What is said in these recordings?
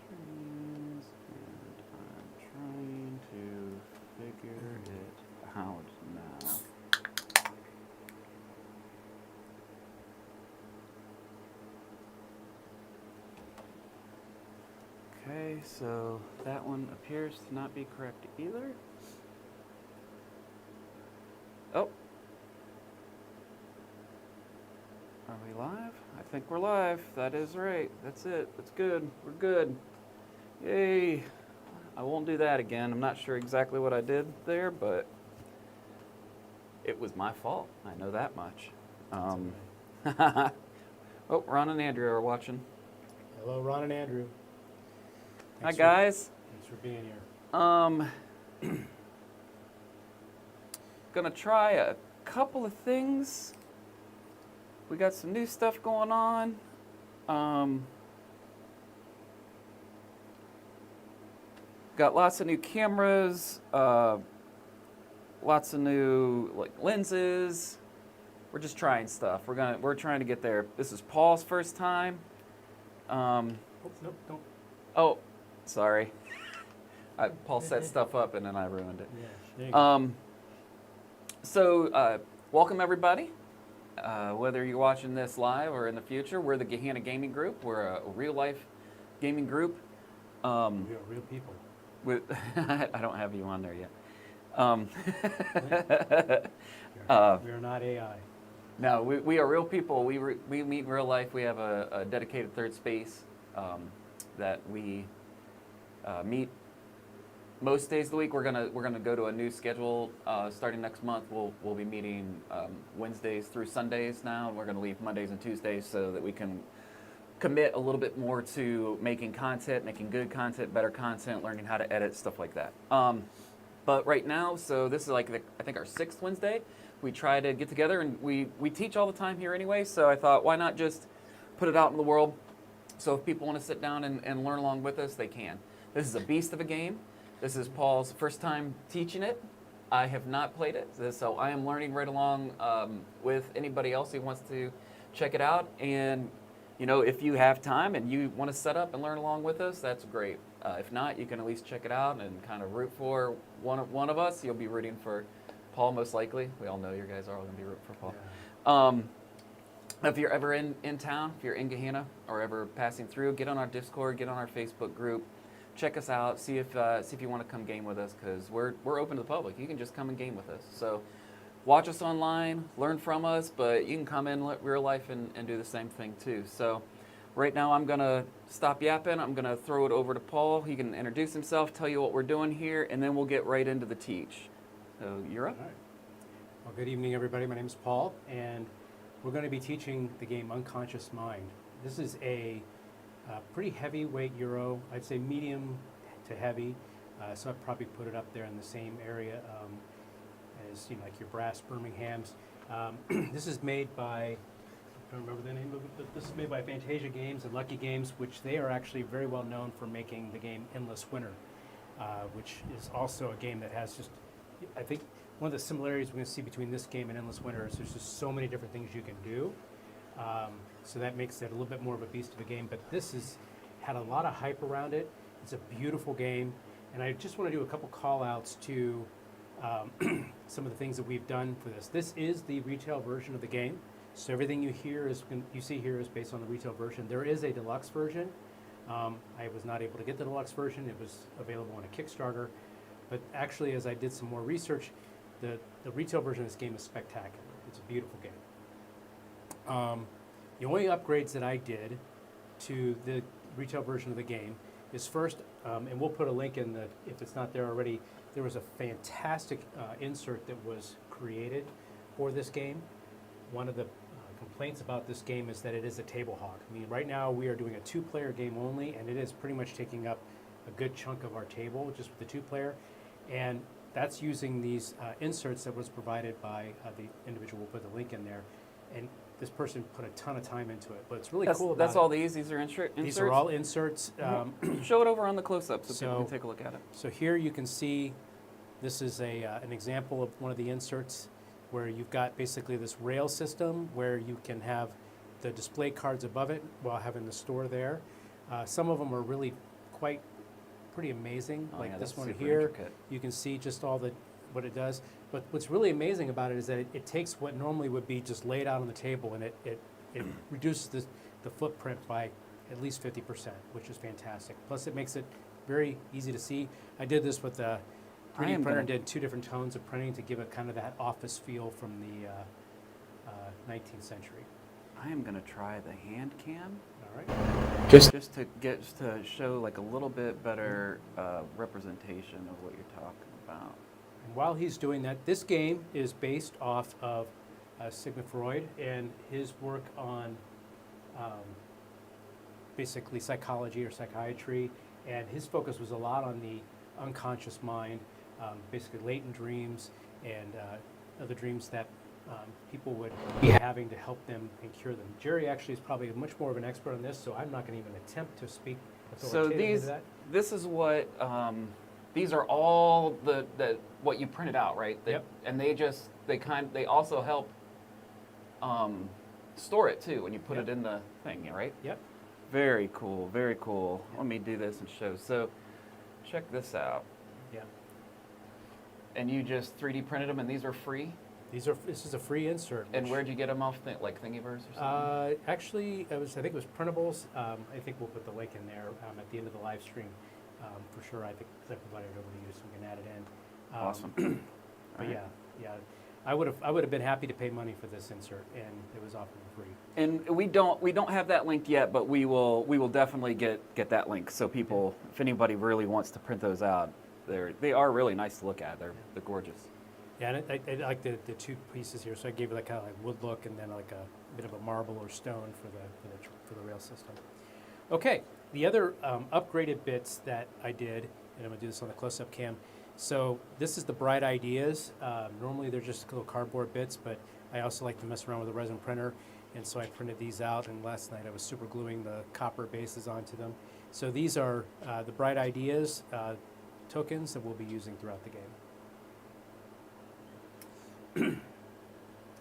streams, and I'm trying to figure it out now. Okay, so that one appears to not be correct either. Oh. Are we live? I think we're live. That is right. That's it. That's good. We're good. Yay. I won't do that again. I'm not sure exactly what I did there, but it was my fault. I know that much. Oh, Ron and Andrew are watching. Hello, Ron and Andrew. Hi, guys. Thanks for being here. Gonna try a couple of things. We got some new stuff going on. Got lots of new cameras, lots of new lenses. We're just trying stuff. We're trying to get there. This is Paul's first time. Nope, don't. Oh, sorry. Paul set stuff up and then I ruined it. Yeah, there you go. So welcome everybody. Whether you're watching this live or in the future, we're the Gahanna Gaming Group. We're a real-life gaming group. We are real people. I don't have you on there yet. We are not AI. No, we are real people. We meet in real life. We have a dedicated third space that we meet most days of the week. We're gonna go to a new schedule starting next month. We'll be meeting Wednesdays through Sundays now, and we're gonna leave Mondays and Tuesdays so that we can commit a little bit more to making content, making good content, better content, learning how to edit, stuff like that. But right now, so this is like I think our 6th Wednesday. We try to get together, and we teach all the time here anyway. So I thought, why not just put it out in the world? So if people want to sit down and learn along with us, they can. This is a beast of a game. This is Paul's first time teaching it. I have not played it, so I am learning right along with anybody else who wants to check it out. And you know, if you have time and you want to set up and learn along with us, that's great. If not, you can at least check it out and kind of root for one of us. You'll be rooting for Paul, most likely. We all know you guys are all going to be rooting for Paul. Yeah. If you're ever in town, if you're in Gahanna or ever passing through, get on our Discord, get on our Facebook group. Check us out. See if you want to come game with us, because we're open to the public. You can just come and game with us. So watch us online, learn from us, but you can come in real life and do the same thing too. So right now I'm gonna stop yapping. I'm gonna throw it over to Paul. He can introduce himself, tell you what we're doing here, and then we'll get right into the teach. So you're up. All right. Well, good evening, everybody. My name is Paul, and we're going to be teaching the game Unconscious Mind. This is a pretty heavyweight Euro. I'd say medium to heavy. So I'd probably put it up there in the same area as like your Brass Birmingham's. This is made by, I don't remember the name of it, but this is made by Fantasia Games and Lucky Games, which they are actually very well known for making the game Endless Winter, which is also a game that has just, I think one of the similarities we're going to see between this game and Endless Winter is there's just so many different things you can do. So that makes it a little bit more of a beast of a game, but this has had a lot of hype around it. It's a beautiful game, and I just want to do a couple call outs to some of the things that we've done for this. This is the retail version of the game, so everything you see here is based on the retail version. There is a deluxe version. I was not able to get the deluxe version. It was available on a Kickstarter, but actually, as I did some more research, the retail version of this game is spectacular. It's a beautiful game. The only upgrades that I did to the retail version of the game is first, and we'll put a link in if it's not there already, there was a fantastic insert that was created for this game. One of the complaints about this game is that it is a table hog. I mean, right now we are doing a 2-player game only, and it is pretty much taking up a good chunk of our table just with the 2-player. And that's using these inserts that was provided by the individual. We'll put the link in there. And this person put a ton of time into it. But it's really cool about That's all these? These are inserts? These are all inserts. Show it over on the close-up so people can take a look at it. So here you can see this is an example of one of the inserts where you've got basically this rail system where you can have the display cards above it while having the store there. Some of them are really pretty amazing, Oh, like yeah, this that's one super here. intricate. You can see just what it does. But what's really amazing about it is that it takes what normally would be just laid out on the table, and it reduces the footprint by at least 50%, which is fantastic. Plus, it makes it very easy to see. I did this with a 3D printer and did 2 different tones of printing to give it kind of that office feel from the 19th century. I am gonna try the hand cam. All right. Just to show like a little bit better representation of what you're talking about. And while he's doing that, this game is based off of Sigmund Freud and his work on basically psychology or psychiatry, and his focus was a lot on the unconscious mind, basically latent dreams and other dreams that people would be having to help them and cure them. Jerry actually is probably much more of an expert on this, so I'm not going to even attempt to speak authoritatively to that. This is what these are all what you printed out, right? Yep. And they also help store it too when you put Yep. it in the thing, right? Yep. Very cool, very cool. Yep. Let me do this and show. So, check this out. Yeah. And you just 3D printed them, and these are free. This is a free insert. And where'd you get them off? Like Thingiverse or something? Actually, I think it was printables. I think we'll put the link in there at the end of the live stream for sure. I think I provided it over to you, so we can add it in. Awesome. But All right. yeah. I would have been happy to pay money for this insert, and it was offered for free. And we don't have that linked yet, but we will definitely get that link. So people, if anybody really wants to print those out, they are really nice to look at. They're gorgeous. Yeah, and I like the 2 pieces here, so I gave it that kind of like wood look and then like a bit of a marble or stone for the rail system. Okay, the other upgraded bits that I did, and I'm gonna do this on the close-up cam. So this is the Bright Ideas. Normally they're just little cardboard bits, but I also like to mess around with a resin printer, and so I printed these out, and last night I was super gluing the copper bases onto them. So these are the Bright Ideas tokens that we'll be using throughout the game.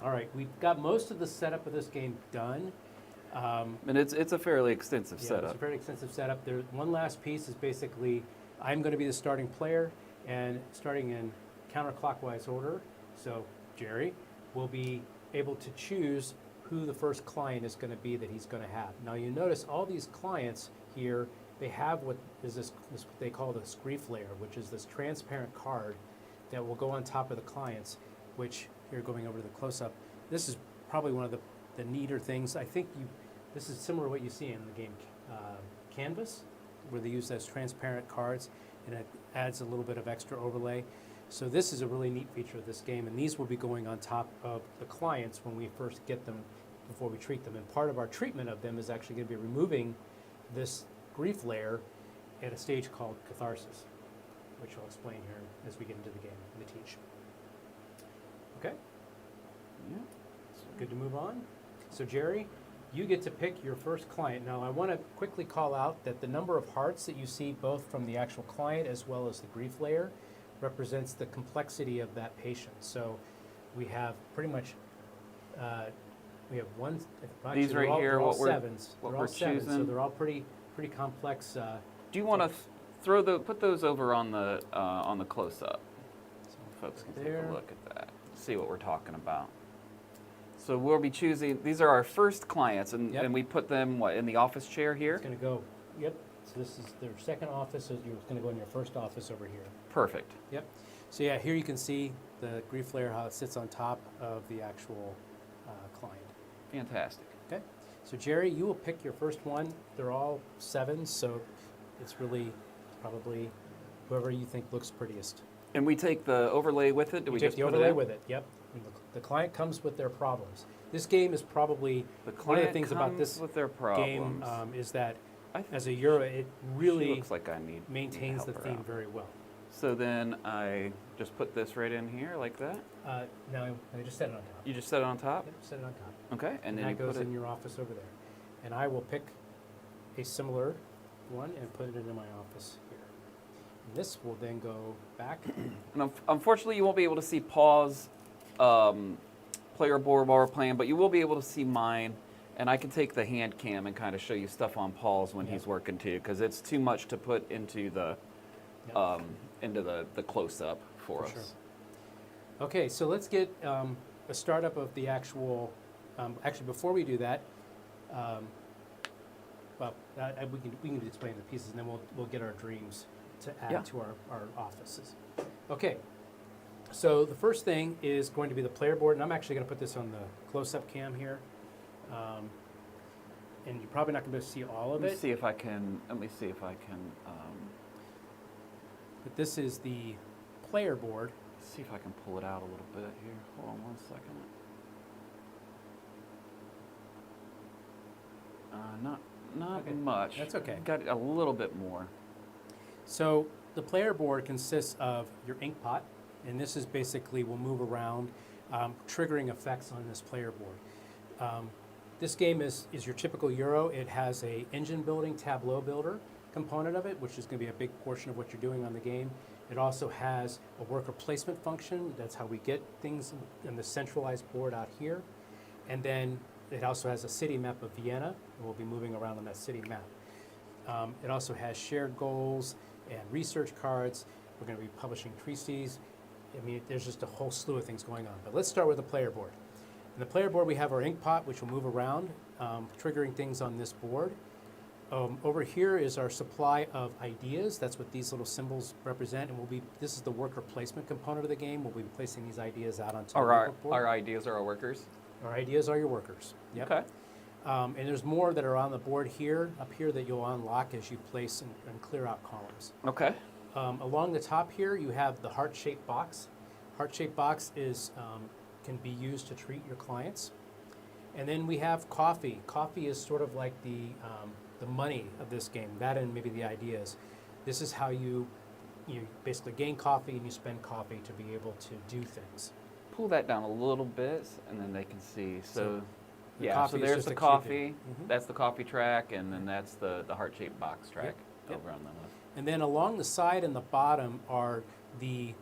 All right, we've got most of the setup of this game done. And it's a fairly extensive Yeah, setup. it's a very extensive setup. There, one last piece is basically I'm going to be the starting player, and starting in counterclockwise order. So Jerry will be able to choose who the first client is going to be that he's going to have. Now you notice all these clients here, they have what is this what they call the grief layer, which is this transparent card that will go on top of the clients, which here going over to the close-up. This is probably one of the neater things. I think this is similar to what you see in the game Canvas, where they use those transparent cards, and it adds a little bit of extra overlay. So this is a really neat feature of this game, and these will be going on top of the clients when we first get them before we treat them. And part of our treatment of them is actually going to be removing this grief layer at a stage called catharsis, which I'll explain here as we get into the game and the teach. Okay, Yeah. good to move on. So Jerry, you get to pick your first client. Now I want to quickly call out that the number of hearts that you see both from the actual client as well as the grief layer represents the complexity of that patient. So we have pretty much, we have one, actually, These right they're all, here, they're all what we're- sevens. what They're all we're sevens, so choosing. they're all pretty complex. Do you want to put those over on the close up? So folks can take There. a look at that, see what we're talking about. So we'll be choosing, these are our first clients, and, Yep. and we put them, in the office chair here? It's going to go, yep, so this is their second office, so you're going to go in your first office over here. Perfect. Yep. So yeah, here you can see the grief layer, how it sits on top of the actual client. Fantastic. Okay. So Jerry, you will pick your first one. They're all sevens, so it's really probably whoever you think looks prettiest. And we take the overlay with it? Do You we take just the put overlay it in? with it. Yep. And the client comes with their problems. This game is probably The one of the client things about comes this with their game problems. is that I as a Euro, it She really looks like I need maintains the help her theme out. very well. So then I just put this right in here like that. Now I just set it on top. You just set it on top? Yep, set it on top. Okay, and then that you goes put it. in your office over there. And I will pick a similar one and put it into my office here. And this will then go back. And unfortunately, you won't be able to see Paul's player board while we're playing, but you will be able to see mine. And I can take the hand cam and kind of show you stuff on Paul's when he's working too, because it's too much to put into the close-up for us. Sure. Okay, so let's get a startup of the actual. Actually, before we do that, we can explain the pieces, and then we'll get our dreams to add to our offices. Okay. So the first thing is going to be the player board, and I'm actually going to put this on the close-up cam here. And you're probably not going to be able to see all of it. Let me see if I can. But this is the player board. Let's see if I can pull it out a little bit here. Hold on 1 second. Not Okay. much. That's okay. Got a little bit more. So the player board consists of your ink pot, and this is basically will move around, triggering effects on this player board. This game is your typical Euro. It has a engine building, tableau builder component of it, which is going to be a big portion of what you're doing on the game. It also has a worker placement function. That's how we get things in the centralized board out here. And then it also has a city map of Vienna, and we'll be moving around on that city map. It also has shared goals and research cards. We're going to be publishing treatises. I mean, there's just a whole slew of things going on. But let's start with the player board. In the player board, we have our ink pot, which will move around, triggering things on this board. Over here is our supply of ideas. That's what these little symbols represent, and this is the worker placement component of the game. We'll be placing these ideas out onto the workbook board. Our ideas are our workers? Our ideas are your workers. Yep. Okay. And there's more that are on the board here, up here, that you'll unlock as you place and clear out columns. Okay. Along the top here, you have the heart-shaped box. Heart-shaped box can be used to treat your clients. And then we have coffee. Coffee is sort of like the money of this game, that and maybe the ideas. This is how you basically gain coffee and you spend coffee to be able to do things. Pull that down a little bit, and then they can see. So coffee so is there's just the a coffee. Mhm. That's the coffee track, and then that's the heart-shaped box track Yep. over on the left. And then along the side and the bottom are the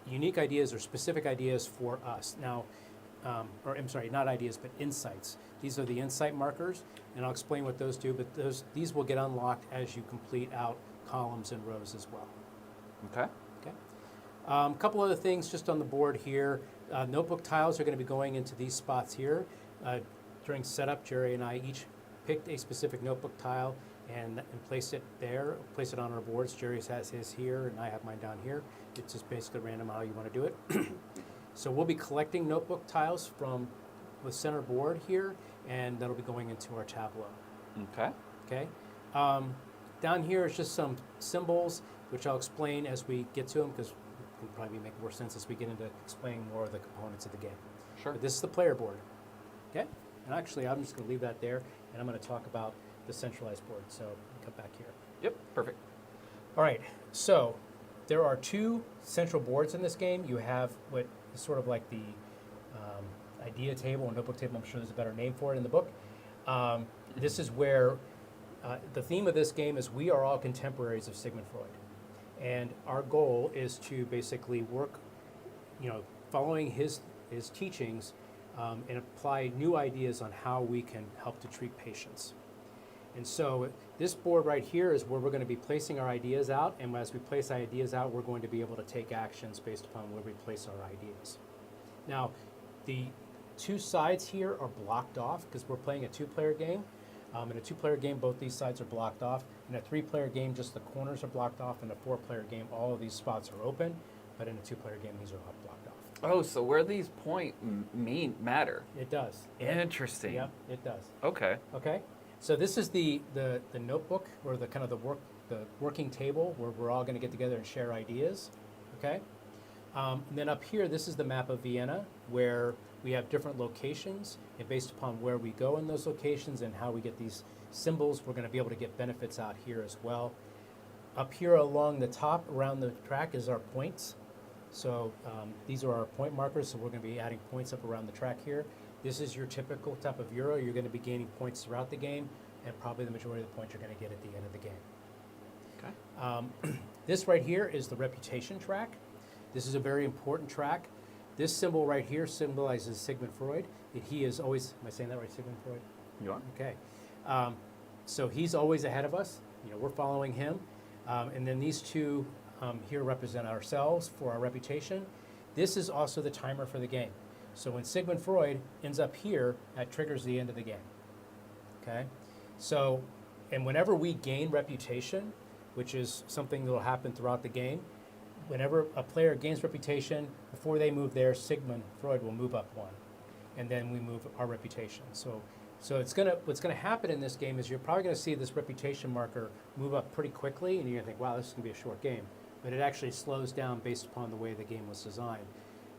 unique ideas or specific ideas for us. Now, or I'm sorry, not ideas, but insights. These are the insight markers, and I'll explain what those do, but these will get unlocked as you complete out columns and rows as well. Okay. Okay. A couple other things just on the board here. Notebook tiles are going to be going into these spots here. During setup, Jerry and I each picked a specific notebook tile and placed it there, placed it on our boards. Jerry has his here, and I have mine down here. It's just basically random how you want to do it. So we'll be collecting notebook tiles from the center board here, and that'll be going into our tableau. Okay. Okay. Down here is just some symbols, which I'll explain as we get to them, because it will probably make more sense as we get into explaining more of the components of the game. Sure. But this is the player board. Okay. And actually, I'm just going to leave that there, and I'm going to talk about the centralized board. So come back here. Yep. Perfect. All right. So there are two central boards in this game. You have what is sort of like the idea table or notebook table. I'm sure there's a better name for it in the book. This is where the theme of this game is we are all contemporaries of Sigmund Freud. And our goal is to basically work, following his teachings and apply new ideas on how we can help to treat patients. And so this board right here is where we're going to be placing our ideas out, and as we place ideas out, we're going to be able to take actions based upon where we place our ideas. Now, the two sides here are blocked off because we're playing a two-player game. In a two-player game, both these sides are blocked off. In a three-player game, just the corners are blocked off. In a four-player game, all of these spots are open, but in a two-player game, these are all blocked off. Oh, so where these matter? It does. Interesting. Yep, it does. Okay. Okay. So this is the notebook, or the kind of the working table where we're all going to get together and share ideas. Okay. And then up here, this is the map of Vienna, where we have different locations, and based upon where we go in those locations and how we get these symbols, we're going to be able to get benefits out here as well. Up here along the top, around the track, is our points. So these are our point markers, so we're going to be adding points up around the track here. This is your typical type of Euro. You're going to be gaining points throughout the game, and probably the majority of the points you're going to get at the end of the game. Okay. This right here is the reputation track. This is a very important track. This symbol right here symbolizes Sigmund Freud. he is always, am I saying that right, Sigmund Freud? You are? Okay. So he's always ahead of us. We're following him. And then these two here represent ourselves for our reputation. This is also the timer for the game. So when Sigmund Freud ends up here, that triggers the end of the game. Okay? So, and whenever we gain reputation, which is something that will happen throughout the game, whenever a player gains reputation, before they move there, Sigmund Freud will move up one. And then we move our reputation. So what's gonna happen in this game is you're probably gonna see this reputation marker move up pretty quickly, and you're gonna think, wow, this is gonna be a short game. But it actually slows down based upon the way the game was designed.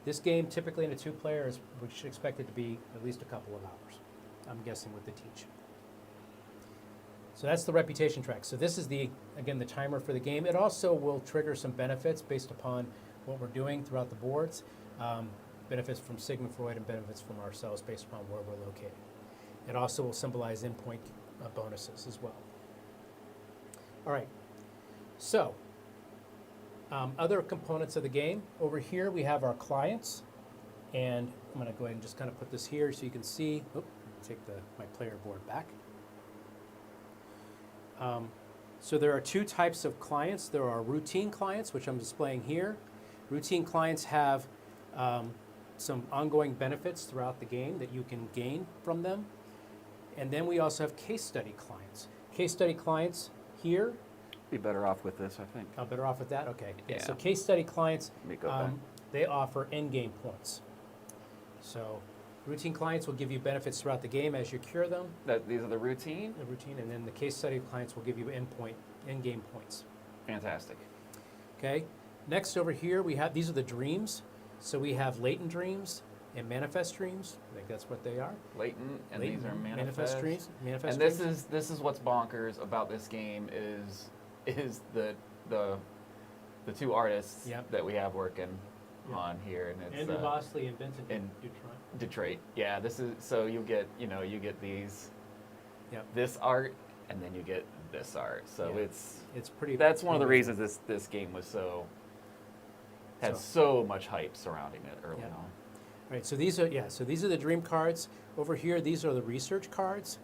This game, typically in a two-player, we should expect it to be at least a couple of hours, I'm guessing, with the teach. So that's the reputation track. So this is again, the timer for the game. It also will trigger some benefits based upon what we're doing throughout the boards. Benefits from Sigmund Freud and benefits from ourselves based upon where we're located. It also will symbolize endpoint bonuses as well. All right, so other components of the game. Over here we have our clients, and I'm going to go ahead and just kind of put this here so you can see. Oop, take my player board back. So there are two types of clients. There are routine clients, which I'm displaying here. Routine clients have some ongoing benefits throughout the game that you can gain from them. And then we also have case study clients. Case study clients here. Be better off with this, I think. Oh, better off with that? Okay. Yeah. So case study clients, Let me go back. they offer in-game points. So routine clients will give you benefits throughout the game as you cure them. These are the routine? The routine, and then the case study clients will give you in-game points. Fantastic. Okay. Next over here, these are the dreams. So we have latent dreams and manifest dreams. I think that's what they are. Latent, and Latent, these are manifest dreams. Manifest And dreams. this is what's bonkers about this game is the two artists Yep. that we have working Yep. on here, and it's Andrew Bosley and Vincent and Dutrait. Dutrait. Yeah, this is so you get these Yep. this art, and then you get this art. So Yeah. it's pretty. that's one of the pretty reasons this game was had So- so much hype surrounding it early Yeah. on. Right, so these are the dream cards. Over here, these are the research cards.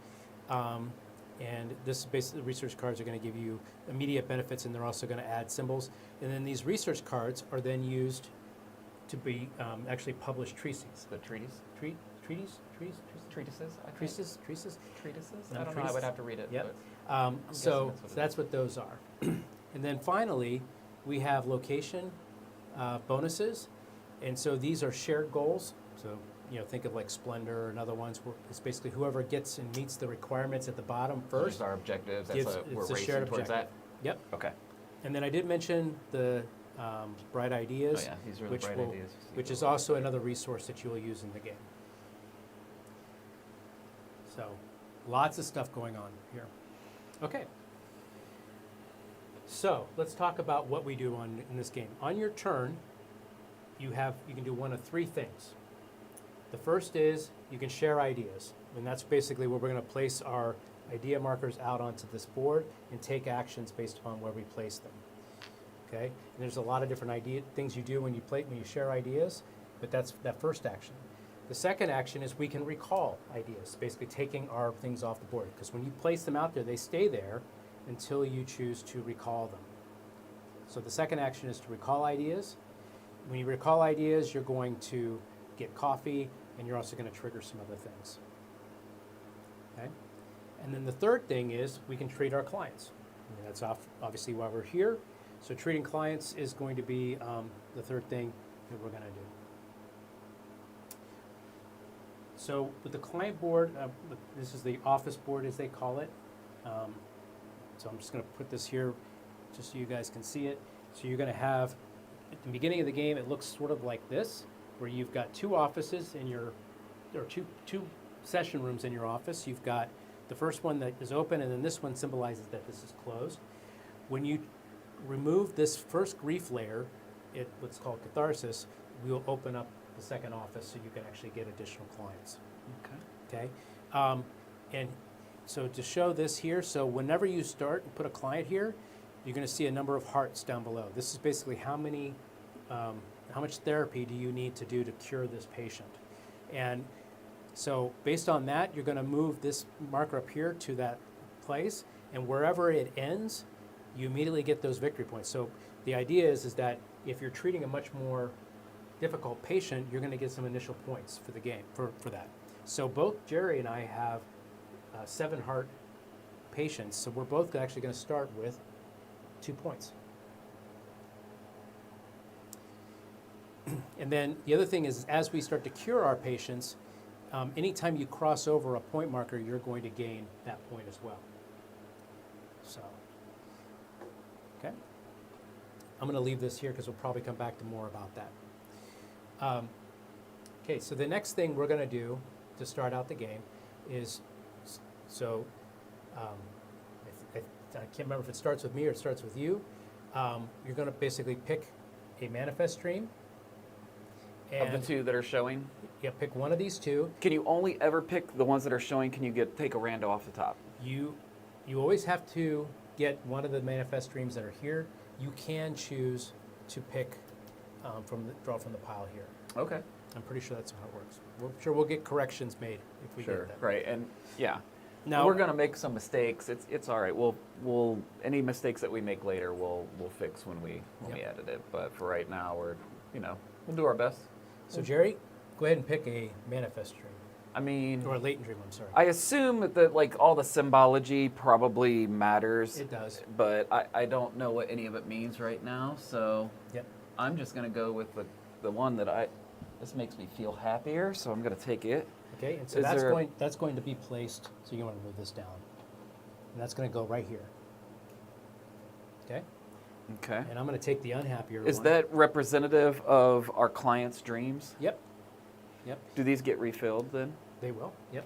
And this is basically, the research cards are going to give you immediate benefits, and they're also going to add symbols. And then these research cards are then used to be actually published treatises. The treatise? Treatises? Treatises? I think. Treatises? Treatises? No, I don't know. I treatises. would have to read it. Yep. but So that's what it that's what those are. And then finally, we have location bonuses. And so these are shared goals. So, think of like Splendor and other ones where it's basically whoever gets and meets the requirements at the bottom So first. just our objectives. gives- We're it's a racing shared towards objective. Yep. that. Okay. And then I did mention the Bright Ideas, Oh yeah, these are the which bright will- ideas. which is also another resource that you will use in the game. So lots of stuff going on here. Okay. So let's talk about what we do in this game. On your turn, you can do one of three things. The first is you can share ideas, and that's basically where we're going to place our idea markers out onto this board and take actions based upon where we place them. Okay, and there's a lot of different things you do when you share ideas, but that's that first action. The second action is we can recall ideas, basically taking our things off the board, because when you place them out there, they stay there until you choose to recall them. So the second action is to recall ideas. When you recall ideas, you're going to get coffee, and you're also going to trigger some other things. Okay? And then the third thing is we can treat our clients. And that's obviously why we're here. So treating clients is going to be the third thing that we're going to do. So with the client board, this is the office board as they call it. So I'm just going to put this here just so you guys can see it. So you're going to have, at the beginning of the game, it looks sort of like this, where you've got two offices or two session rooms in your office. You've got the first one that is open, and then this one symbolizes that this is closed. When you remove this first grief layer, what's called catharsis, we will open up the second office so you can actually get additional clients. Okay. And so to show this here, so whenever you start and put a client here, you're going to see a number of hearts down below. This is basically how much therapy do you need to do to cure this patient. And So based on that, you're going to move this marker up here to that place, and wherever it ends, you immediately get those victory points. So the idea is that if you're treating a much more difficult patient, you're going to get some initial points for the game, for that. So both Jerry and I have 7 heart patients, so we're both actually going to start with 2 points. And then the other thing is, as we start to cure our patients, anytime you cross over a point marker, you're going to gain that point as well. So, okay. I'm going to leave this here because we'll probably come back to more about that. Okay, so the next thing we're going to do to start out the game is, so I can't remember if it starts with me or it starts with you. You're going to basically pick a manifest dream. Of the 2 that are showing? Yeah, pick one of these 2. Can you only ever pick the ones that are showing? Can you take a rando off the top? You always have to get one of the manifest dreams that are here. You can choose to pick draw from the pile here. Okay. I'm pretty sure that's how it works. I'm sure we'll get corrections made if we get that. Right, and yeah. Now we're gonna make some mistakes. It's all right. We'll any mistakes that we make later we'll fix when we edit it. But for right now, we'll do our best. So Jerry, go ahead and pick a manifest dream. I mean, or a latent dream. I'm sorry. I assume that all the symbology probably matters. It does. But I don't know what any of it means right now. So I'm just gonna go with the one that this makes me feel happier. So I'm gonna take it. Okay, and so that's going to be placed. So you want to move this down, and that's going to go right here. Okay. Okay. And I'm going to take the unhappier Is one. that representative of our clients' dreams? Yep. Yep. Do these get refilled then? They will. Yep.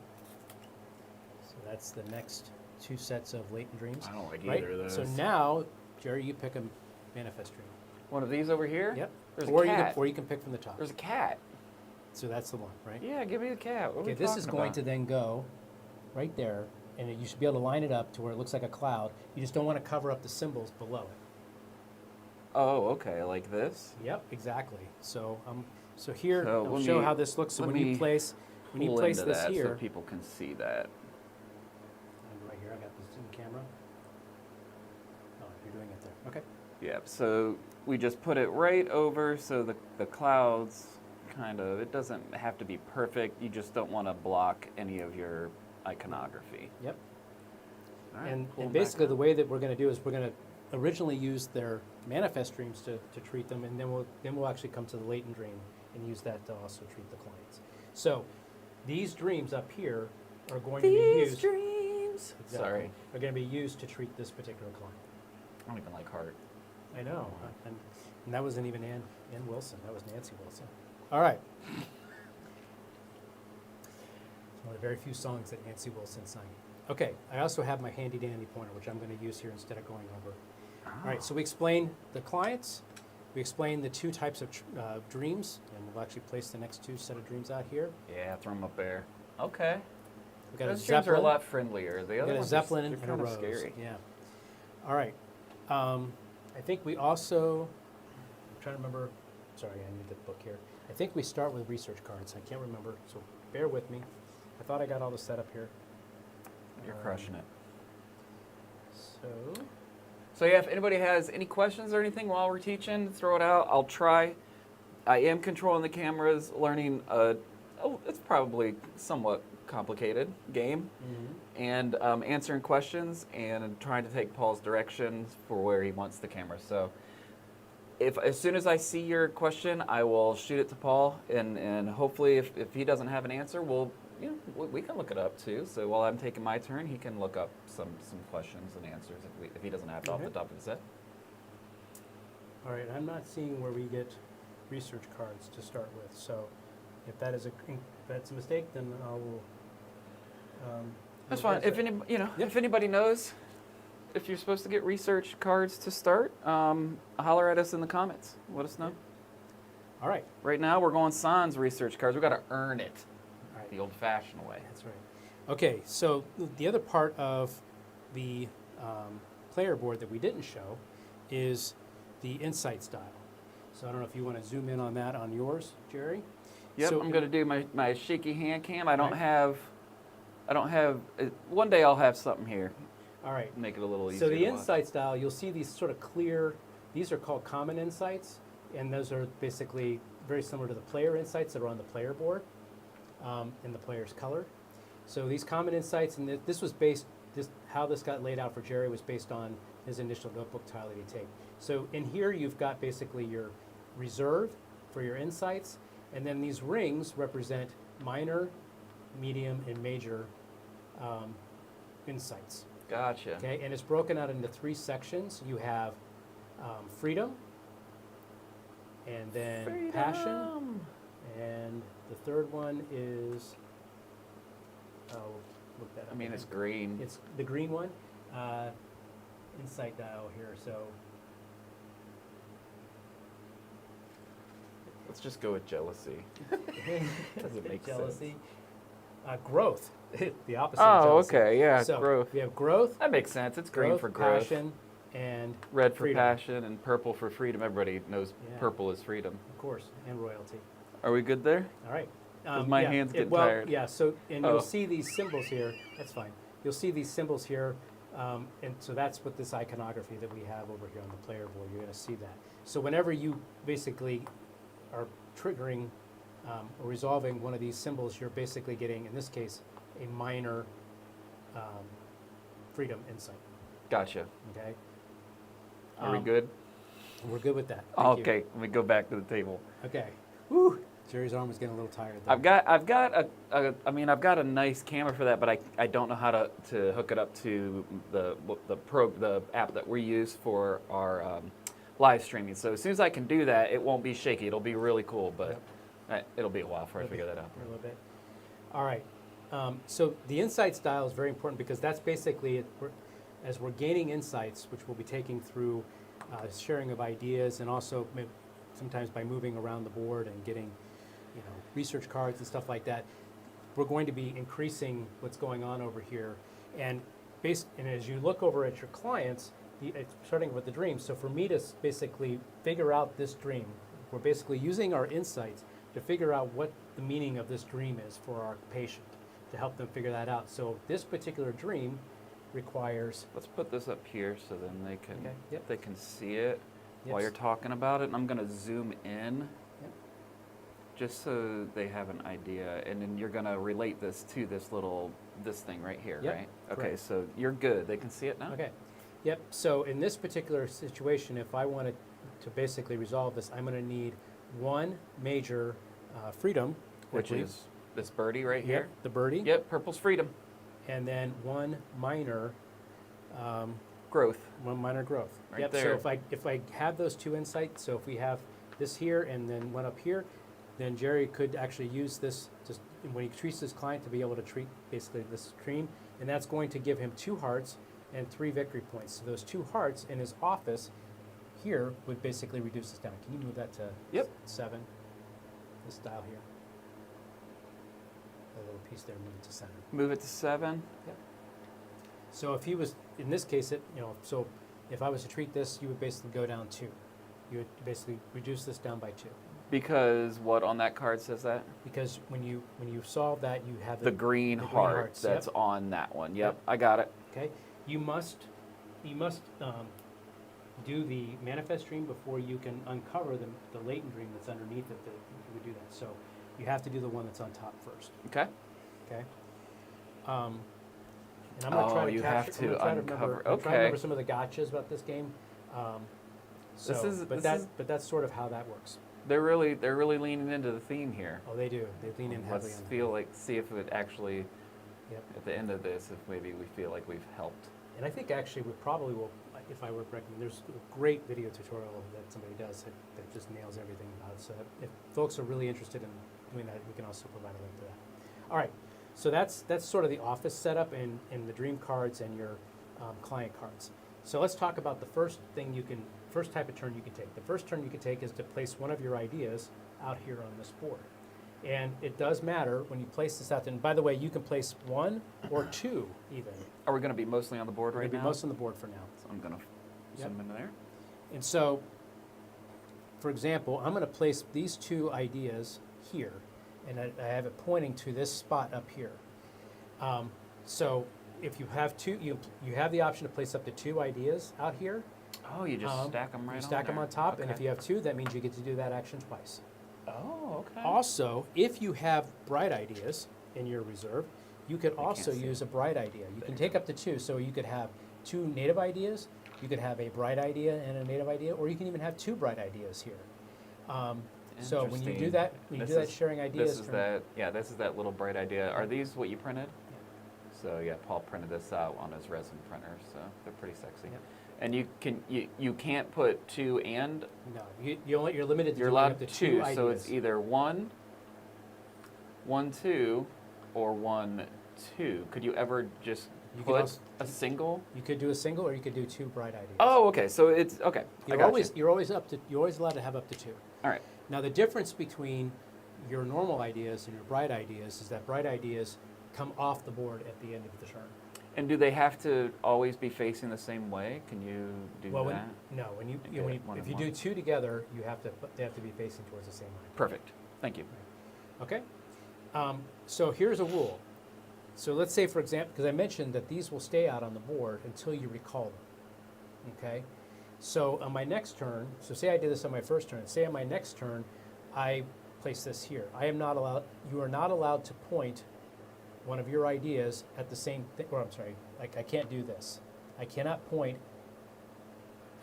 So that's the next 2 sets of latent dreams. I don't like right? either of those. So now, Jerry, you pick a manifest dream. One of these over here? Yep. There's or a cat. or you can pick from the top. There's a cat. So that's the one, right? Yeah, give me the cat. What are we Okay, this talking is going about? to then go right there, and you should be able to line it up to where it looks like a cloud. You just don't want to cover up the symbols below it. Oh, okay, like this? Yep, exactly. So so here, So I'll show how this looks. So when you place Pull this into that here, so people can see that. right here, I got this in camera. Oh, you're doing it there. Okay. Yeah, so we just put it right over so the clouds kind of, it doesn't have to be perfect. You just don't want to block any of your iconography. Yep. All right, And pull them basically back the up. way that we're going to do is we're going to originally use their manifest dreams to treat them, and then we'll actually come to the latent dream and use that to also treat the clients. So these dreams up here are going to be used. Dreams. Exactly, Sorry, are going to be used to treat this particular client. I don't even like heart. I know, and that wasn't even Ann Wilson. That was Nancy Wilson. All right. It's one of the very few songs that Nancy Wilson sang. Okay, I also have my handy dandy pointer, which I'm going to use here instead of going over. All right, so we explained the clients, we explained the 2 types of dreams, and we'll actually place the next 2 set of dreams out here. Yeah, throw them up there. Okay. We got Those a dreams are a Zeppelin. lot friendlier. The We other got a ones Zeppelin are and a kind of rose. scary. Yeah. All right. I think we also. I'm trying to remember. Sorry, I need the book here. I think we start with research cards. I can't remember, so bear with me. I thought I got all the setup here. You're crushing it. So yeah, if anybody has any questions or anything while we're teaching, throw it out. I'll try. I am controlling the cameras, learning it's probably somewhat complicated game, and answering questions and trying to take Paul's directions for where he wants the camera. So as soon as I see your question, I will shoot it to Paul, and hopefully if he doesn't have an answer, we can look it up too. So while I'm taking my turn, he can look up some questions and answers if he doesn't have it off the top of his head. All right, I'm not seeing where we get research cards to start with. So if that's a mistake, then I will. That's fine. If if anybody knows if you're supposed to get research cards to start, holler at us in the comments. Let us know. All right. Right now we're going sans research cards. We got to earn it All right. the old-fashioned way. That's right. Okay, so the other part of the player board that we didn't show is the insight style. So I don't know if you want to zoom in on that on yours, Jerry. Yep, So I'm going to do my shaky hand cam. I don't Right. have, one day I'll have something here. All right. Make it a little easier So the to watch. insight style, you'll see these sort of clear, these are called common insights, and those are basically very similar to the player insights that are on the player board in the player's color. So these common insights, and this was based, how this got laid out for Jerry was based on his initial notebook tile that he'd take. So in here you've got basically your reserve for your insights, and then these rings represent minor, medium, and major insights. Gotcha. Okay, and it's broken out into 3 sections. You have freedom, and then passion, and the third one is, look that up. I mean, it's green. It's the green one, insight dial here, so. Let's just go with jealousy. Doesn't make Jealousy. Growth, the opposite Oh, of jealousy. okay, yeah, So growth. we have growth, That makes sense. It's green for growth. passion, and Red for freedom. passion and purple for freedom. Everybody knows Yeah. purple is freedom. Of course, and royalty. Are we good there? All right. 'Cause my hand's getting tired. Yeah, so, and Oh. you'll see these symbols here, that's fine. You'll see these symbols here, and so that's what this iconography that we have over here on the player board, you're gonna see that. So whenever you basically are triggering or resolving one of these symbols, you're basically getting, in this case, a minor freedom insight, Gotcha. okay? Are we good? We're good with that. Thank you. Okay, let me go back to the table. Okay. Woo! Jerry's arm was getting a little tired there. I've got a nice camera for that, but I don't know how to hook it up to the app that we use for our live streaming. So as soon as I can do that, it won't be shaky. It'll be really cool, but it'll be a while before I figure that out. A little bit. All right. So the insight style is very important because that's basically, as we're gaining insights, which we'll be taking through sharing of ideas and also sometimes by moving around the board and getting research cards and stuff like that, we're going to be increasing what's going on over here. And as you look over at your clients, starting with the dream, so for me to basically figure out this dream, we're basically using our insights to figure out what the meaning of this dream is for our patient, to help them figure that out. So this particular dream requires... Let's put this up here so then they can they can see it while Yes. you're talking about it. And I'm going to zoom in Yep. just so they have an idea. And then you're going to relate this to this thing right here, Yep, right? Okay, correct. so you're good. They can see it now? Okay. Yep. So in this particular situation, if I wanted to basically resolve this, I'm going to need one major freedom, Which is this birdie right Yep, here? the birdie. Yep, purple's freedom. And then one minor Growth. growth. Right Yep. there. So if I have those 2 insights, so if we have this here and then one up here, then Jerry could actually use this just when he treats his client to be able to treat basically this dream, and that's going to give him 2 hearts and 3 victory points. So those 2 hearts in his office here would basically reduce this down. Can you move that to 7? This dial here. That little piece there, move it to 7. Move it to 7. Yep. So if he was, in this case, so if I was to treat this, you would basically go down 2. You would basically reduce this down by 2. Because what on that card says that? Because when you solve that, you have The green heart hearts, that's yep. on that one. Yep, Yep. I got it. Okay, you must do the manifest dream before you can uncover the latent dream that's underneath it. That you would do that. So you have to do the one that's on top first. Okay. Okay. And I'm going to try to you capture, have to I'm gonna uncover. try to Okay. remember some of the gotchas about this game. But that's sort of how that works. They're really leaning into the theme here. Oh, they do. They lean in heavily Let's on that. see if it actually, Yep. at the end of this, if maybe we feel like we've helped. And I think actually we probably will, if I were to recommend, there's a great video tutorial that somebody does that just nails everything about it. So if folks are really interested in doing that, we can also provide a link to that. All right, so that's sort of the office setup and the dream cards and your client cards. So let's talk about the first type of turn you can take. The first turn you can take is to place one of your ideas out here on this board. And it does matter when you place this out there. And by the way, you can place 1 or 2 even. Are we going to be mostly on the board We're right gonna now? be most on the board for now. So I'm going to Yep. zoom into there. And so, for example, I'm going to place these 2 ideas here. and I have it pointing to this spot up here. So if you have two, you have the option to place up to 2 ideas out here. Oh, you just stack them right on You stack them there. on top, and Okay. if you have 2, that means you get to do that action twice. Oh, okay. Also, if you have bright ideas in your reserve, you could also see use a bright idea. You can take up to 2, so you could have 2 native ideas, you could have a bright idea and a native idea, or you can even have 2 bright ideas here. So when you do that, sharing ideas. This is that little bright idea. Are these what you printed? Yeah. So yeah, Paul printed this out on his resin printer, so they're pretty sexy. Yeah. And you can't put 2 and. No, you're limited to You're doing allowed up to 2, 2 ideas. so it's either 1, 2, or 1, 2. Could you ever just You could put also- a single? You could do a single, or you could do 2 bright ideas. Oh, okay. So it's okay. You're always allowed to have up to 2. All right. Now the difference between your normal ideas and your bright ideas is that bright ideas come off the board at the end of the turn. And do they have to always be facing the same way? Can you do Well, that? if you do 2 together, they have to be facing towards the same line. Perfect. Thank you. Okay. So here's a rule. So let's say, for example, because I mentioned that these will stay out on the board until you recall them. Okay. So on my next turn, so say I did this on my first turn. Say on my next turn, I place this here. You are not allowed to point one of your ideas at the same thing, or I'm sorry, like I can't do this. I cannot point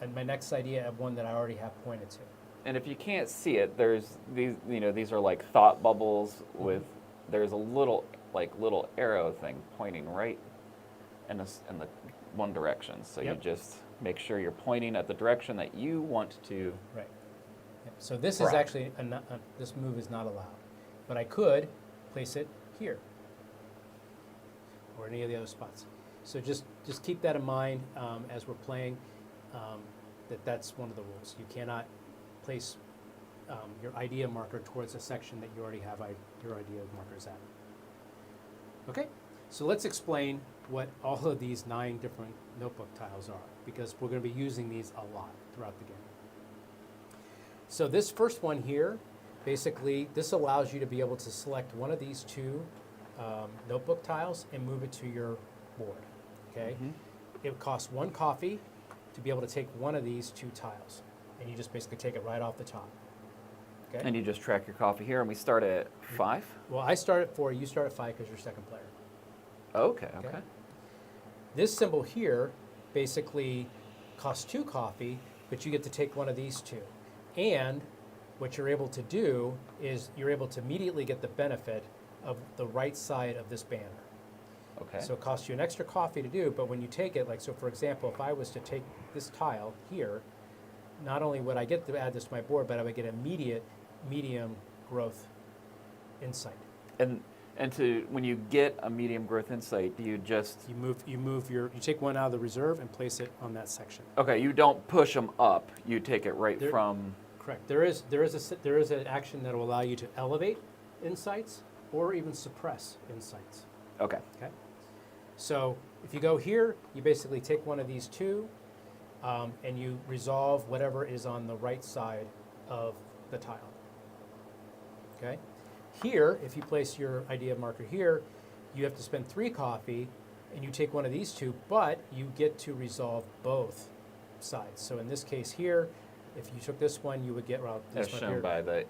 at my next idea at one that I already have pointed to. And if you can't see it, there's these. These are like thought bubbles with. There's a little arrow thing pointing right in the one direction. So Yep. you just make sure you're pointing at the direction that you want to. Right. Yep. So this is Correct. actually, this move is not allowed. But I could place it here or any of the other spots. So just keep that in mind as we're playing, that's one of the rules. You cannot place your idea marker towards a section that you already have your idea markers at. Okay, so let's explain what all of these 9 different notebook tiles are, because we're going to be using these a lot throughout the game. So this first one here, basically, this allows you to be able to select one of these 2 notebook tiles and move it to your board. Okay, It costs 1 coffee to be able to take one of these 2 tiles, and you just basically take it right off the top. Okay. And you just track your coffee here, and we start at 5. Well, I start at 4. You start at 5 because you're second player. Okay. This symbol here basically costs 2 coffee, but you get to take one of these 2. And what you're able to do is you're able to immediately get the benefit of the right side of this banner. Okay. So it costs you an extra coffee to do, but when you take it, so for example, if I was to take this tile here, not only would I get to add this to my board, but I would get immediate medium growth insight. And when you get a medium growth insight, do you just You take one out of the reserve and place it on that section. okay? You don't push them up. You take it right There- from. Correct. There is an action that will allow you to elevate insights or even suppress insights. Okay. Okay. So if you go here, you basically take one of these 2, and you resolve whatever is on the right side of the tile. Okay. Here, if you place your idea marker here, you have to spend 3 coffee, and you take one of these 2, but you get to resolve both sides. So in this case here, if you took this one, you would get As this one shown here. by the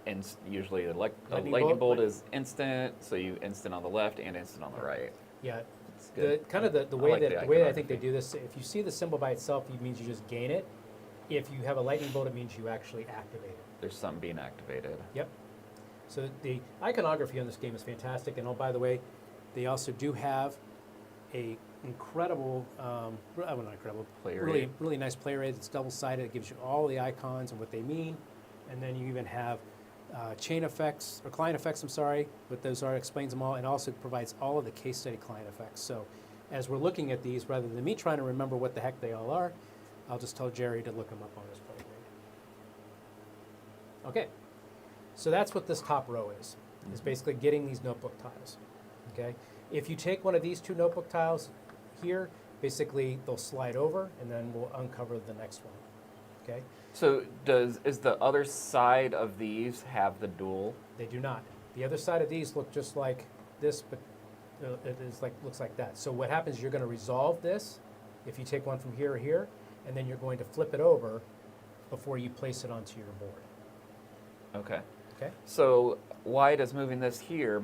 usually the Lightning lightning bolt, bolt is instant, so you instant on the left and instant on the right. Yeah. It's The good. kind of the I way like that I think they iconography. do this, if you see the symbol by itself, it means you just gain it. If you have a lightning bolt, it means you actually activate it. There's something being activated. Yep. So the iconography on this game is fantastic, and oh, by the way, they also do have a incredible, not incredible, Player really, aid. really nice player aid. It's double-sided. It gives you all the icons and what they mean, and then you even have chain effects or client effects. I'm sorry, what those are explains them all, and also provides all of the case study client effects. So, as we're looking at these, rather than me trying to remember what the heck they all are, I'll just tell Jerry to look them up on his player aid. Okay. So that's what this top row is basically getting these notebook tiles, okay? If you take one of these 2 notebook tiles here, basically they'll slide over and then we'll uncover the next one, okay? So is the other side of these have the dual? They do not. The other side of these look just like this, but looks like that. So what happens is you're going to resolve this if you take one from here or here, and then you're going to flip it over before you place it onto your board. Okay. Okay? So why does moving this here,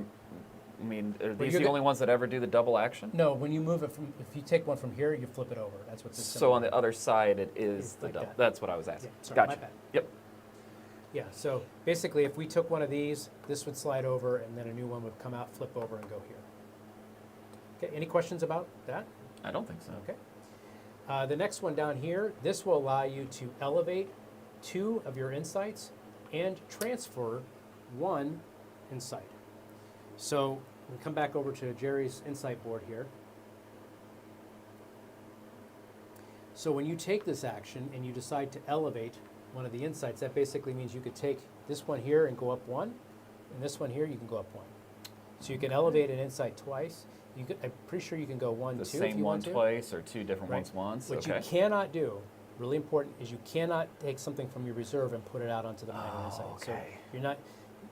I mean, are these the only ones that ever do the double action? No, when you move it from, if you take one from here, you flip it over. That's what this So on the other side, it is It's the like double. that. That's what I was asking. Yeah, sorry, Gotcha. my bad. Yep. Yeah, so basically if we took one of these, this would slide over and then a new one would come out, flip over and go here. Okay, any questions about that? I don't think so. Okay. The next one down here, this will allow you to elevate 2 of your insights and transfer 1 insight. So we come back over to Jerry's insight board here. So when you take this action and you decide to elevate one of the insights, that basically means you could take this one here and go up 1, and this one here you can go up 1. So you can elevate an insight twice. You could, I'm pretty sure you can go 1, 2 The if you same one want to. twice or 2 different Right. ones once? What Okay. you cannot do, really important, is you cannot take something from your reserve and put it out onto the minor Oh, insight. So okay. you're not,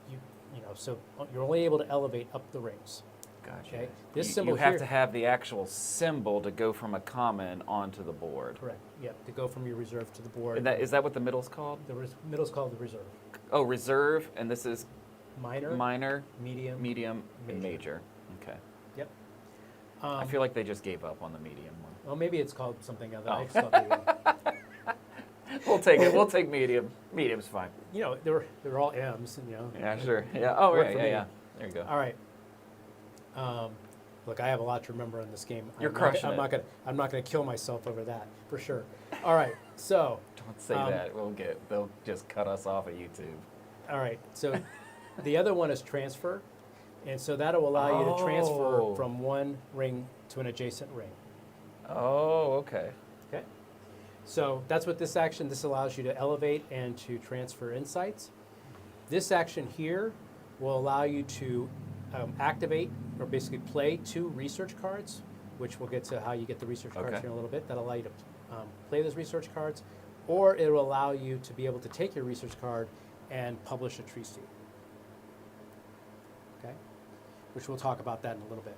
you know, so you're only able to elevate up the rings. Gotcha. Okay. This you, symbol you have here- to have the actual symbol to go from a common onto the board. Correct. Yep. To go from your reserve to the board. And is that what the middle's called? The middle's called the reserve. Oh, reserve, and this is Minor, minor, medium. medium, and major. major. Okay. Yep. I feel like they just gave up on the medium one. Well, maybe it's called something other. Oh. I just thought medium. We'll take it. We'll take medium. Medium's fine. You know, they're all M's. And, you know. Yeah, sure. Yeah. Oh, Work right. for Yeah, me. yeah. There you go. All right. Look, I have a lot to remember in this game. You're crushing I'm it. I'm not gonna kill myself over that for sure. All right. So. Don't say that. They'll just cut us off of YouTube. All right. So, the other one is transfer, and so that'll allow you to transfer Oh. from one ring to an adjacent ring. Oh, okay. Okay. So that's what this allows you to elevate and to transfer insights. This action here will allow you to activate or basically play 2 research cards, which we'll get to how you get the research cards Okay. here in a little bit. That'll allow you to play those research cards, or it will allow you to be able to take your research card and publish a tree seed. Okay, which we'll talk about that in a little bit.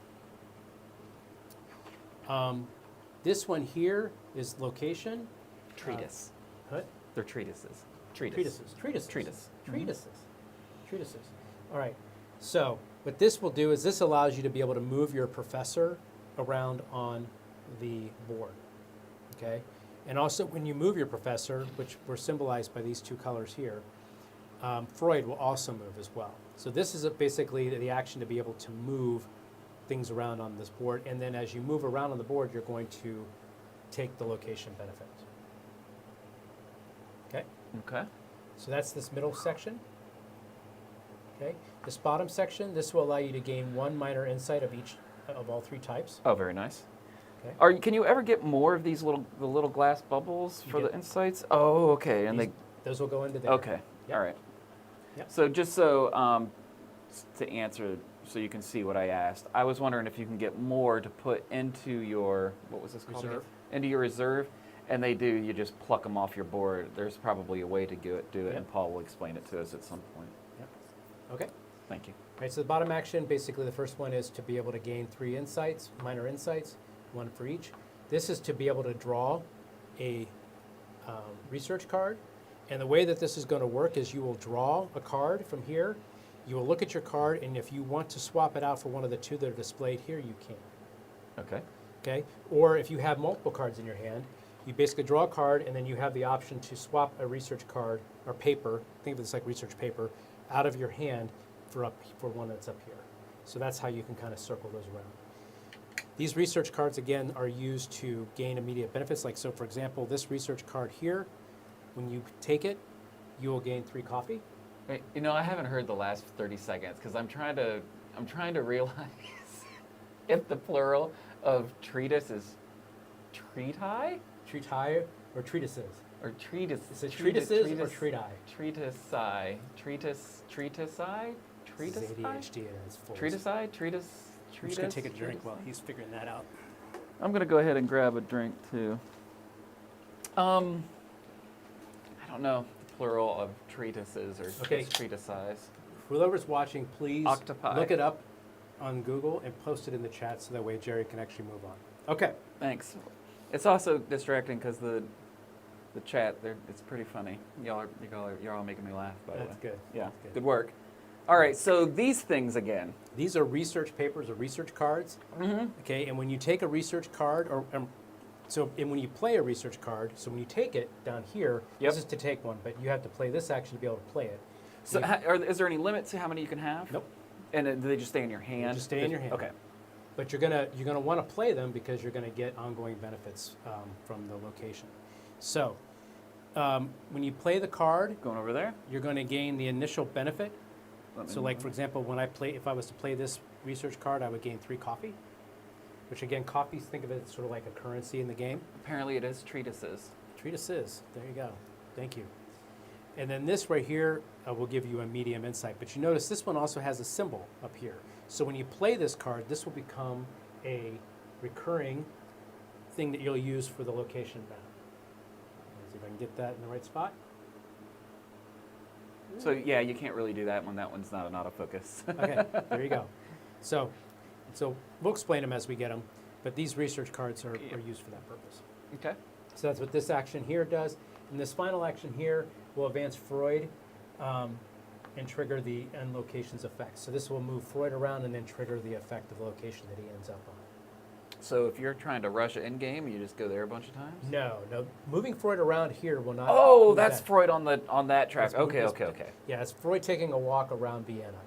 This one here is location. Treatise. What? They're treatises. Treatises. Treatise. Treatises. All right. So what this will do is this allows you to be able to move your professor around on the board. Okay. And also when you move your professor, which were symbolized by these 2 colors here, Freud will also move as well. So this is basically the action to be able to move things around on this board. And then as you move around on the board, you're going to take the location benefit. Okay. Okay. So that's this middle section. Okay. This bottom section, this will allow you to gain 1 minor insight of all 3 types. Oh, very nice. Okay. Can you ever get more of these little glass bubbles You for the get- insights? Oh, okay. And Those will go into there. okay. Yep. All right. Yep. So just so to answer, so you can see what I asked, I was wondering if you can get more to put into your, what was this called? Reserve. Into your reserve, and they do. You just pluck them off your board. There's probably a way to do it, Yep. and Paul will explain it to us at some point. Yep. Okay. Thank you. All right, so the bottom action, basically the first one is to be able to gain 3 insights, minor insights, 1 for each. This is to be able to draw a research card. And the way that this is going to work is you will draw a card from here. You will look at your card, and if you want to swap it out for one of the 2 that are displayed here, you can. Okay. Okay? Or if you have multiple cards in your hand, you basically draw a card, and then you have the option to swap a research card or paper, think of this like research paper, out of your hand for one that's up here. So that's how you can kind of circle those around. These research cards, again, are used to gain immediate benefits. Like, so for example, this research card here, when you take it, you will gain 3 coffee. Wait, I haven't heard the last 30 seconds because I'm trying to realize if the plural of treatise is treati Treati or treatises. or treatise. Is it treatises or treati? Treatisi. Treatisi. This is ADHD and it's full. Treatisi. Treatise. I'm just going to take a drink while he's figuring that out. I'm going to go ahead and grab a drink too. I don't know the plural of treatises or Okay. treatisize. whoever's watching, please Octopi. look it up on Google and post it in the chat so that way Jerry can actually move on. Okay. Thanks. It's also distracting because the chat, it's pretty funny. You're all making me laugh, by the way. That's good. Yeah, That's good. good work. All right, so these things again. These are research papers or research cards. Mm-hmm. Okay, and when you take a research card, and when you play a research card, so when you take it down here, Yep. this is to take one, but you have to play this action to be able to play it. So is there any limit to how many you can have? Nope. And do they just stay in your hand? just stay in your hand. Okay. But you're gonna want to play them because you're gonna get ongoing benefits from the location. So when you play the card, Going over there. you're going to gain the initial benefit. Let me So, move like on. for example, if I was to play this research card, I would gain 3 coffee. Which again, coffees, think of it as sort of like a currency in the game. Apparently it is treatises. Treatises. There you go. Thank you. And then this right here will give you a medium insight. But you notice this one also has a symbol up here. So when you play this card, this will become a recurring thing that you'll use for the location map. Let's see if I can get that in the right spot. So yeah, you can't really do that when that one's not an autofocus. Okay, there you go. So we'll explain them as we get them, but these research cards are used for that purpose. Okay. So that's what this action here does. And this final action here will advance Freud and trigger the end location's effect. So this will move Freud around and then trigger the effect of the location that he ends up on. So if you're trying to rush in game, you just go there a bunch of times? No. Moving Freud around here will not. Oh, do that's that. Freud on that track. That's- Okay, that's- okay. Yeah, it's Freud taking a walk around Vienna.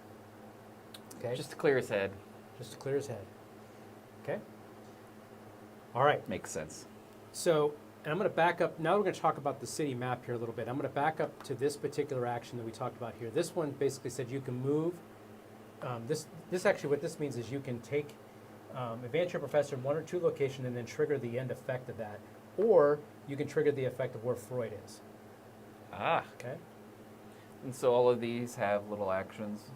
Okay. Just to clear his head. Just to clear his head. Okay. All right. Makes sense. So, and I'm going to back up. Now we're going to talk about the city map here a little bit. I'm going to back up to this particular action that we talked about here. This one basically said you can move. This actually, what this means is you can take, advance your professor in 1 or 2 location and then trigger the end effect of that. Or you can trigger the effect of where Freud is. Ah. Okay? And so all of these have little actions.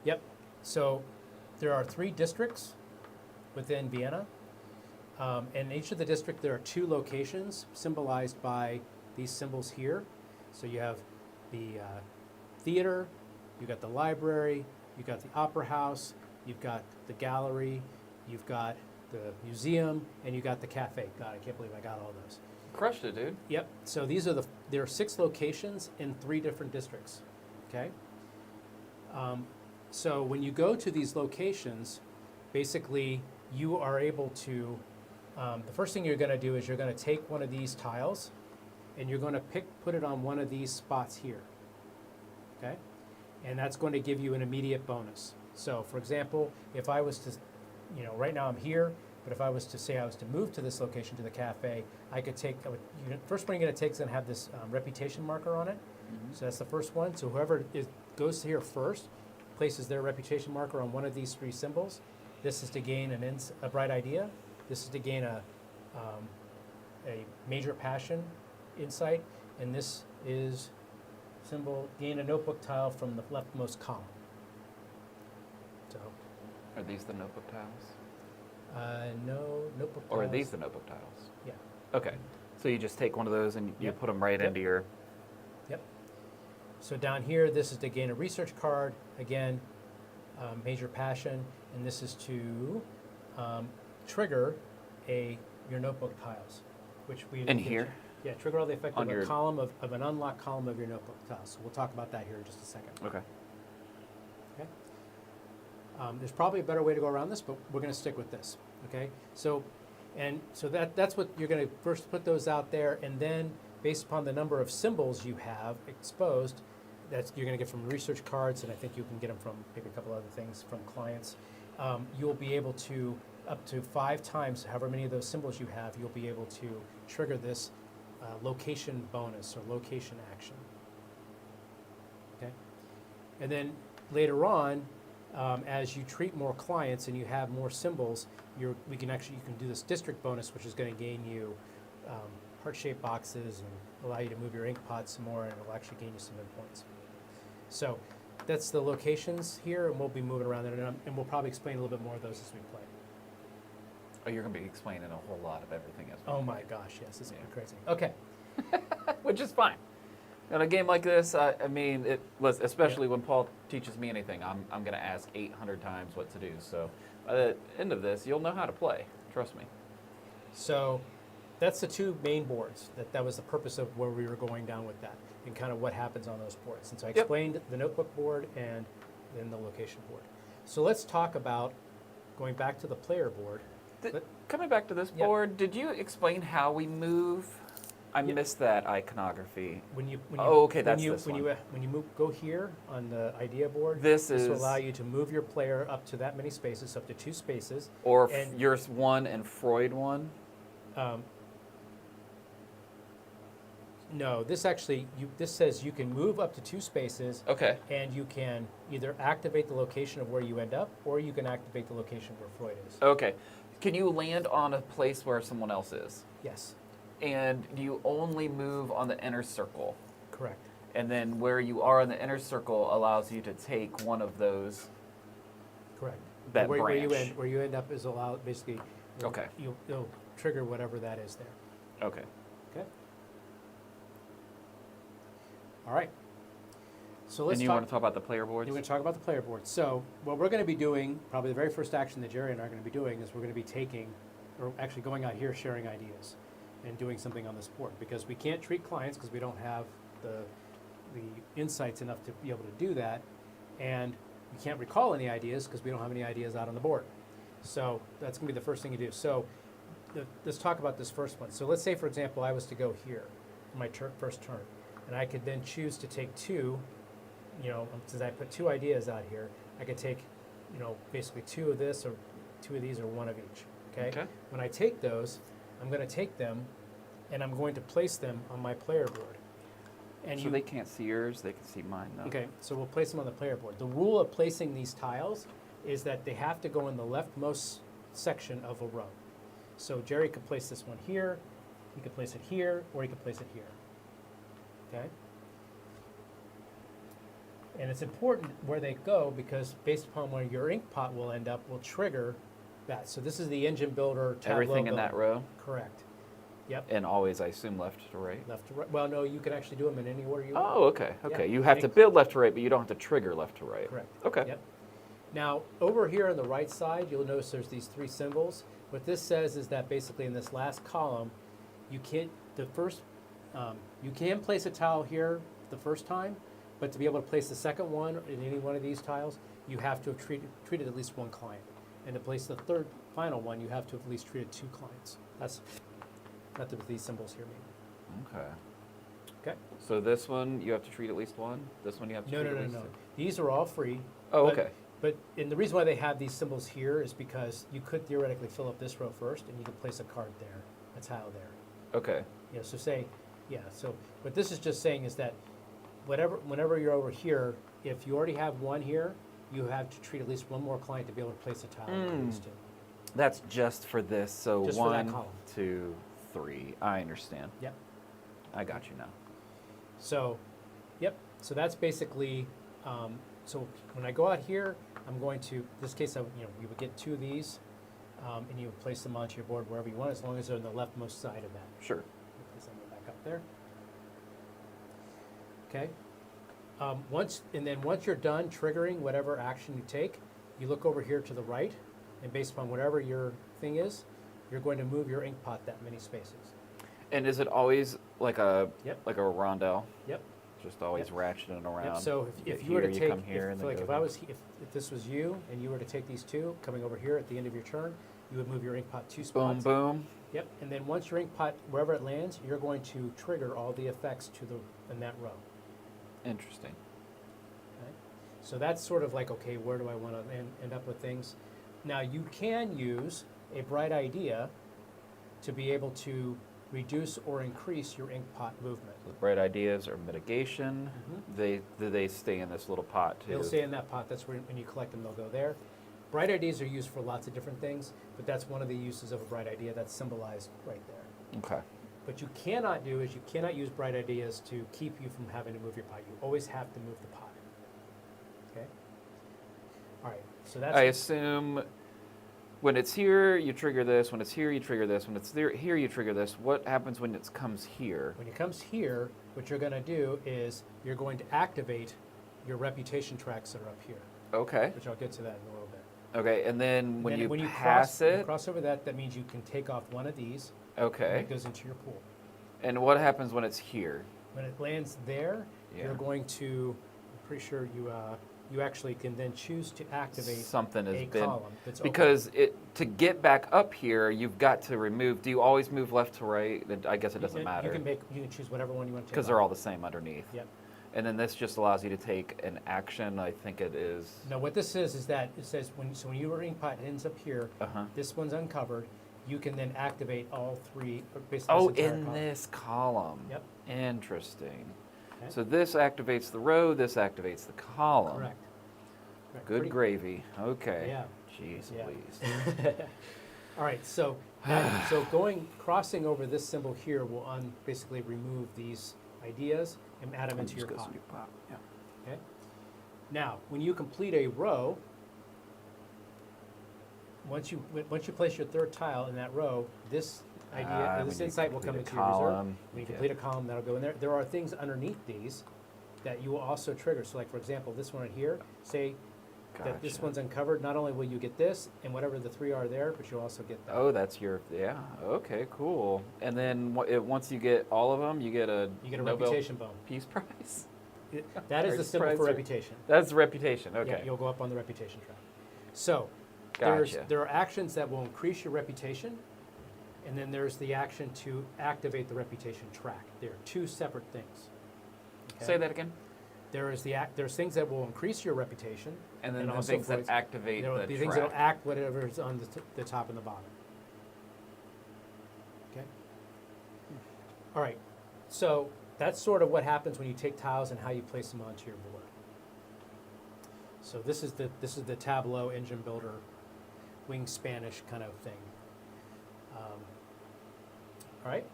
Yep. So there are 3 districts within Vienna. And in each of the district, there are 2 locations symbolized by these symbols here. So you have the theater, you've got the library, you've got the opera house, you've got the gallery, you've got the museum, and you've got the cafe. God, I can't believe I got all those. Crushed it, dude. Yep. So there are 6 locations in 3 different districts. Okay. So when you go to these locations, basically you are able to. The first thing you're going to do is you're going to take one of these tiles, and you're going to put it on one of these spots here. Okay. And that's going to give you an immediate bonus. So, for example, if I was to, right now I'm here. But if I was to say I was to move to this location, to the cafe, I could take, first one you're going to take is going to have this reputation marker on it. Mm-hmm. So that's the first one. So whoever goes here first places their reputation marker on one of these 3 symbols. This is to gain a bright idea. This is to gain a major passion insight. And this is symbol, gain a notebook tile from the leftmost column. So. Are these the notebook tiles? No, notebook Or are tiles. these the notebook tiles? Yeah. Okay. So you just take one of those and you Yep. put them right Yep. into your... Yep. So down here, this is to gain a research card. Again, major passion. And this is to trigger your notebook tiles, which we... In here? Yeah, trigger all the effect On of your- a column of an unlocked column of your notebook tiles. So we'll talk about that here in just a second. Okay. Okay. There's probably a better way to go around this, but we're going to stick with this. Okay. So that's what you're going to first put those out there, and then based upon the number of symbols you have exposed, that you're going to get from research cards, and I think you can get them from maybe a couple other things from clients. You'll be able to up to 5 times, however many of those symbols you have, you'll be able to trigger this location bonus or location action. Okay. And then later on, as you treat more clients and you have more symbols, you can do this district bonus, which is going to gain you heart-shaped boxes and allow you to move your ink pot some more, and it'll actually gain you some ink points. So that's the locations here, and we'll be moving around there, and we'll probably explain a little bit more of those as we play. Oh, you're going to be explaining a whole lot of everything as well. Oh my gosh, yes, this is going to be crazy. Okay. Which is fine. In a game like this, I mean, especially when Paul teaches me anything, I'm going to ask 800 times what to do. So by the end of this, you'll know how to play. Trust me. So that's the two main boards. That was the purpose of where we were going down with that and kind of what happens on those boards. And so I explained the notebook board and then the location board. So let's talk about going back to the player board. Coming back to this board, did you explain how we move? I missed that iconography. When you go here on the idea board, this will allow you to move your player up to that many spaces, up to 2 spaces. Or yours one and Freud one? No, this actually, this says you can move up to 2 spaces. Okay. And you can either activate the location of where you end up, or you can activate the location where Freud is. Okay. Can you land on a place where someone else is? Yes. And you only move on the inner circle? Correct. And then where you are in the inner circle allows you to take one of those. Correct. That where branch. Where you end up is allowed, basically. Okay. You'll trigger whatever that is there. Okay. Okay. All right. So let's and you want to talk about the player boards? You're going to talk about the player board. So what we're going to be doing, probably the very first action that Jerry and I are going to be doing is we're going to be taking, or actually going out here sharing ideas and doing something on this board, because we can't treat clients because we don't have the insights enough to be able to do that, and we can't recall any ideas because we don't have any ideas out on the board. So that's going to be the first thing you do. So let's talk about this first one. So let's say, for example, I was to go here for my first turn, and I could then choose to take 2. Since I put 2 ideas out here, I could take, basically 2 of this or 2 of these or 1 of each. Okay. When I take those, I'm going to take them, and I'm going to place them on my player board. And so they can't see yours; they can see mine, though. Okay. So we'll place them on the player board. The rule of placing these tiles is that they have to go in the leftmost section of a row. So Jerry could place this one here, he could place it here, or he could place it here. Okay. And it's important where they go, because based upon where your ink pot will end up will trigger that. So this is the engine builder tableau. Everything in that row? Correct. Yep. And always, I assume, left to right? Left to right. Well, no, you can actually do them in any order you want. Oh, okay. Okay. Yeah. You have to build left to right, but you don't have to trigger left to right. Correct. Okay. Yep. Now, over here on the right side, you'll notice there's these 3 symbols. What this says is that basically in this last column, you can place a tile here the first time, but to be able to place the second one in any one of these tiles, you have to have treated at least 1 client. And to place the third, final one, you have to have at least treated 2 clients. That's what these symbols here mean. Okay. Okay. So this one, you have to treat at least 1? This one you have to treat at least 2? No. These are all free. Oh, okay. And the reason why they have these symbols here is because you could theoretically fill up this row first, and you could place a card there, a tile there. Okay. So what this is just saying is that whenever you're over here, if you already have 1 here, you have to treat at least 1 more client to be able to place a tile in these 2. That's just for this, so Just for that 1, column. 2, 3. I understand. Yep. I got you now. So, yep. So that's basically. So when I go out here, I'm going to. In this case, you would get 2 of these, and you would place them onto your board wherever you want, as long as they're on the leftmost side of that. Sure. Place them back up there. Okay. Once you're done triggering whatever action you take, you look over here to the right, and based upon whatever your thing is, you're going to move your ink pot that many spaces. And is it always like a Yep. rondelle? Yep. Just always ratcheting around. Yep. So if you were to take, if this was you and you were to take these 2 coming over here at the end of your turn, you would move your ink pot 2 spots. Boom, boom. Yep. And then once your ink pot, wherever it lands, you're going to trigger all the effects in that row. Interesting. Okay? So that's sort of like, okay, where do I want to end up with things? Now you can use a bright idea to be able to reduce or increase your ink pot movement. The bright ideas are mitigation. Do they stay in this little pot too? They'll stay in that pot. That's where, when you collect them, they'll go there. Bright ideas are used for lots of different things, but that's one of the uses of a bright idea that's symbolized right there. Okay. What you cannot do is you cannot use bright ideas to keep you from having to move your pot. You always have to move the pot. Okay? All right. So that's. I assume when it's here, you trigger this. When it's here, you trigger this. When it's here, you trigger this. What happens when it comes here? When it comes here, what you're going to do is you're going to activate your reputation tracks that are up here, Okay. which I'll get to that in a little bit. Okay, and then when you cross it, cross over that means you can take off one of these. okay. And it goes into your pool. And what happens when it's here? When it lands there, Yeah. you're going to, I'm pretty sure you actually can then choose to activate Something has a been column that's because to get back up here, you've got to remove. Do you always move left to right? I guess it doesn't matter. You can choose whatever one you want to take. Because they're all the same underneath. Yep. And then this just allows you to take an action. I think it is. No, what this is that it says when your inkpot ends up here, this one's uncovered. You can then activate all three. Basically Oh, this entire in column. this column. Yep. Interesting. Okay. So this activates the row. This activates the column. Correct. Good Pretty- gravy. Okay. Yeah. Jeez, Yeah. please. All right, so crossing over this symbol here will basically remove these ideas and add them into your pot. Yeah. Okay. Now, when you complete a row, once you place your third tile in that row, this idea, this when you insight will come complete a into your reserve. column, When you yeah. complete a column, that'll go in there. There are things underneath these that you will also trigger. So, like for example, this one right here. Say that this Gotcha. one's uncovered. Not only will you get this and whatever the three are there, but you'll also get that. Oh, that's your, yeah, okay, cool. And then once you get all of them, you get a Nobel reputation bone. Peace Prize? That is Or the symbol prize for or- reputation. That's reputation, okay. Yeah, you'll go up on the reputation track. So, Gotcha. there are actions that will increase your reputation, and then there's the action to activate the reputation track. They're two separate things. Okay? Say that again. There's things that will increase your reputation, And then the also things for that activate there will the be track. things that will act whatever is on the top and the bottom. Okay. All right. So that's sort of what happens when you take tiles and how you place them onto your board. So this is the Tableau engine builder, wing Spanish kind of thing. All right.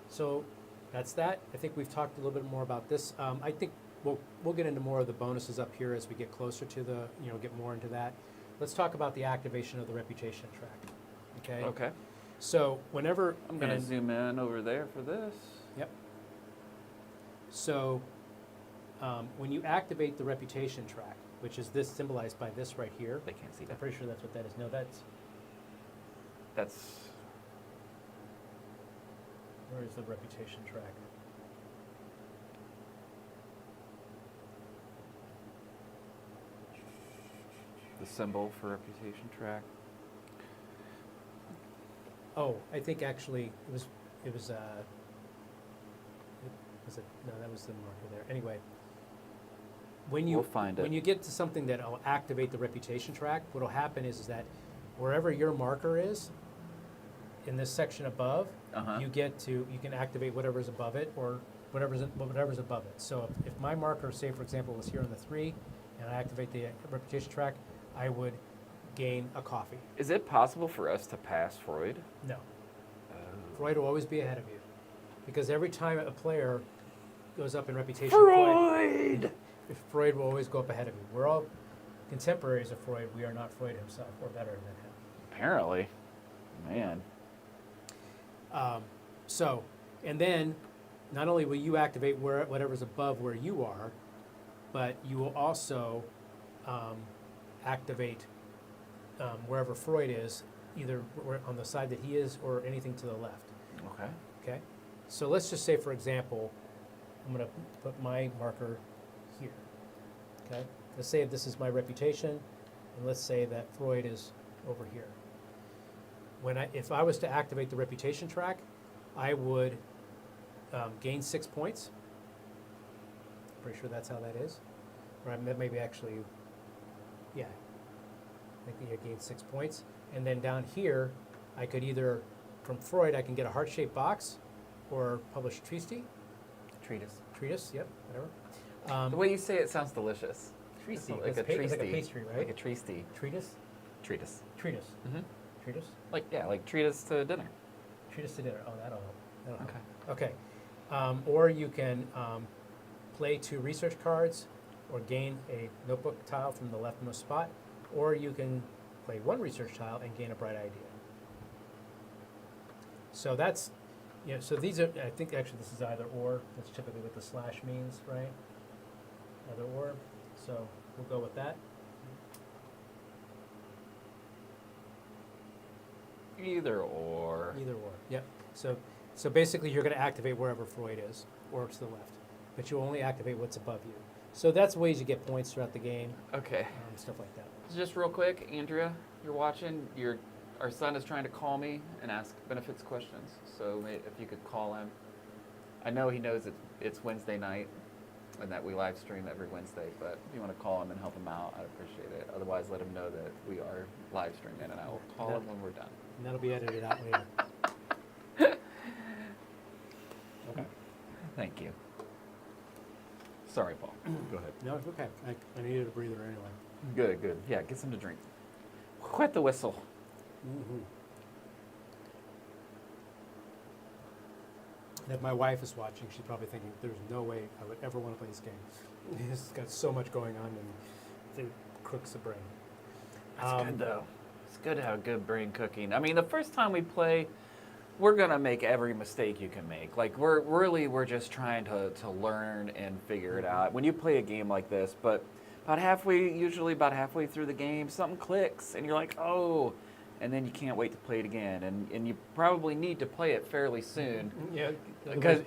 So that's that. I think we've talked a little bit more about this. I think we'll get into more of the bonuses up here as we get closer to the get more into that. Let's talk about the activation of the reputation track. Okay. Okay. So whenever I'm going to zoom in over there for this. Yep. So when you activate the reputation track, which is this symbolized by this right here, They can't see I'm that. pretty sure that's what that is. No, That's where is the reputation track? the symbol for reputation track. Oh, I think actually it was no, that was the marker there. Anyway, when you We'll find it. when you get to something that'll activate the reputation track, what'll happen is that wherever your marker is in this section above, you can activate whatever's above it or whatever's above it. So if my marker, say for example, was here on the 3, and I activate the reputation track, I would gain a coffee. Is it possible for us to pass Freud? No. Freud will always be ahead of you. Because every time a player goes up in reputation Freud! Freud will always go up ahead of you. We're all contemporaries of Freud. We are not Freud himself. We're better than him. Apparently. Man. And then not only will you activate whatever's above where you are, but you will also activate wherever Freud is, either on the side that he is or anything to the left. Okay. Okay? So let's just say, for example, I'm going to put my marker here. Okay? Let's say this is my reputation, and let's say that Freud is over here. If I was to activate the reputation track, I would gain 6 points. Pretty sure that's how that is. Or maybe actually, yeah. I think you gain 6 points. And then down here, I could either, from Freud, I can get a heart-shaped box or publish a treatise, yep, whatever. The way you say it sounds delicious. Treatise, Like a it's like a treatise. pastry, right? Like a treatise. Treatise? Treatise. Treatise. Mm-hmm. Treatise? Like treatise to dinner. Treatise to dinner. Oh, that'll help. Okay. Okay. Or you can play 2 research cards or gain a notebook tile from the leftmost spot, or you can play one research tile and gain a bright idea. So that's, so these are, I think actually this is either or. That's typically what the slash means, right? Either or. So we'll go with that. Either or. Either or, yep. So basically you're going to activate wherever Freud is, or to the left. But you only activate what's above you. So that's ways you get points throughout the game, Okay. stuff like that. Just real quick, Andrea, you're watching. Our son is trying to call me and ask benefits questions. So if you could call him. I know he knows it's Wednesday night and that we live stream every Wednesday, but if you want to call him and help him out, I'd appreciate it. Otherwise, let him know that we are live streaming, and I will call him when we're done. And that'll be edited out later. Okay. Thank you. Sorry, Paul. Go ahead. No, it's okay. I needed a breather anyway. Good, good. Yeah, get some to drink. Wet the whistle. Mm-hmm. If my wife is watching, she's probably thinking, there's no way I would ever want to play this game. It's got so much going on and it crooks the brain. That's good, though. It's good to have good brain cooking. I mean, the first time we play, we're going to make every mistake you can make. Like, we're just trying to learn and figure it out. When you play a game like this, but usually about halfway through the game, something clicks, and you're like, oh, and then you can't wait to play it again. And you probably need to play it fairly soon. Yeah, Because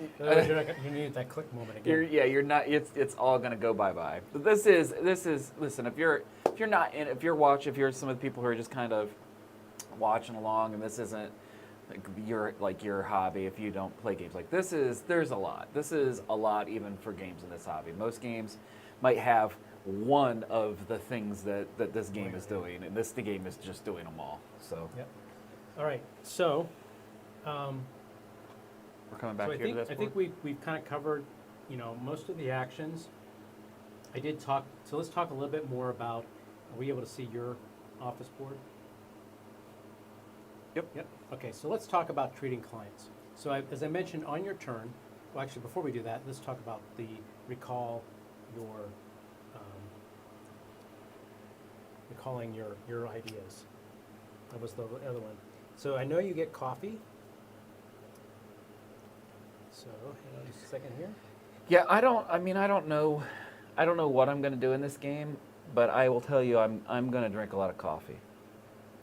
you need that click moment again. you're not. It's all gonna go bye. But this is. Listen, if you're some of the people who are just kind of watching along, and this isn't your hobby. If you don't play games like this, there's a lot. This is a lot even for games in this hobby. Most games might have one of the things that this game is doing, and the game is just doing them all. So. Yep. All right. So. We're coming back So here to this I think we've kind of covered, most of the actions. I did talk. So let's talk a little bit more about. Are we able to see your office board? Yep. Yep. Okay. So let's talk about treating clients. So as I mentioned, on your turn. Well, actually, before we do that, let's talk about the recalling your ideas. That was the other one. So I know you get coffee. So hang on just a second here. Yeah, I don't know what I'm going to do in this game, but I will tell you I'm going to drink a lot of coffee.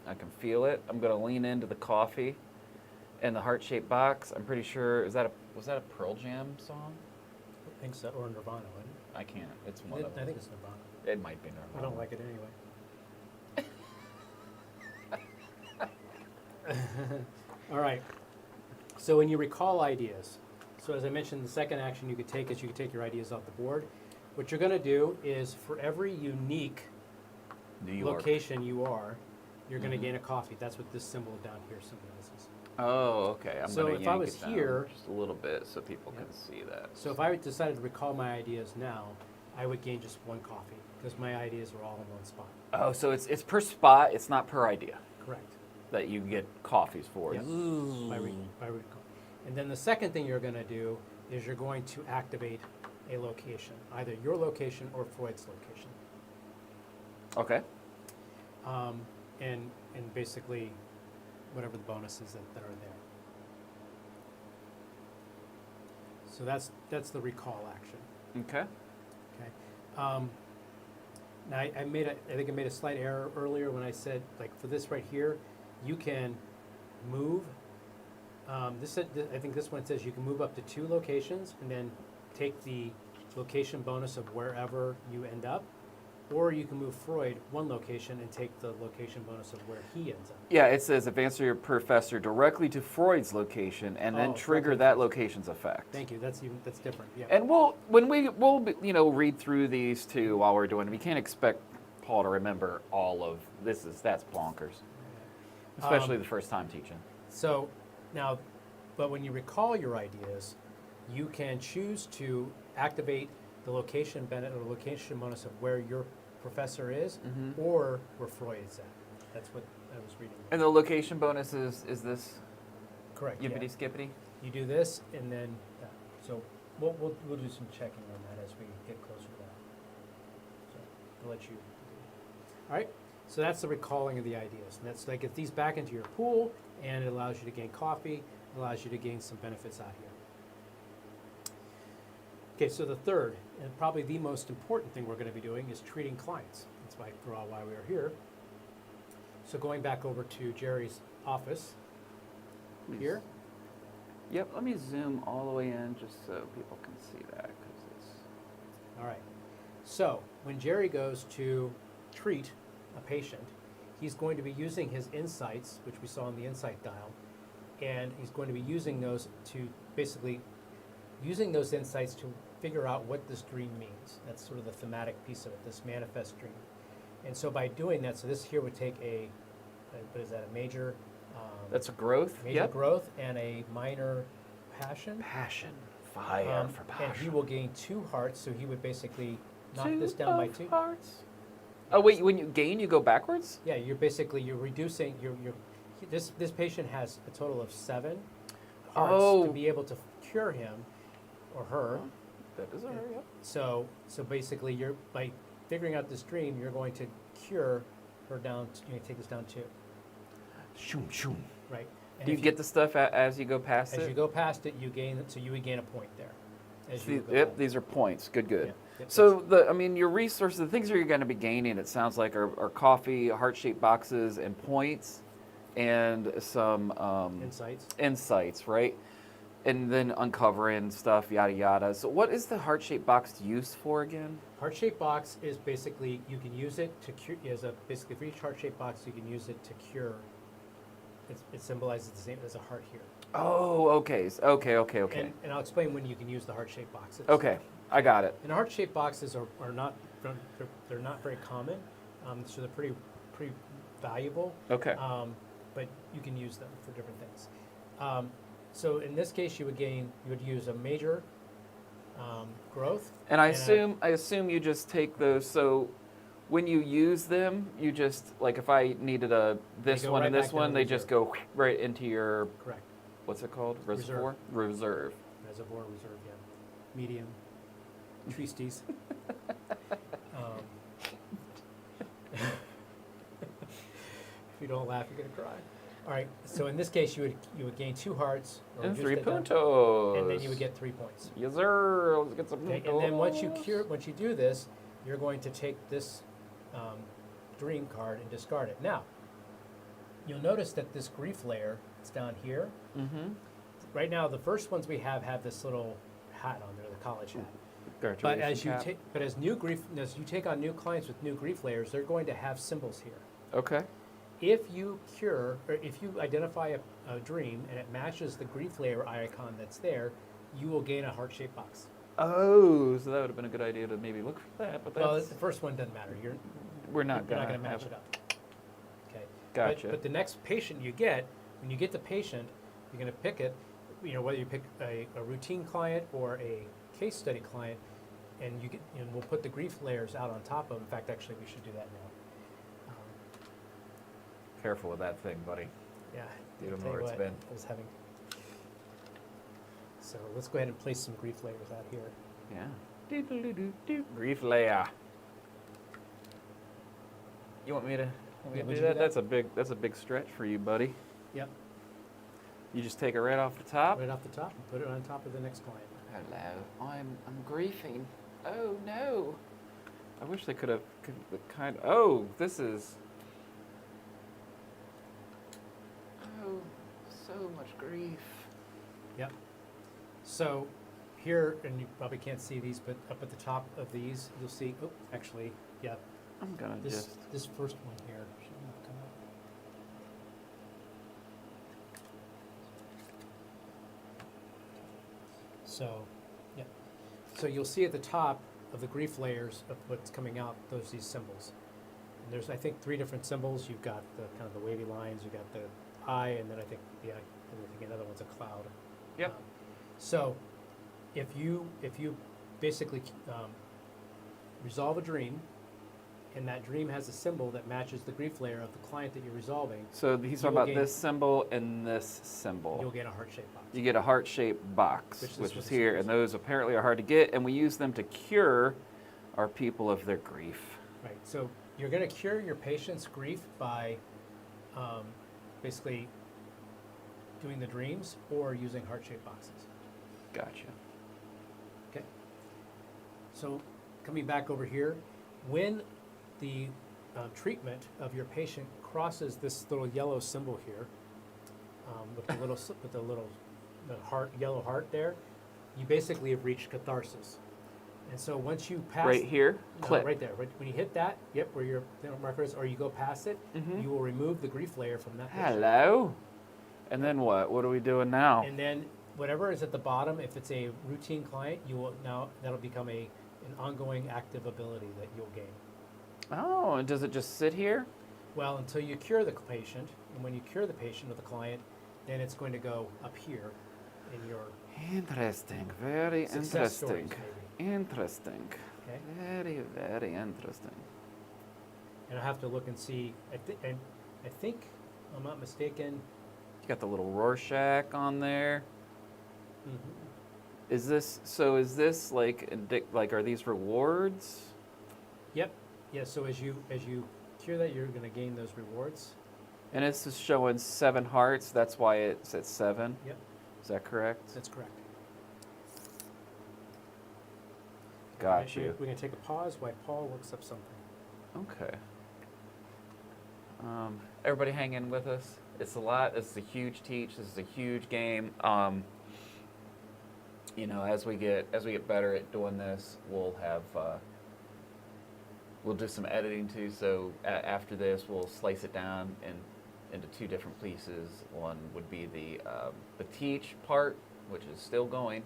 I can feel it. I'm going to lean into the coffee and the heart-shaped box. I'm pretty sure was that a Pearl Jam song? I think so, or Nirvana, wasn't it? I can't. It's one of them. I think it's Nirvana. It might be Nirvana. I don't like it anyway. All right. So when you recall ideas, so as I mentioned, the second action you could take is you could take your ideas off the board. What you're going to do is for every unique location you're going to gain a coffee. That's what this symbol down here symbolizes. Oh, okay. So if I was here, just a little bit so people can see that. So if I decided to recall my ideas now, I would gain just one coffee because my ideas are all in one spot. Oh, so it's per spot. It's not per idea. Correct. That you get coffees for. Yep. By recall. And then the second thing you're going to do is you're going to activate a location, either your location or Freud's location. Okay. And basically whatever the bonuses that are there. So that's the recall action. Okay. Okay. Now I think I made a slight error earlier when I said, like, for this right here, you can move. I think this one says you can move up to 2 locations and then take the location bonus of wherever you end up, or you can move Freud 1 location and take the location bonus of where he ends up. Yeah, it says advance your professor directly to Freud's location and then trigger that location's effect. Thank you. That's different. Yeah. And we'll read through these too while we're doing it. We can't expect Paul to remember all of this. That's bonkers, especially the first time teaching. So now, but when you recall your ideas, you can choose to activate the location benefit or location bonus of where your professor is, or where Freud is at. That's what I was reading. And the location bonus is this? Correct. Yippity skippity. You do this, and then so we'll do some checking on that as we get closer to that. So I'll let you. All right. So that's the recalling of the ideas. And that's like, get these back into your pool, and it allows you to gain coffee, it allows you to gain some benefits out here. Okay, so the third, and probably the most important thing we're going to be doing is treating clients. That's why we are here. So going back over to Jerry's office here. Yep, let me zoom all the way in just so people can see that. 'Cause it's All right. So when Jerry goes to treat a patient, he's going to be using his insights, which we saw on the insight dial, and he's going to be using those to basically using those insights to figure out what this dream means. That's sort of the thematic piece of it, this manifest dream. And so by doing that, so this here would take a major? That's a growth. Major Yep. growth and a minor passion. Passion, fire for passion. And he will gain 2 hearts, so he would basically knock this down by 2. Hearts. Oh wait, when you gain, you go backwards. Yeah, you're reducing. This patient has a total of 7 hearts to be able to cure him or her. That is a hurry up. So basically, by figuring out this dream, you're going to cure her down. You're going to take this down 2. Shoom shoom. Right. And Do you get the stuff as you go past it? As you go past it, you gain it. So you would gain a point there. Yep, these are points. Good. Yep, So your resources, the things that you're going to be gaining, it sounds like, are coffee, heart-shaped boxes, and points, and some insights, right? And then uncovering stuff, yada yada. So what is the heart-shaped box used for again? Heart-shaped box is basically, you can use it to cure. Basically for each heart-shaped box, you can use it to cure. It symbolizes the same as a heart here. Oh, okay. And I'll explain when you can use the heart-shaped boxes. Okay, I got it. And heart-shaped boxes are not they're not very common, so they're pretty valuable. Okay. But you can use them for different things. So in this case, you would use a major growth. And I assume you just take those. So when you use them, you just, like, if I needed this one and this one, they just go right into your, correct. What's it called? Reservoir? Reserve. Reservoir, reserve, yeah. Medium. Tristes. If you don't laugh, you're gonna cry. All right. So in this case, you would gain 2 hearts and 3 puntos. And then you would get 3 points. Yes, sir. Let's get some puntos. And then once you do this, you're going to take this dream card and discard it. Now, you'll notice that this grief layer is down here. Mm-hmm. Right now, the first ones we have this little hat on there, the college hat. But as you take on new clients with new grief layers, they're going to have symbols here. Okay. If you identify a dream and it matches the grief layer icon that's there, you will gain a heart-shaped box. Oh, so that would have been a good idea to maybe look for that. But well, the first one doesn't matter. We're not going to to match it up. Okay. Gotcha. But the next patient you get, when you get the patient, you're going to pick it. Whether you pick a routine client or a case study client, and we'll put the grief layers out on top of them. In fact, actually, we should do that now. Careful with that thing, buddy. Yeah. You don't know where it's been. So let's go ahead and place some grief layers out here. Yeah. Grief layer. You want me to do that? That's a big stretch for you, buddy. Yep. You just take it right off the top? Right off the top and put it on top of the next client. Hello. I'm griefing. Oh no. I wish they could have oh, this is so much grief. Yep. So here, and you probably can't see these, but up at the top of these, you'll see, yeah. I'm gonna this first one here should not come up. So, yeah. So you'll see at the top of the grief layers of what's coming out, these symbols. And there's, I think, 3 different symbols. You've got the kind of the wavy lines, you've got the eye, and then I think another one's a cloud. Yep. So if you basically resolve a dream, and that dream has a symbol that matches the grief layer of the client that you're resolving. So he's talking about this symbol and this symbol. You'll get a heart-shaped box. You get a heart-shaped box, which is here, and those apparently are hard to get, and we use them to cure our people of their grief. Right. So you're going to cure your patient's grief by basically doing the dreams or using heart-shaped boxes. Gotcha. Okay. So coming back over here, when the treatment of your patient crosses this little yellow symbol here, with the little yellow heart there, you basically have reached catharsis. And so once you pass Right here? no, Click. right there. Right, when you hit that, yep, where your marker is, or you go past it, Mhm. you will remove the grief layer from that patient. Hello. And then what? What are we doing now? And then whatever is at the bottom, if it's a routine client, you will now that'll become an ongoing active ability that you'll gain. Oh, and does it just sit here? Well, until you cure the patient, and when you cure the patient or the client, then it's going to go up here in your Interesting. Very success stories, interesting. maybe. Interesting. Okay. Very, very interesting. And I have to look and see. I think, I'm not mistaken. You got the little Rorschach on there. Mm-hmm. Is this like are these rewards? Yep. Yeah. So as you cure that, you're going to gain those rewards. And this is showing 7 hearts. That's why it's at 7. Yep. Is that correct? That's correct. Got Okay, you. We're going to take a pause while Paul looks up something. Okay. Everybody hang in with us. It's a lot. This is a huge teach. This is a huge game. You know, as we get better at doing this, we'll have we'll do some editing too. So after this, we'll slice it down into 2 different pieces. One would be the teach part, which is still going.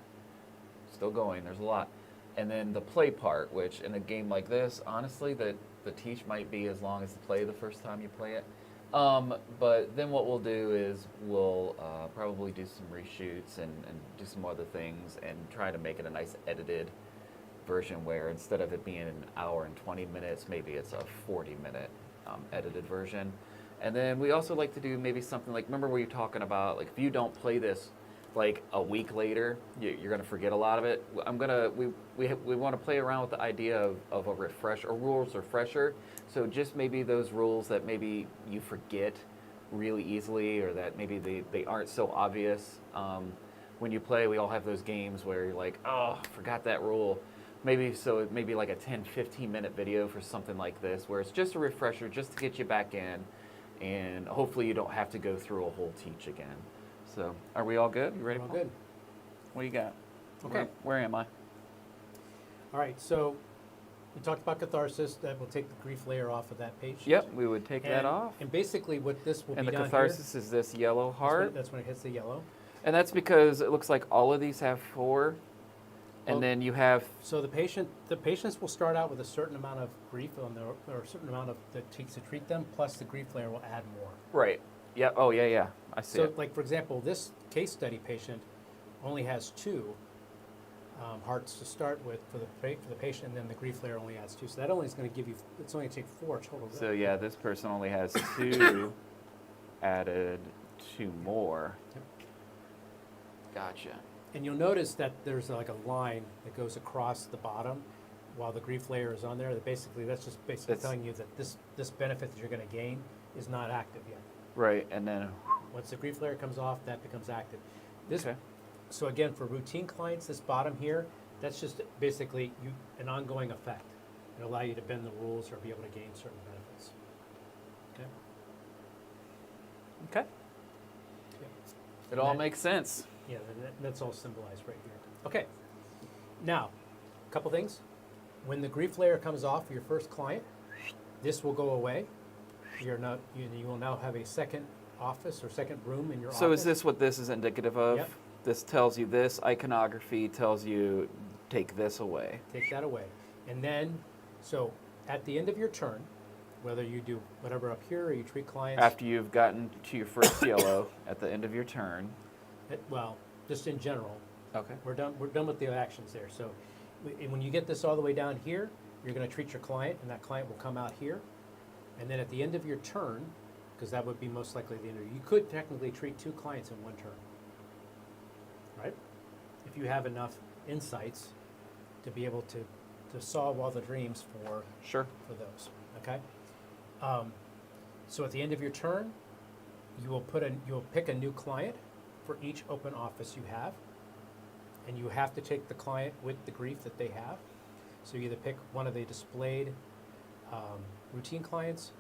There's a lot. And then the play part, which in a game like this, honestly, the teach might be as long as the play the first time you play it. But then what we'll do is we'll probably do some reshoots and do some other things and try to make it a nice edited version where instead of it being an hour and 20 minutes, maybe it's a 40-minute edited version. And then we also like to do maybe something like, remember where you're talking about, like if you don't play this like a week later, you're going to forget a lot of it. We want to play around with the idea of a rules refresher. So just maybe those rules that maybe you forget really easily or that maybe they aren't so obvious. When you play, we all have those games where you're like, oh, forgot that rule. Maybe like a 10-15 minute video for something like this where it's just a refresher just to get you back in, and hopefully you don't have to go through a whole teach again. So, are we all good? You ready? All Paul? good. What do you got? Okay. Where am I? All right. So we talked about catharsis. That will take the grief layer off of that page. Yep, we would take that off. And basically, what this will And be the down catharsis is this yellow here. heart. That's when it hits the yellow. And that's because it looks like all of these have 4. And Well, then you have, So the patients will start out with a certain amount of grief or a certain amount of that takes to treat them, plus the grief layer will add more. right. Yeah, oh yeah, I see So, it. like for example, this case study patient only has 2 hearts to start with for the patient, and then the grief layer only adds 2. So that only is going to give you. It's only going to take 4 total. So yeah, this person only has 2 added 2 more. Yep. Gotcha. And you'll notice that there's like a line that goes across the bottom while the grief layer is on there. That that's just basically That's- telling you that this benefit that you're going to gain is not active yet. Right, and then, Once the grief layer comes off, that becomes active. okay. So again, for routine clients, this bottom here, that's just basically an ongoing effect. It'll allow you to bend the rules or be able to gain certain benefits. Okay. Okay. Yeah. It all makes sense. Yeah, that's all symbolized right here. Okay. Now, a couple things. When the grief layer comes off for your first client, this will go away. You will now have a second office or second room in your office. So is this what this is indicative of? Yep. This tells you this iconography tells you take this away. Take that away. And then, so at the end of your turn, whether you do whatever up here or you treat clients. After you've gotten to your first yellow at the end of your turn. Well, just in general, Okay. we're done with the actions there. So when you get this all the way down here, you're going to treat your client, and that client will come out here. And then at the end of your turn, because that would be most likely the end of you could technically treat 2 clients in one turn, right? If you have enough insights to be able to solve all the dreams for Sure. those, okay? So at the end of your turn, you will pick a new client for each open office you have, and you have to take the client with the grief that they have. So you either pick one of the displayed routine clients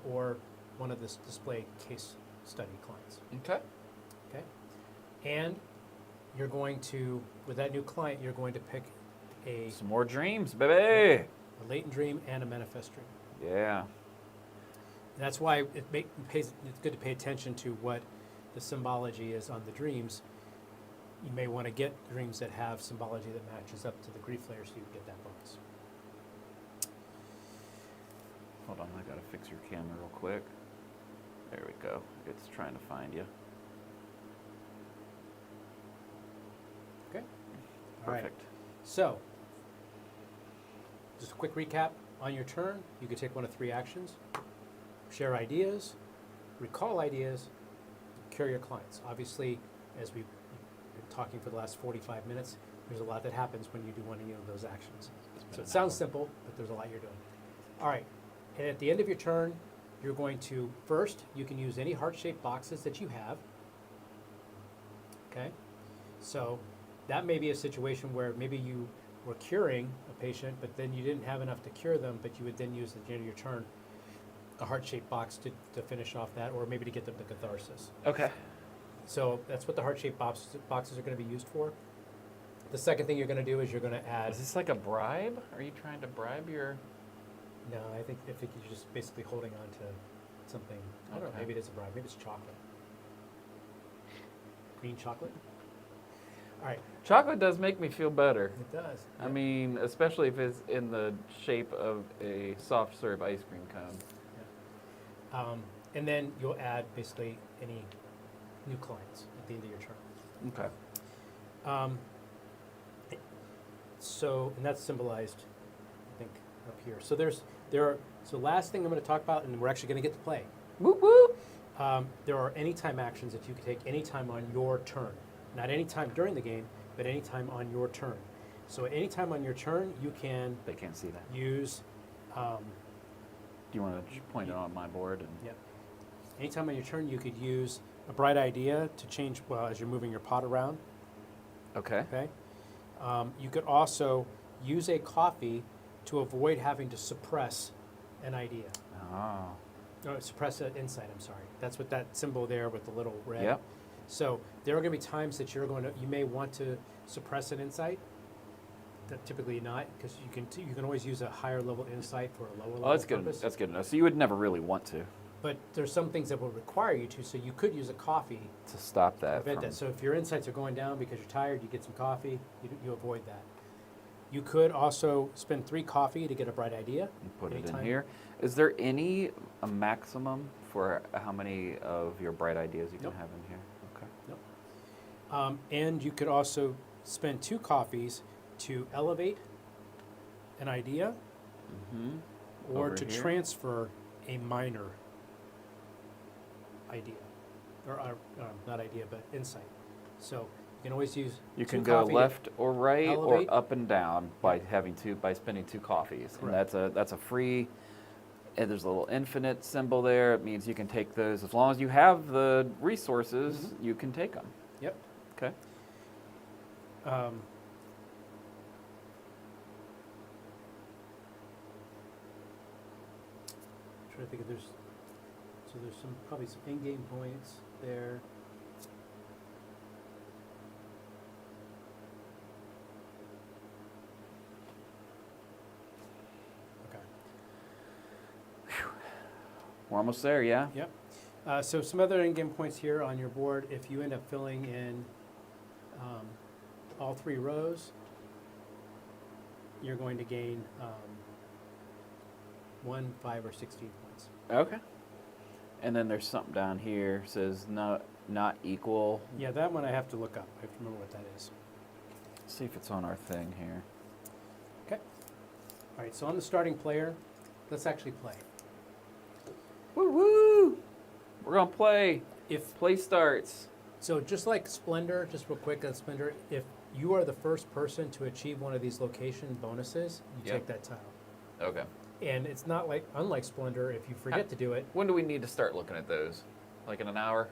or one of the displayed case study clients. Okay. Okay? And you're going to, with that new client, you're going to pick Some more dreams, baby. a latent dream and a manifest dream. Yeah. And that's why it's good to pay attention to what the symbology is on the dreams. You may want to get dreams that have symbology that matches up to the grief layer so you can get that bonus. Hold on, I gotta fix your camera real quick. There we go. It's trying to find you. Okay? All right. Perfect. So, just a quick recap. On your turn, you can take one of 3 actions. Share ideas, recall ideas, cure your clients. Obviously, as we've been talking for the last 45 minutes, there's a lot that happens when you do one of those actions. So it sounds simple, but there's a lot you're doing. All right, and at the end of your turn, you're going to, first, you can use any heart-shaped boxes that you have. Okay? So that may be a situation where maybe you were curing a patient, but then you didn't have enough to cure them, but you would then use at the end of your turn a heart-shaped box to finish off that, or maybe to get them to catharsis. Okay. So that's what the heart-shaped boxes are going to be used for. The second thing you're going to do is you're going to add... Is this like a bribe? Are you trying to bribe your... No, I think you're just basically holding on to something. I don't know, maybe it is a bribe. Maybe it's chocolate. Green chocolate? All right. Chocolate does make me feel better. It does. I mean, especially if it's in the shape of a soft serve ice cream cone. Yeah. And then you'll add basically any new clients at the end of your turn. Okay. So, and that's symbolized, I think, up here. So so last thing I'm going to talk about, and we're actually going to get to play. Whoop whoop. There are anytime actions that you can take anytime on your turn. Not anytime during the game, but anytime on your turn. So anytime on your turn, you can They can't see that. use... Do you want to point it on my board? And Yep. Anytime on your turn, you could use a bright idea to change, well, as you're moving your pot around. Okay. Okay. You could also use a coffee to avoid having to suppress an idea. Oh. No, suppress an insight, I'm sorry. That's what that symbol there with the little red. Yep. So there are going to be times that you may want to suppress an insight. That typically not, because you can always use a higher level insight for a lower level Oh, that's good. purpose. That's good enough. So you would never really want to But there's some things that will require you to, so you could use a coffee stop to that. prevent From, that. So if your insights are going down because you're tired, you get some coffee, you avoid that. You could also spend 3 coffee to get a bright idea. and put it in anytime. here. Is there a maximum for how many of your bright ideas you Nope. can have in here? Okay. And you could also spend 2 coffees to elevate an idea Mm-hmm. or Over to here? transfer a minor idea. Or not idea, but insight. So you can always use You 2 can go coffee left or right elevate. or up and down by spending 2 coffees. Correct. And that's a free. And there's a little infinite symbol there. It means you can take those as long as you have the resources. Mhm. You can take them. Yep. Okay. Trying to think if there's probably some in-game points there. Okay. We're almost there. Yeah. Yep. So some other in-game points here on your board. If you end up filling in all 3 rows, you're going to gain 1, 5, or 16 points. Okay. And then there's something down here says not equal. Yeah, that one I have to look up. I have to remember what that is. Let's see if it's on our thing here. Okay. All right, so on the starting player, let's actually play. Woo woo! We're gonna play. If Play starts. So just like Splendor, just real quick on Splendor, if you are the first person to achieve one of these location bonuses, you Yep. take that tile. Okay. And it's not like, unlike Splendor, if you forget to do it. When do we need to start looking at those? Like in an hour?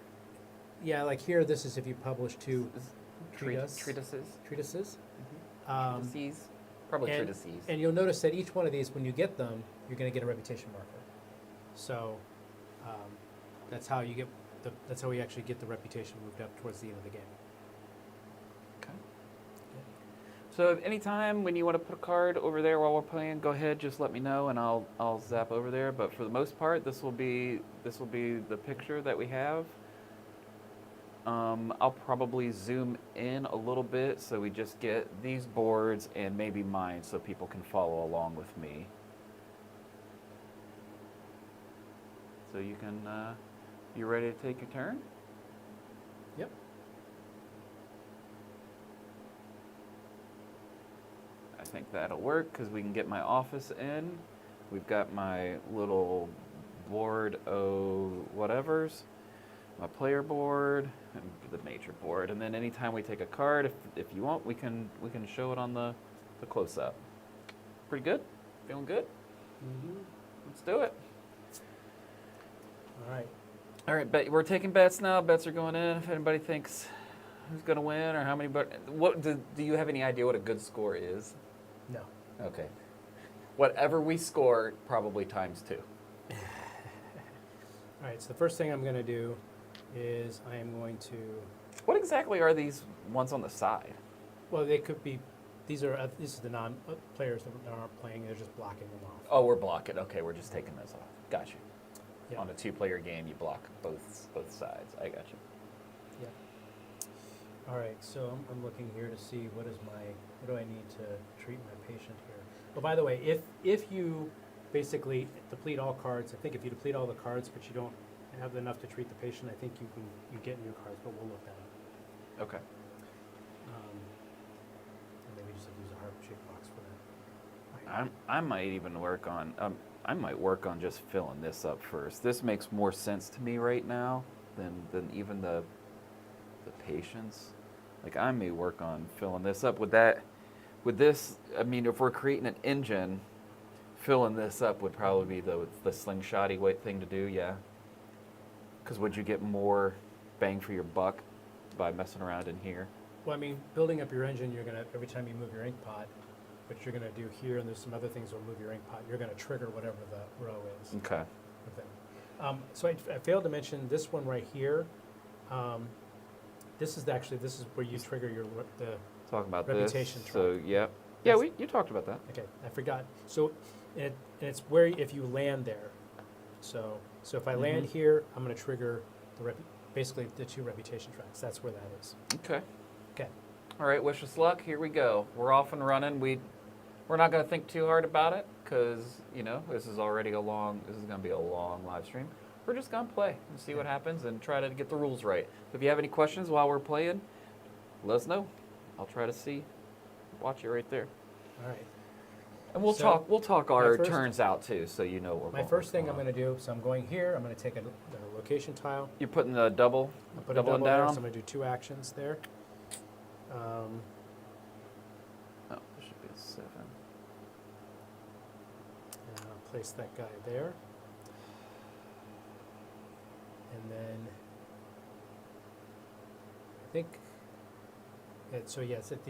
Yeah, like here, this is if you publish two Treatises? treatises. Treatises? Probably and, treatises. And you'll notice that each one of these, when you get them, you're going to get a reputation marker. So that's how you get that's how we actually get the reputation moved up towards the end of the game. Okay. So anytime when you want to put a card over there while we're playing, go ahead, just let me know and I'll zap over there. But for the most part, this will be the picture that we have. I'll probably zoom in a little bit so we just get these boards and maybe mine so people can follow along with me. So you can, you ready to take your turn? Yep. I think that'll work because we can get my office in. We've got my little board whatevers, my player board, and the nature board. And then anytime we take a card, if you want, we can show it on the close-up. Pretty good? Feeling good? Mm-hmm. Let's do it. All right. All right, we're taking bets now. Bets are going in. If anybody thinks who's going to win or how many, what do you have any idea what a good score is? No. Okay. Whatever we score, probably times 2. All right, so the first thing I'm going to do is I am going to... What exactly are these ones on the side? Well, they could be... This is the non-players that aren't playing. They're just blocking them off. Oh, we're blocking. Okay, we're just taking those off. Got you. Yeah. On a 2-player game, you block both sides. I got you. Yeah. All right, so I'm looking here to see what do I need to treat my patient here. Oh, by the way, if you basically deplete all cards, I think if you deplete all the cards, but you don't have enough to treat the patient, I think you get new cards, but we'll look that up. Okay. And maybe just use a heart-shaped box for that. I might even work on. I might work on just filling this up first. This makes more sense to me right now than even the patients. Like I may work on filling this up with this. I mean, if we're creating an engine, filling this up would probably be the slingshotty thing to do. Yeah. Because would you get more bang for your buck by messing around in here? Well, I mean, building up your engine, you're gonna every time you move your ink pot, what you're gonna do here, and there's some other things that'll move your ink pot. You're gonna trigger whatever the row is. Okay. So I failed to mention this one right here. This is where you trigger the Talk about reputation this. track. So yeah, you talked about that. Okay, I forgot. So and it's where if you land there. So if I land here, I'm going to trigger basically the 2 reputation tracks. That's where that is. Okay. Okay. All right. Wish us luck. Here we go. We're off and running. We're not going to think too hard about it because this is going to be a long live stream. We're just going to play and see what happens and try to get the rules right. So if you have any questions while we're playing, let us know. I'll try to watch it right there. All right. And we'll talk our turns out too, so you know what. My first thing I'm going to do, so I'm going here. I'm going to take a location tile. You're putting the double, doubling there, down. so I'm going to do 2 actions there. Oh, there should be a 7. And I'll place that guy there. And then I think. So yeah, it's at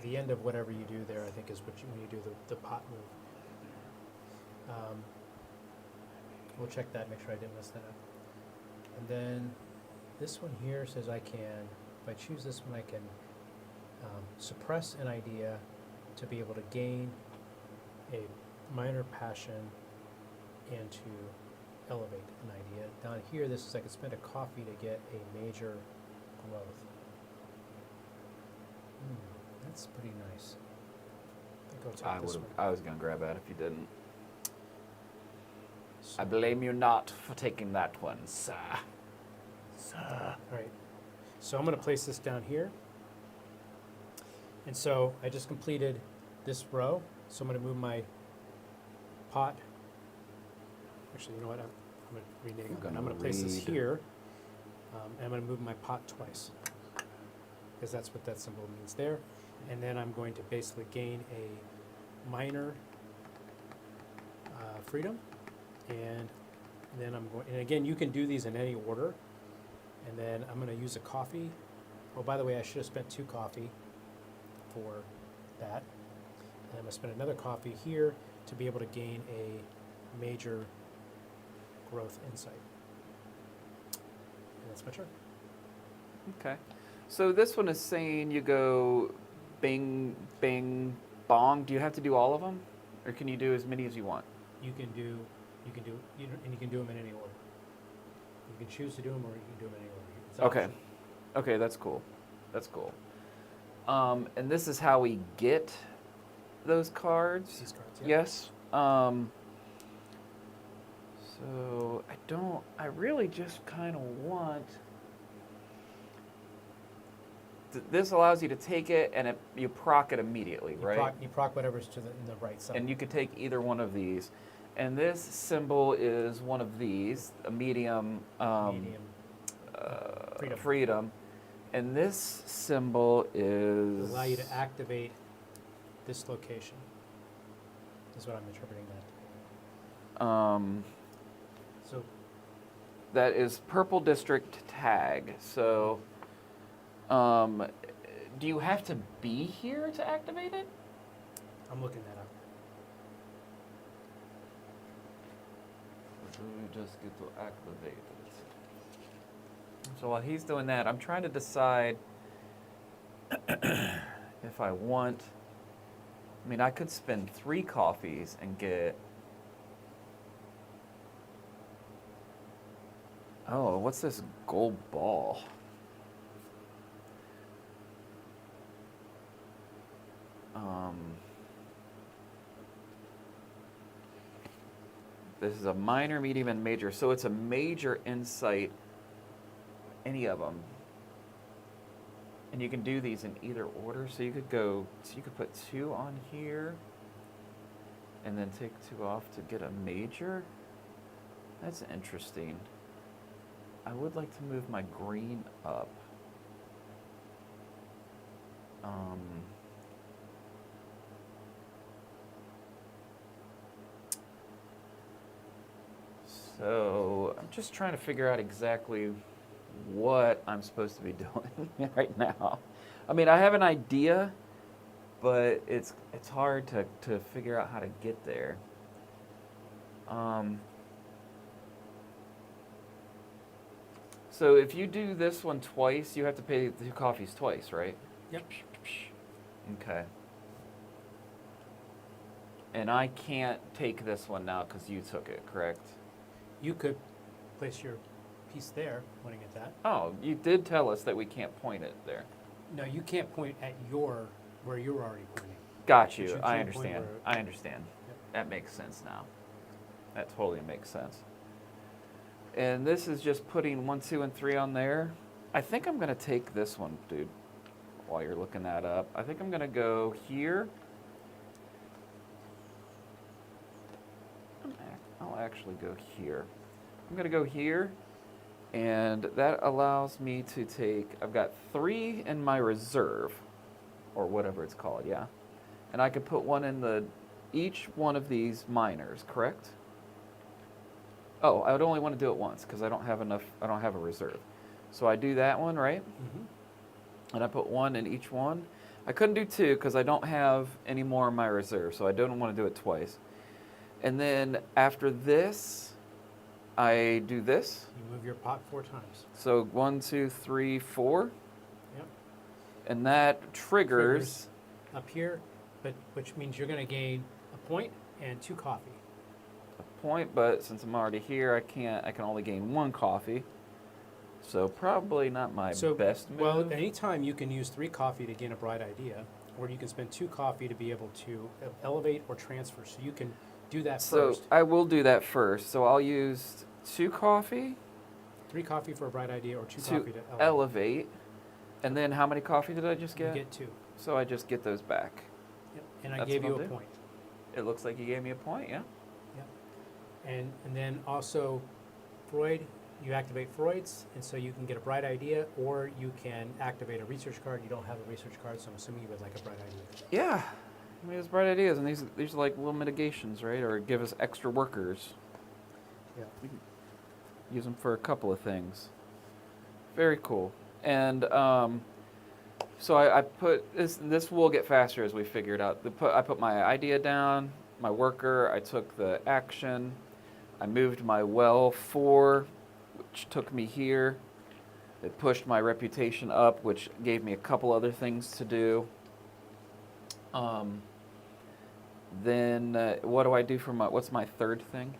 the end of whatever you do there. I think is when you do the pot move. We'll check that, make sure I didn't mess that up. And then this one here says if I choose this one, I can suppress an idea to be able to gain a minor passion and to elevate an idea. Down here, this is I could spend a coffee to get a major growth. That's pretty nice. I think I was gonna grab that if you didn't. I blame you not for taking that one, sir. Sir. All right. So I'm going to place this down here. And so I just completed this row. So I'm going to move my pot. Actually, you know what? I'm going to rename it. I'm going to place this here. And I'm going to move my pot twice. Because that's what that symbol means there. And then I'm going to basically gain a minor freedom, and then I'm going. And again, you can do these in any order. And then I'm going to use a coffee. Oh, by the way, I should have spent 2 coffee for that. And I'm going to spend another coffee here to be able to gain a major growth insight. And that's my turn. Okay. So this one is saying you go bing, bing, bong. Do you have to do all of them? Or can you do as many as you want? You can do, and you can do them in any order. You can choose to do them, or you can do them in any order. It's Okay. optional. Okay, that's cool. That's cool. And this is how we get those cards? These cards, yeah. Yes. So I really just kind of want, this allows you to take it and you proc it immediately, right? You proc whatever's in the right side. And you could take either one of these. And this symbol is one of these, a medium, Medium. freedom. And this symbol is... Allow you to activate this location. Is what I'm interpreting that. So That is purple district tag. So, do you have to be here to activate it? I'm looking that up. So we just get to activate it. So while he's doing that, I'm trying to decide if I want. I mean, I could spend 3 coffees and get. Oh, what's this gold ball? This is a minor, medium, and major. So it's a major insight, any of them. And you can do these in either order. So you could put 2 on here and then take 2 off to get a major. That's interesting. I would like to move my green up. So I'm just trying to figure out exactly what I'm supposed to be doing right now. I mean, I have an idea, but it's hard to figure out how to get there. So if you do this one twice, you have to pay the 2 coffees twice, right? Yep. Okay. And I can't take this one now because you took it, correct? You could place your piece there, pointing at that. Oh, you did tell us that we can't point it there. No, you can't point at where you're already pointing. Got But you. you I can't point understand. where- I understand. Yep. That makes sense now. That totally makes sense. And this is just putting 1, 2, and 3 on there. I think I'm going to take this one, dude, while you're looking that up. I think I'm going to go here. I'll actually go here. I'm going to go here, and that allows me to take, I've got 3 in my reserve, or whatever it's called, yeah? And I could put 1 in each one of these minors, correct? Oh, I would only want to do it once, because I don't have a reserve. So I do that one, right? Mm-hmm. And I put 1 in each one. I couldn't do 2, because I don't have any more in my reserve, so I don't want to do it twice. And then after this, I do this. You move your pot 4 times. So 1, 2, 3, 4. Yep. And that triggers Up here, which means you're going to gain a point and 2 coffee. a point, but since I'm already here, I can only gain 1 coffee. So probably not my best move. Well, anytime you can use 3 coffee to gain a bright idea, or you can spend 2 coffee to be able to elevate or transfer. So you can do that first. So I will do that first. So I'll use 2 coffee. 3 coffee for a bright idea, or 2 to coffee to elevate. And then how many coffee did I just get? You get 2. So I just get those back. Yep. And I That's gave what you I'll a do. point. It looks like you gave me a point, yeah? Yep. And then also Freud, you activate Freud's, and so you can get a bright idea, or you can activate a research card. You don't have a research card, so I'm assuming you would like a bright idea. Yeah. I mean, it's bright ideas, and these are like little mitigations, right? Or give us extra workers. Yeah. We can use them for a couple of things. Very cool. And so I put this. This will get faster as we figure it out. I put my idea down, my worker. I took the action. I moved my well 4, which took me here. It pushed my reputation up, which gave me a couple other things to do. Then what do I do for what's my third thing?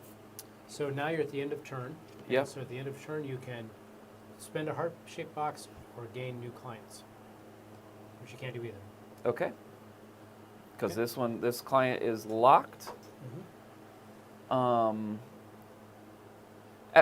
So now you're at the end of turn. Yep. So at the end of turn, you can spend a heart-shaped box or gain new clients, which you can't do either. Okay. Because Okay. this client is locked. Mm-hmm.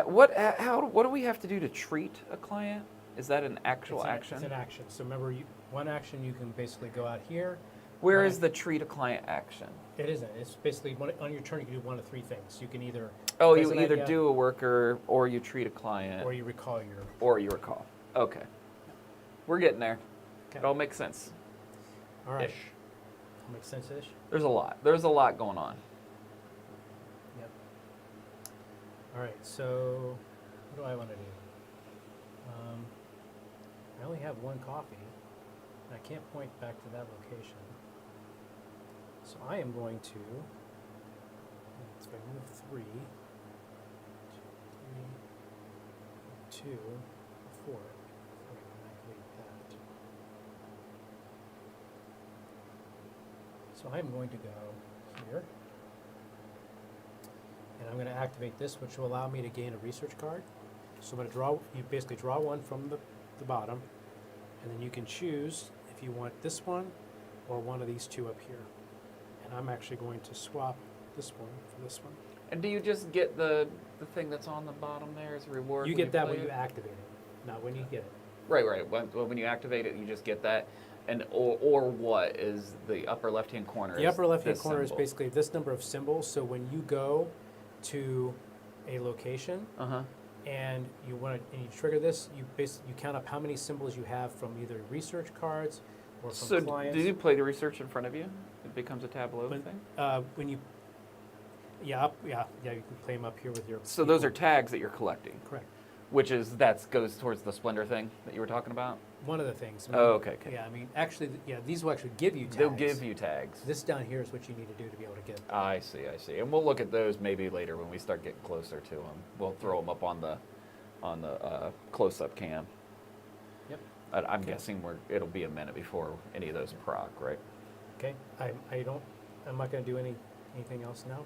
What do we have to do to treat a client? Is that an actual action? It's an action. So remember, one action you can basically go out here. Where is the treat a client action? It isn't. It's basically on your turn you can do one of 3 things. You can either You either do a worker, or you treat a client, or you recall your. or you recall. Okay. We're getting there. Okay. It all makes sense. All right. Ish. Makes sense-ish. There's a lot. There's a lot going on. Yep. All right. So what do I want to do? I only have 1 coffee, and I can't point back to that location. So I am going to. So I move 3, 2, 4. Activate that. So I'm going to go here, and I'm going to activate this, which will allow me to gain a research card. So I'm going to draw. You basically draw one from the bottom, and then you can choose if you want this one or one of these 2 up here. And I'm actually going to swap this one for this one. And do you just get the thing that's on the bottom there as a reward? You when get that play when you it? activate it, not when you get it. Right. When you activate it, you just get that. And or what is the upper left-hand corner? The upper left-hand this corner is symbol. basically this number of symbols. So when you go to a location and you trigger this, you count up how many symbols you have from either research cards or from So clients. do you play the research in front of you? It becomes a tableau When- thing? When you, you can play them up here with your. So those are people. tags that you're collecting, Correct. which goes towards the Splendor thing that you were talking about? One of the things. I mean, Oh, okay. Yeah, I mean, actually, these will actually give you tags. They'll give you tags. This down here is what you need to do to be able to get. I see. And we'll look at those maybe later when we start getting closer to them. We'll throw them up on the close-up cam. Yep. I'm guessing it'll be a minute before any of those proc, right? Okay. I'm not going to do anything else now.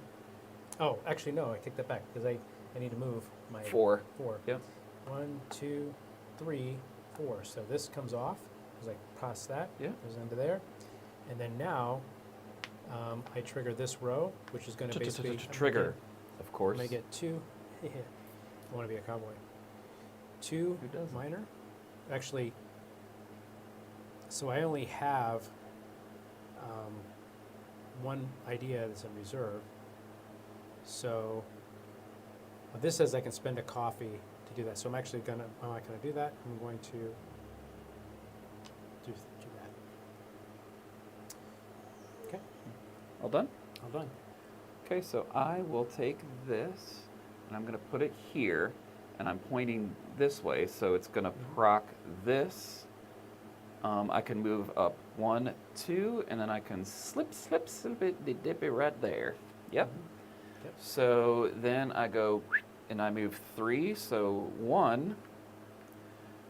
Oh, actually, no. I take that back because I need to move my 4. 4. Yep. 1, 2, 3, 4. So this comes off because I pass that. Yeah. Goes into there, and then now I trigger this row, which is going to basically Trigger, of course. I'm going to get 2. I want to be a cowboy. 2 Who doesn't? minor. Actually, so I only have 1 idea that's in reserve. So this says I can spend a coffee to do that. So I'm not going to do that. I'm going to do that. Okay, All done? all done. Okay, so I will take this, and I'm going to put it here, and I'm pointing this way, so it's going to proc this. I can move up 1, 2, and then I can slip it, dip it right there. Yep. Yep. So then I go, and I move 3, so 1,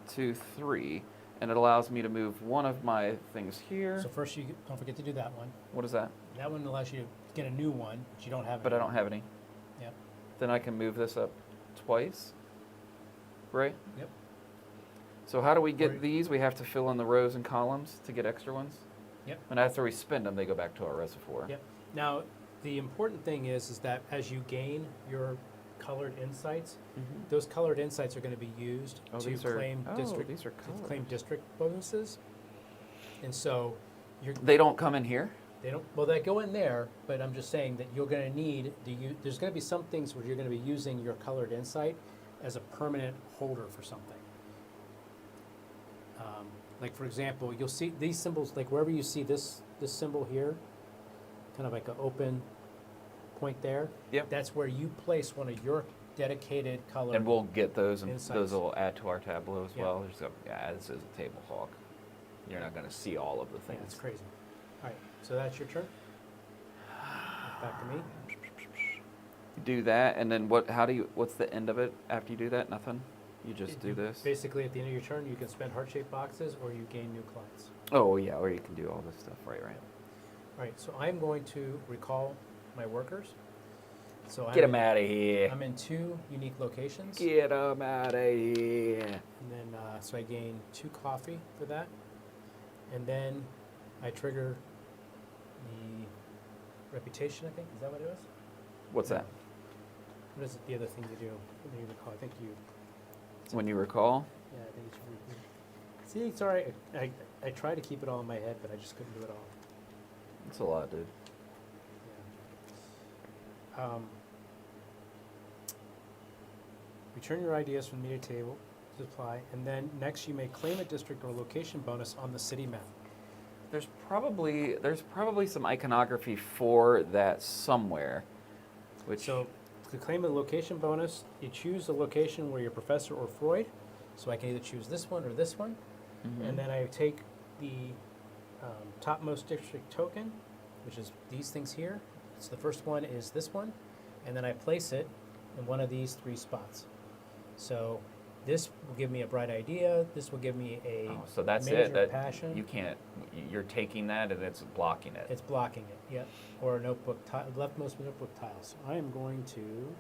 2, 3, and it allows me to move one of my things here. So first, you don't forget to do that one. What is that? That one allows you to get a new one, but you don't have. But I don't have any. Yep. Then I can move this up twice, right? Yep. So how do we Or- get these? We have to fill in the rows and columns to get extra ones? Yep. And after we spend them, they go back to our reservoir. Yep. Now, the important thing is that as you gain your colored insights, Mhm. those colored insights are going to be used Oh, to these are, claim district these are to colors. claim district bonuses. And so They don't come in here? they go in there, but I'm just saying that you're going to need there's going to be some things where you're going to be using your colored insight as a permanent holder for something. Like for example, you'll see these symbols, like wherever you see this symbol here, kind of like an open point there. Yep. That's where you place one of your dedicated color. And we'll get those, and insights. those will add to our tableau as Yeah. well. Just go, yeah, this is a table hawk. You're not going to see all of the Yeah, things. it's crazy. All right, so that's your turn. Back to me. You do that, and then what's the end of it after you do that? Nothing? You just do this? Basically, at the end of your turn, you can spend heart-shaped boxes, or you gain new clients. Oh, yeah, or you can do all this stuff. Right. All right, so I'm going to recall my workers. So Get them out of here. I'm in 2 unique locations. Get them out of here. And then, so I gain 2 coffee for that. And then I trigger the reputation, I think. Is that what it was? What's that? What is the other thing you do when you recall? I think you, When you recall? yeah, I think you should see, sorry, I tried to keep it all in my head, but I just couldn't do it all. That's a lot, dude. Yeah. Return your ideas from the media table to apply, and then next you may claim a district or location bonus on the city map. There's probably some iconography for that somewhere. Which So to claim a location bonus, you choose the location where you're Professor or Freud. So I can either choose this one or this one. Mhm. And then I take the topmost district token, which is these things here. So the first one is this one. And then I place it in one of these 3 spots. So this will give me a bright idea. This will give me a Oh, so that's major it. That passion. you can't. You're taking that and it's blocking it. It's blocking it, yep. Or a notebook leftmost notebook tile. So I am going to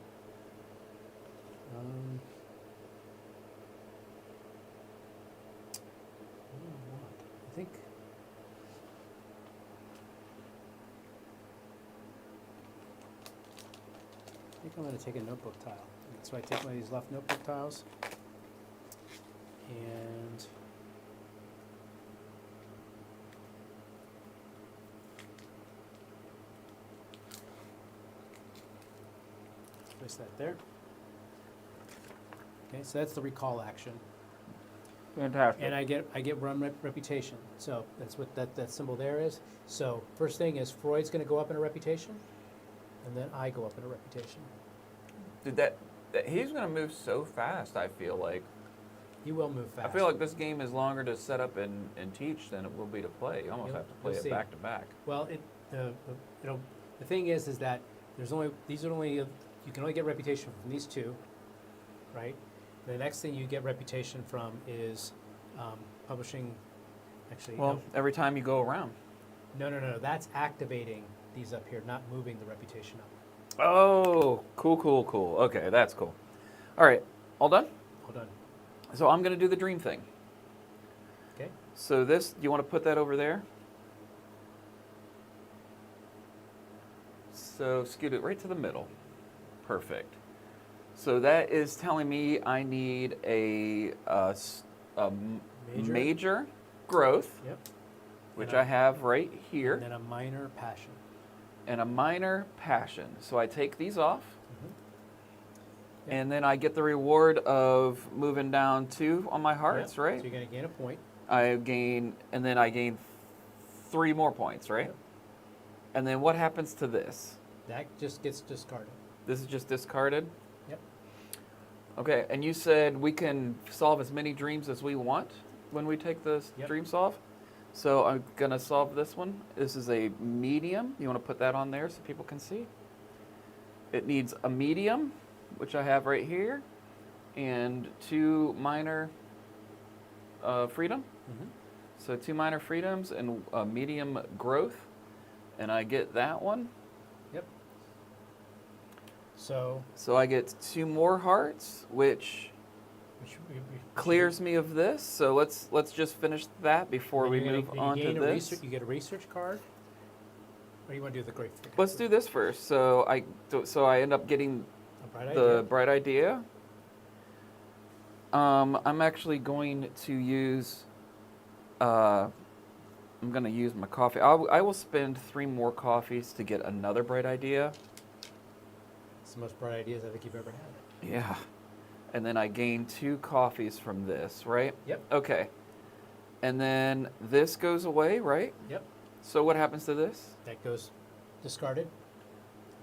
I think I'm going to take a notebook tile. So I take one of these left notebook tiles and place that there. Okay, so that's the recall action. Fantastic. And I get run reputation. So that's what that symbol there is. So first thing is Freud's going to go up in a reputation, and then I go up in a reputation. Dude, that he's going to move so fast, I feel like. He will move fast. I feel like this game is longer to set up and teach than it will be to play. You almost You'll- have to play you'll it see. back to back. Well, the thing is that these are only you can only get reputation from these 2, right? The next thing you get reputation from is publishing. Actually, Well, every time you go around. no. That's activating these up here, not moving the reputation up. Oh, cool. Okay, that's cool. All right, all done? Hold on. So I'm going to do the dream thing. Okay. So this, you want to put that over there? So scoot it right to the middle. Perfect. So that is telling me I need a major growth, Yep. which And a- I have right here, And then a minor passion. and a minor passion. So I take these off, Yep. and then I get the reward of moving down 2 on my hearts, Yep. right? So you're going to gain a point. I gain 3 more points, right? Yep. And then what happens to this? That just gets discarded. This is just discarded? Yep. Okay, and you said we can solve as many dreams as we want when we take the Yep. dream solve. So I'm gonna solve this one. This is a medium. You wanna put that on there so people can see? It needs a medium, which I have right here, and 2 minor freedom. Mm-hmm. So 2 minor freedoms and a medium growth, and I get that one. Yep. So So I get 2 more hearts, which we clears me of this. So let's just finish that before we move on to this. You get a research card. Or you want to do the great? Let's do this first. So I end up getting A bright the idea. bright idea. I'm actually going to use. I'm going to use my coffee. I will spend 3 more coffees to get another bright idea. It's the most bright ideas I think you've ever had. Yeah. And then I gain 2 coffees from this, right? Yep. Okay. And then this goes away, right? Yep. So what happens to this? That goes discarded.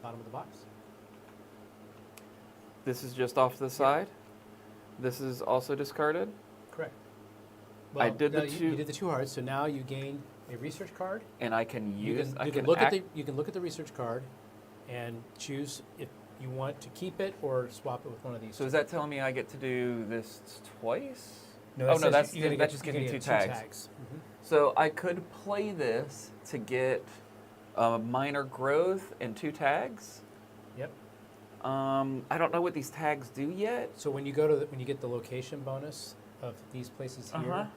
Bottom of the box. This is just off to the side. This is also discarded. Correct. I did the you did the 2 hearts, so now you gain a research card. And I can use. You can look at the research card, and choose if you want to keep it or swap it with one of these. So is that telling me I get to do this twice? No, that just gives me 2 tags. Mm-hmm. So I could play this to get minor growth and 2 tags. Yep. I don't know what these tags do yet. So when you when you get the location bonus of these places here,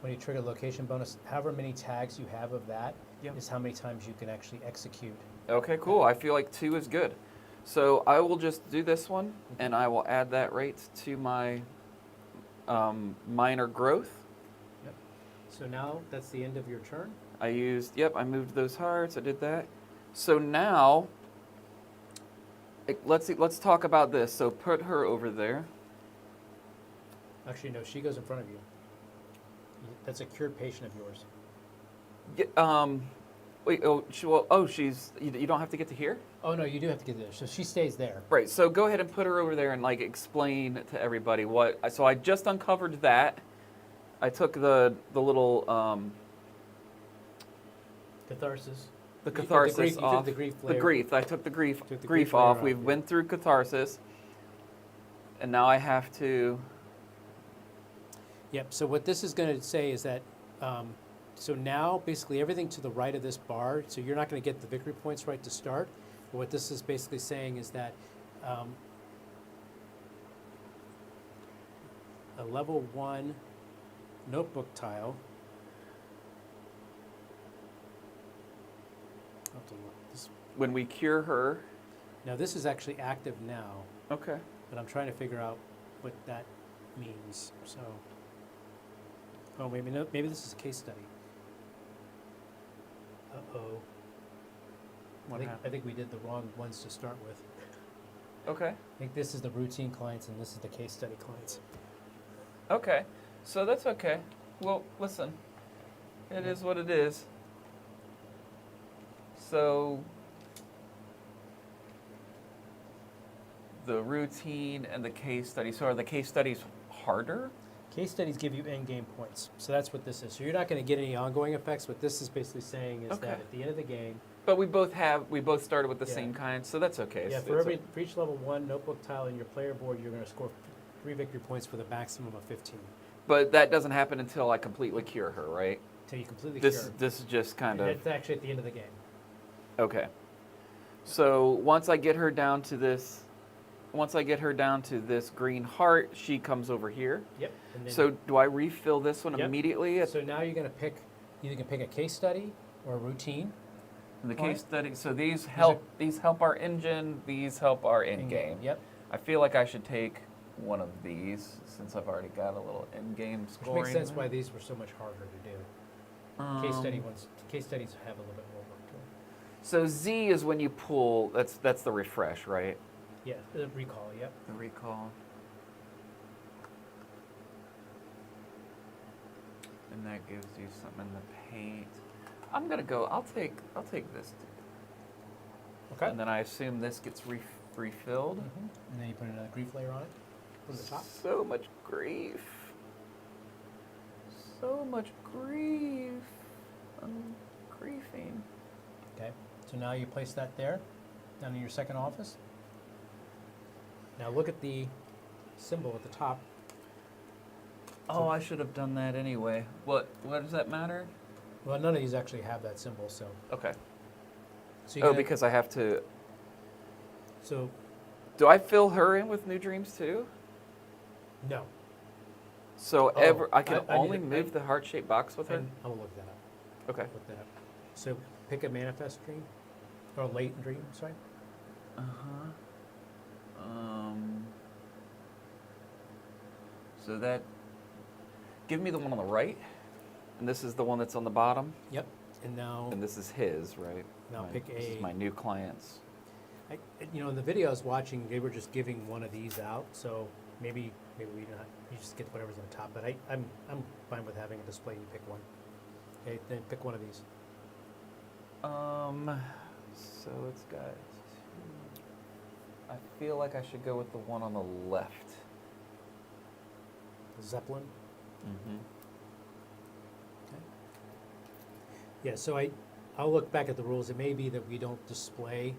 when you trigger the location bonus, however many tags you have of that is how many times you can actually execute. Okay, cool. I feel like 2 is good. So I will just do this one, and I will add that right to my minor growth. Yep. So now that's the end of your turn. I moved those hearts. I did that. So now, let's talk about this. So put her over there. Actually, no, she goes in front of you. That's a cured patient of yours. Yeah, wait. She's. You don't have to get to here. Oh no, you do have to get there. So she stays there. Right. So go ahead and put her over there and explain to everybody what. So I just uncovered that. I took the little Catharsis. the catharsis off. The grief The layer. grief. I took the grief grief off. layer We off, yeah. went through catharsis, and now I have to. Yep. So what this is going to say is that, so now basically everything to the right of this bar, so you're not going to get the victory points right to start, but what this is basically saying is that a level 1 notebook tile, I'll have to look. When we cure her. Now this is actually active now, Okay. but I'm trying to figure out what that means, so. Oh, maybe this is a case study. Uh-oh. I think we did the wrong ones to start with. Okay. I think this is the routine clients and this is the case study clients. Okay. So that's okay. Well, listen. It is what it is. So the routine and the case study. So are the case studies harder? Case studies give you end-game points. So that's what this is. So you're not going to get any ongoing effects. What this is basically saying is that at the end of the game... But we both started with the same kind, so that's okay. Yeah, for each level 1 notebook tile in your player board, you're going to score 3 victory points for the maximum of 15. But that doesn't happen until I completely cure her, right? Until you completely cure her. This is just kind of... It's actually at the end of the game. Okay. So once I get her down to this green heart, she comes over here. Yep. And then So do I refill this one immediately? So now you're going to pick, either can pick a case study or a routine. The case study. So these help our engine. These help our end game. Yep. I feel like I should take one of these since I've already got a little end game scoring. Which makes sense why these were so much harder to do. Case studies have a little bit more work to them. So Z is when you pull. That's the refresh, right? Yeah, the recall. Yep. The recall. And that gives you something in the paint. I'm gonna go. I'll take this. Okay. And then I assume this gets refilled. Mm-hmm. And then you put another grief layer on it from the top. So much grief. So much grief. I'm griefing. Okay. So now you place that there, down in your second office. Now look at the symbol at the top. Oh, I should have done that anyway. What does that matter? Well, none of these actually have that symbol, so. Okay. So because I have to. So. Do I fill her in with new dreams too? No. So I can only move the heart-shaped box with her? I will look that up. Okay. Look that up. So pick a manifest dream, or latent dream, sorry. Uh-huh. So that, give me the one on the right, and this is the one that's on the bottom. Yep. And now. And this is his, right? Now This is my new clients. In the video I was watching, they were just giving one of these out, so maybe we don't. You just get whatever's on top. But I'm fine with having a display. You pick one. Okay, then pick one of these. So it's got 2. I feel like I should go with the one on the left. Zeppelin. Mm-hmm. Okay. Yeah, so I'll look back at the rules. It may be that we don't display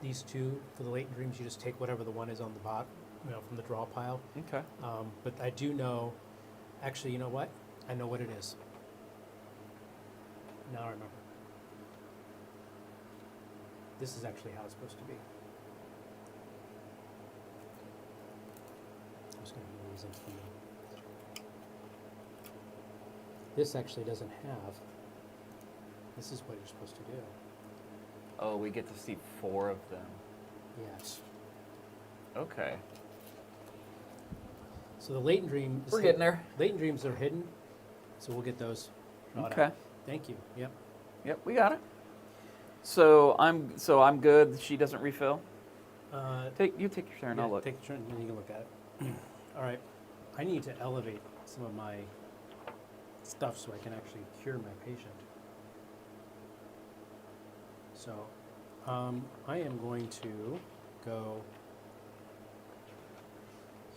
these two for the latent dreams. You just take whatever the one is on the bot, from the draw pile. Okay. But I do know, actually, you know what? I know what it is. Now I remember. This is actually how it's supposed to be. I'm just going to move these into the middle. This actually doesn't have. This is what you're supposed to do. Oh, we get to see 4 of them. Yes. Okay. So the latent dream. We're getting there. Latent dreams are hidden, so we'll get those. Okay. Out. Thank you. Yep. Yep, we got it. So I'm good. She doesn't refill. Take your turn. Yeah, I'll look. Take your turn, and then you can look at it. All right. I need to elevate some of my stuff so I can actually cure my patient. So I am going to go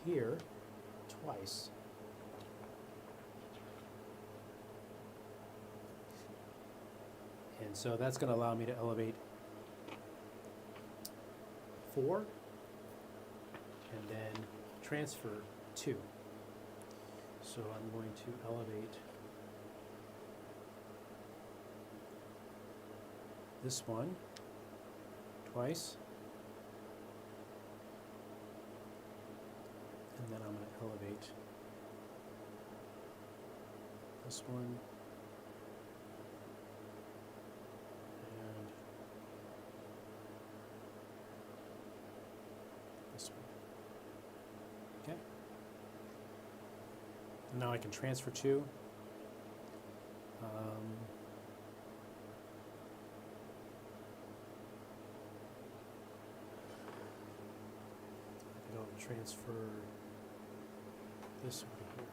here twice. And so that's going to allow me to elevate 4 and then transfer 2. So I'm going to elevate this one twice, and then I'm going to elevate this one and this one. Okay. And now I can transfer 2. I'll transfer this one here.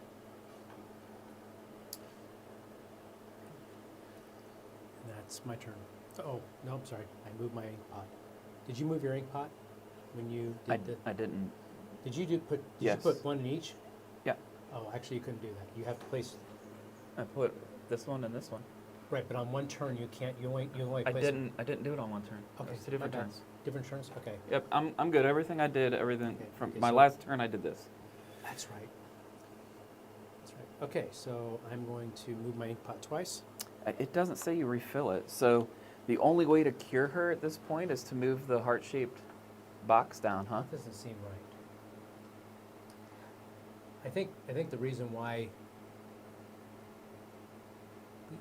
And that's my turn. Oh, no, I'm sorry. I moved my ink pot. Did you move your ink pot when you did I didn't. Did you put Yes. you put one in each? Yeah. Oh, actually you couldn't do that. You have to place I put this one and this one. right, but on one turn you can't you only I place didn't do it on one turn. Okay, It's 2 different okay. turns. different turns? Okay. Yep, I'm good. Everything I did, everything Okay, from okay, my so- last turn, I did this. That's right. That's right. Okay, so I'm going to move my ink pot twice. It doesn't say you refill it, so the only way to cure her at this point is to move the heart-shaped box down, huh? That doesn't seem right. I think the reason why,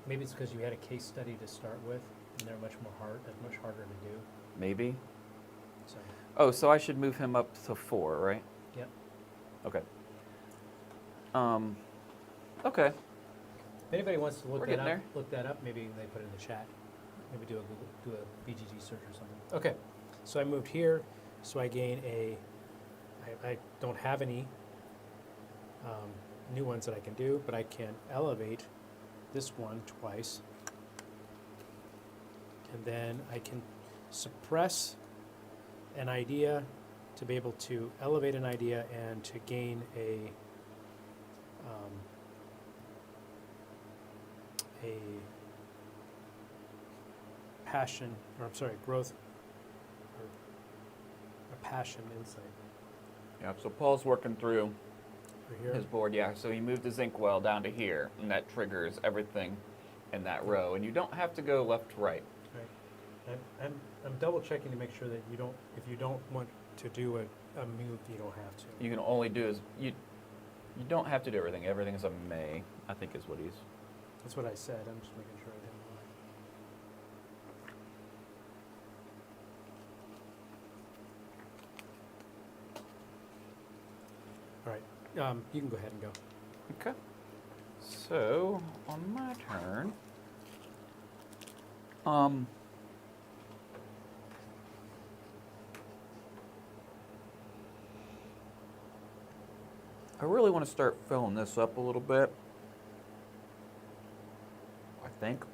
maybe it's because you had a case study to start with, and they're much harder to do. Maybe. So, Oh, so I should move him up to 4, right? yep. Okay. Okay. If anybody wants to We're getting there. look that up, maybe they put it in the chat. Maybe do a BGG search or something. Okay, so I moved here, so I gain I don't have any new ones that I can do, but I can elevate this one twice. And then I can suppress an idea to be able to elevate an idea and to gain a passion, or I'm sorry, growth, or a passion insight. Yeah, so Paul's working through Right here. his board, yeah. So he moved his inkwell down to here, and that triggers everything in that row. And you don't have to go left to right. Right. I'm double checking to make sure that if you don't want to do a move, you don't have to. You can only do is you don't have to do everything. Everything is a may, I think is what he's. That's what I said. I'm just making sure I didn't lie. All right. You can go ahead and go. Okay. So on my turn, I really want to start filling this up a little bit. I think.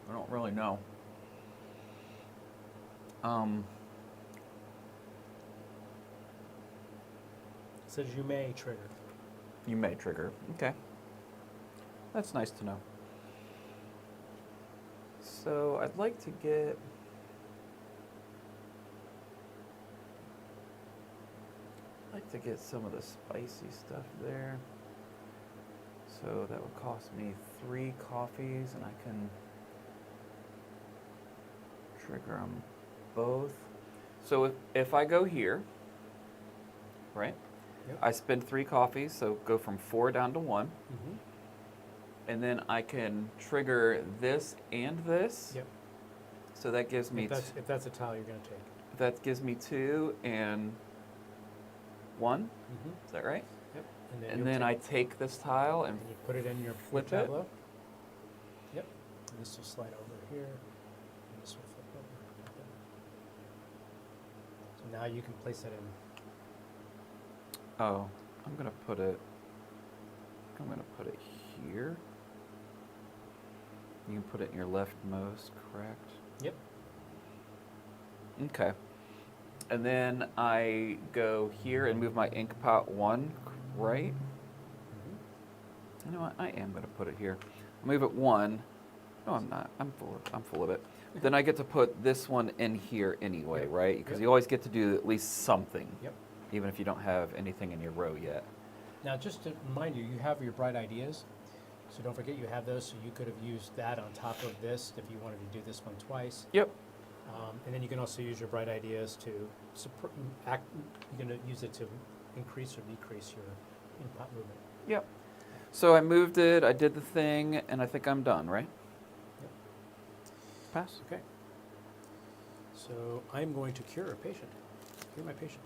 I don't really know. It says you may trigger. You may trigger. Okay. That's nice to know. So I'd like to get... some of the spicy stuff there. So that would cost me 3 coffees, and I can trigger them both. So if I go here, right? Yep. I spend 3 coffees, so go from 4 down to 1. Mm-hmm. And then I can trigger this and this. Yep. So that gives me... If that's a tile you're going to take. That gives me 2 and 1. Mm-hmm. Is that right? Yep. And then I take this tile and you put it in your flip it. tableau. Yep. And this will slide over here. And this will flip over. Like that. So now you can place that in. oh, I'm gonna put it here. You can put it in your leftmost, correct? Yep. Okay. And then I go here and move my ink pot 1, right? Mm-hmm. You know what? I am gonna put it here. I'll move it 1. No, I'm not. I'm full of it. Then I get to put this one in here anyway, Yep. right? Because Yep. you always get to do at least something. Yep. Even if you don't have anything in your row yet. Now, just to remind you, you have your bright ideas. So don't forget you have those. So you could have used that on top of this if you wanted to do this one twice. Yep. And then you can also use your bright ideas to you're going to use it to increase or decrease your in-pot movement. Yep. So I moved it, I did the thing, and I think I'm done, right? Yep. Pass. Okay. So I'm going to cure a patient. Cure my patient.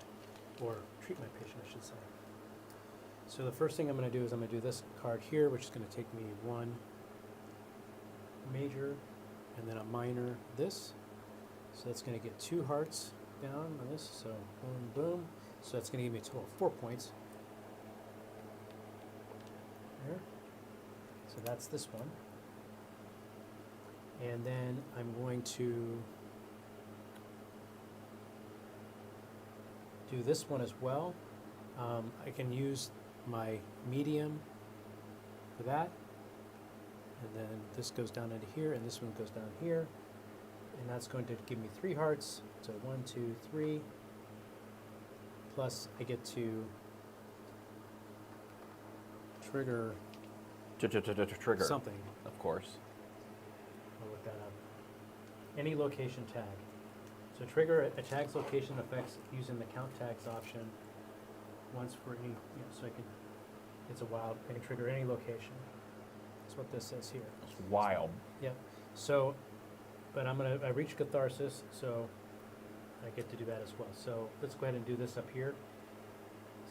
Or treat my patient, I should say. So the first thing I'm going to do is I'm going to do this card here, which is going to take me 1 major and then a minor this. So that's going to get 2 hearts down on this. So boom, boom. So that's going to give me a total of 4 points. There. So that's this one. And then I'm going to do this one as well. I can use my medium for that. And then this goes down into here, and this one goes down here. And that's going to give me 3 hearts. So 1, 2, 3. Plus I get to trigger Trigger. something. Of course. I'll look that up. Any location tag. So trigger a tag's location effects using the count tags option once for any, so it's a wild, I can trigger any location. That's what this says here. It's wild. Yep. So, but I reach catharsis, so I get to do that as well. So let's go ahead and do this up here.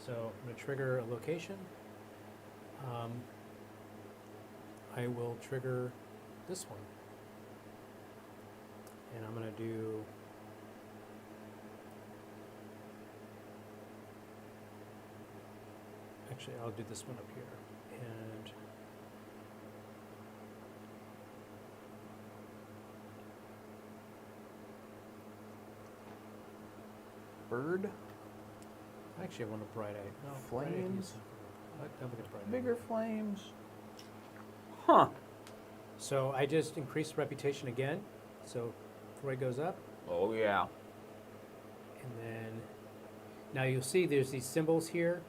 So I'm going to trigger a location. I will trigger this one. And I'm going to do actually I'll do this one up here. And Bird. actually I want a bright eye. No, bright eye Flames? is- I'm looking at bright eye. Bigger flames. Huh. So I just increased reputation again. So Freud goes up, Oh yeah. and then now you'll see there's these symbols here.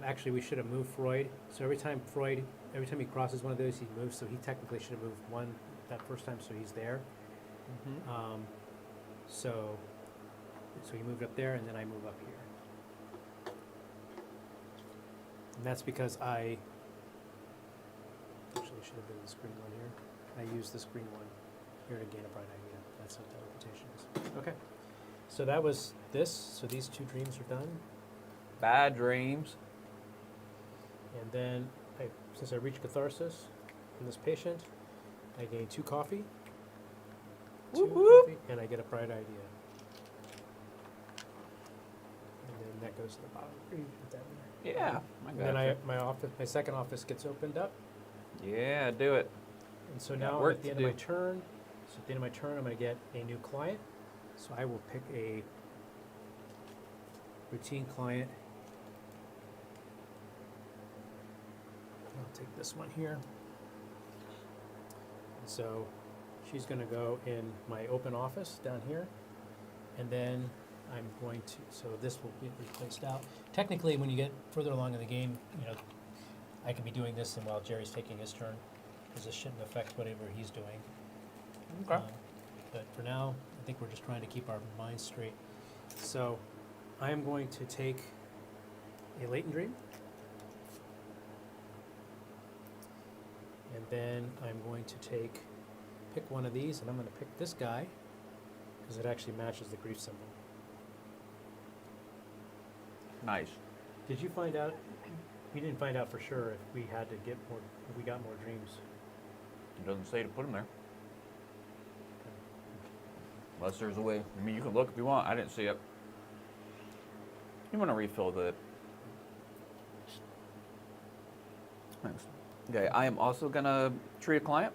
Actually, we should have moved Freud. So every time he crosses one of those, he moves. So he technically should have moved one that first time, so he's there. Mm-hmm. So he moved up there, and then I move up here. And that's because I actually should have been this green one here. I used this green one here to gain a bright idea. That's what that reputation is. Okay. So that was this. So these 2 dreams are done. Bad dreams. And then, since I reached catharsis in this patient, I gain 2 coffee. Whoop, whoop. Coffee, and I get a bright idea. And then that goes to the bottom. You put that in there. Yeah. I And then gotcha. my second office gets opened up. Yeah, do it. And so Got now work at the to end of my do. turn, I'm going to get a new client. So I will pick a routine client. I'll take this one here. So she's going to go in my open office down here, and then I'm going to, so this will get replaced out. Technically, when you get further along in the game, I could be doing this and while Jerry's taking his turn, because this shouldn't affect whatever he's doing. Okay. But for now, I think we're just trying to keep our minds straight. So I am going to take a latent dream, and then I'm going to pick one of these, and I'm going to pick this guy because it actually matches the grief symbol. Nice. Did you find out? We didn't find out for sure if we had to get more, if we got more dreams. It doesn't say to put them there. Unless there's a way. I mean, you can look if you want. I didn't see it. You want to refill the... Thanks. Okay, I am also going to treat a client.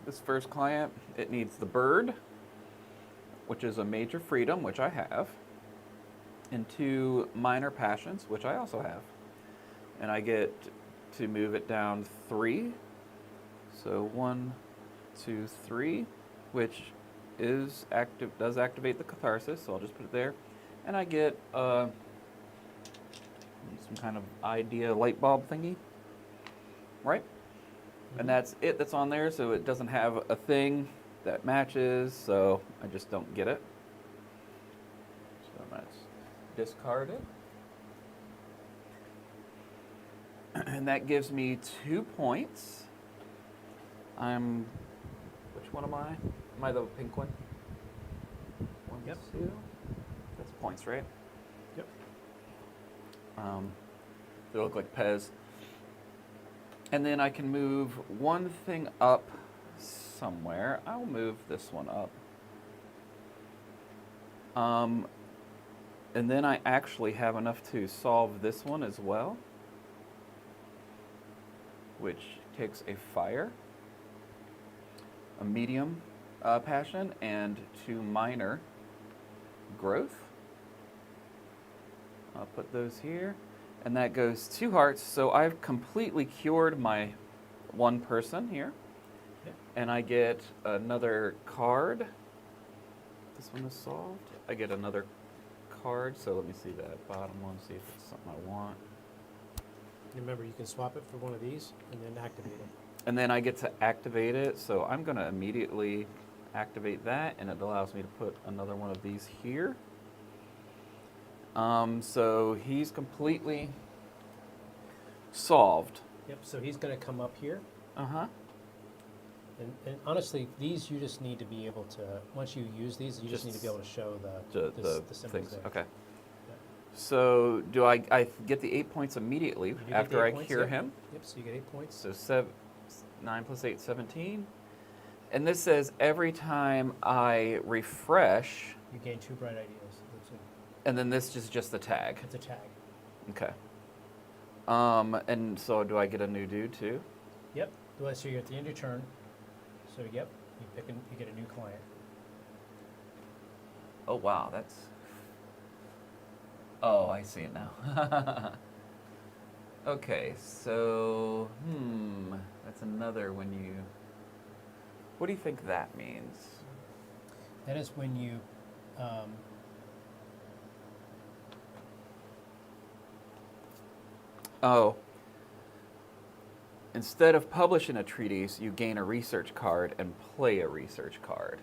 This first client, it needs the bird, which is a major freedom, which I have, and 2 minor passions, which I also have. And I get to move it down 3. So 1, 2, 3, which is active, does activate the catharsis, so I'll just put it there. And I get some kind of idea light bulb thingy, right? And that's it that's on there, so it doesn't have a thing that matches, so I just don't get it. So that's discarded. And that gives me 2 points. Which one am I? Am I the pink one? 1, Yep. 2. That's points, right? Yep. They look like Pez. And then I can move one thing up somewhere. I'll move this one up. And then I actually have enough to solve this one as well, which takes a fire, a medium passion, and 2 minor growth. I'll put those here. And that goes 2 hearts, so I've completely cured my 1 person here. Yep. And I get another card. This one is solved. I get another card, so let me see that bottom one, see if it's something I want. Remember, you can swap it for one of these and then activate it. And then I get to activate it, so I'm going to immediately activate that, and it allows me to put another one of these here. So he's completely solved. Yep, so he's going to come up here. Uh-huh. And honestly, these you just need to be able to, once you use these, you just need to be able to show the symbols things. there. Okay. Yeah. So do I get the 8 points immediately You get after the 8 I points, cure yep. him? Yep, so you get 8 points. So 9 plus 8, 17. And this says every time I refresh, You gain 2 bright ideas. and then this is just the tag. It's a tag. Okay. And so do I get a new dude too? Yep, well, so you're at the end of your turn. So yep, you get a new client. Oh wow, that's... Oh, I see it now. Okay, so, that's another when you... What do you think that means? That is when you Oh. Instead of publishing a treatise, you gain a research card and play a research card.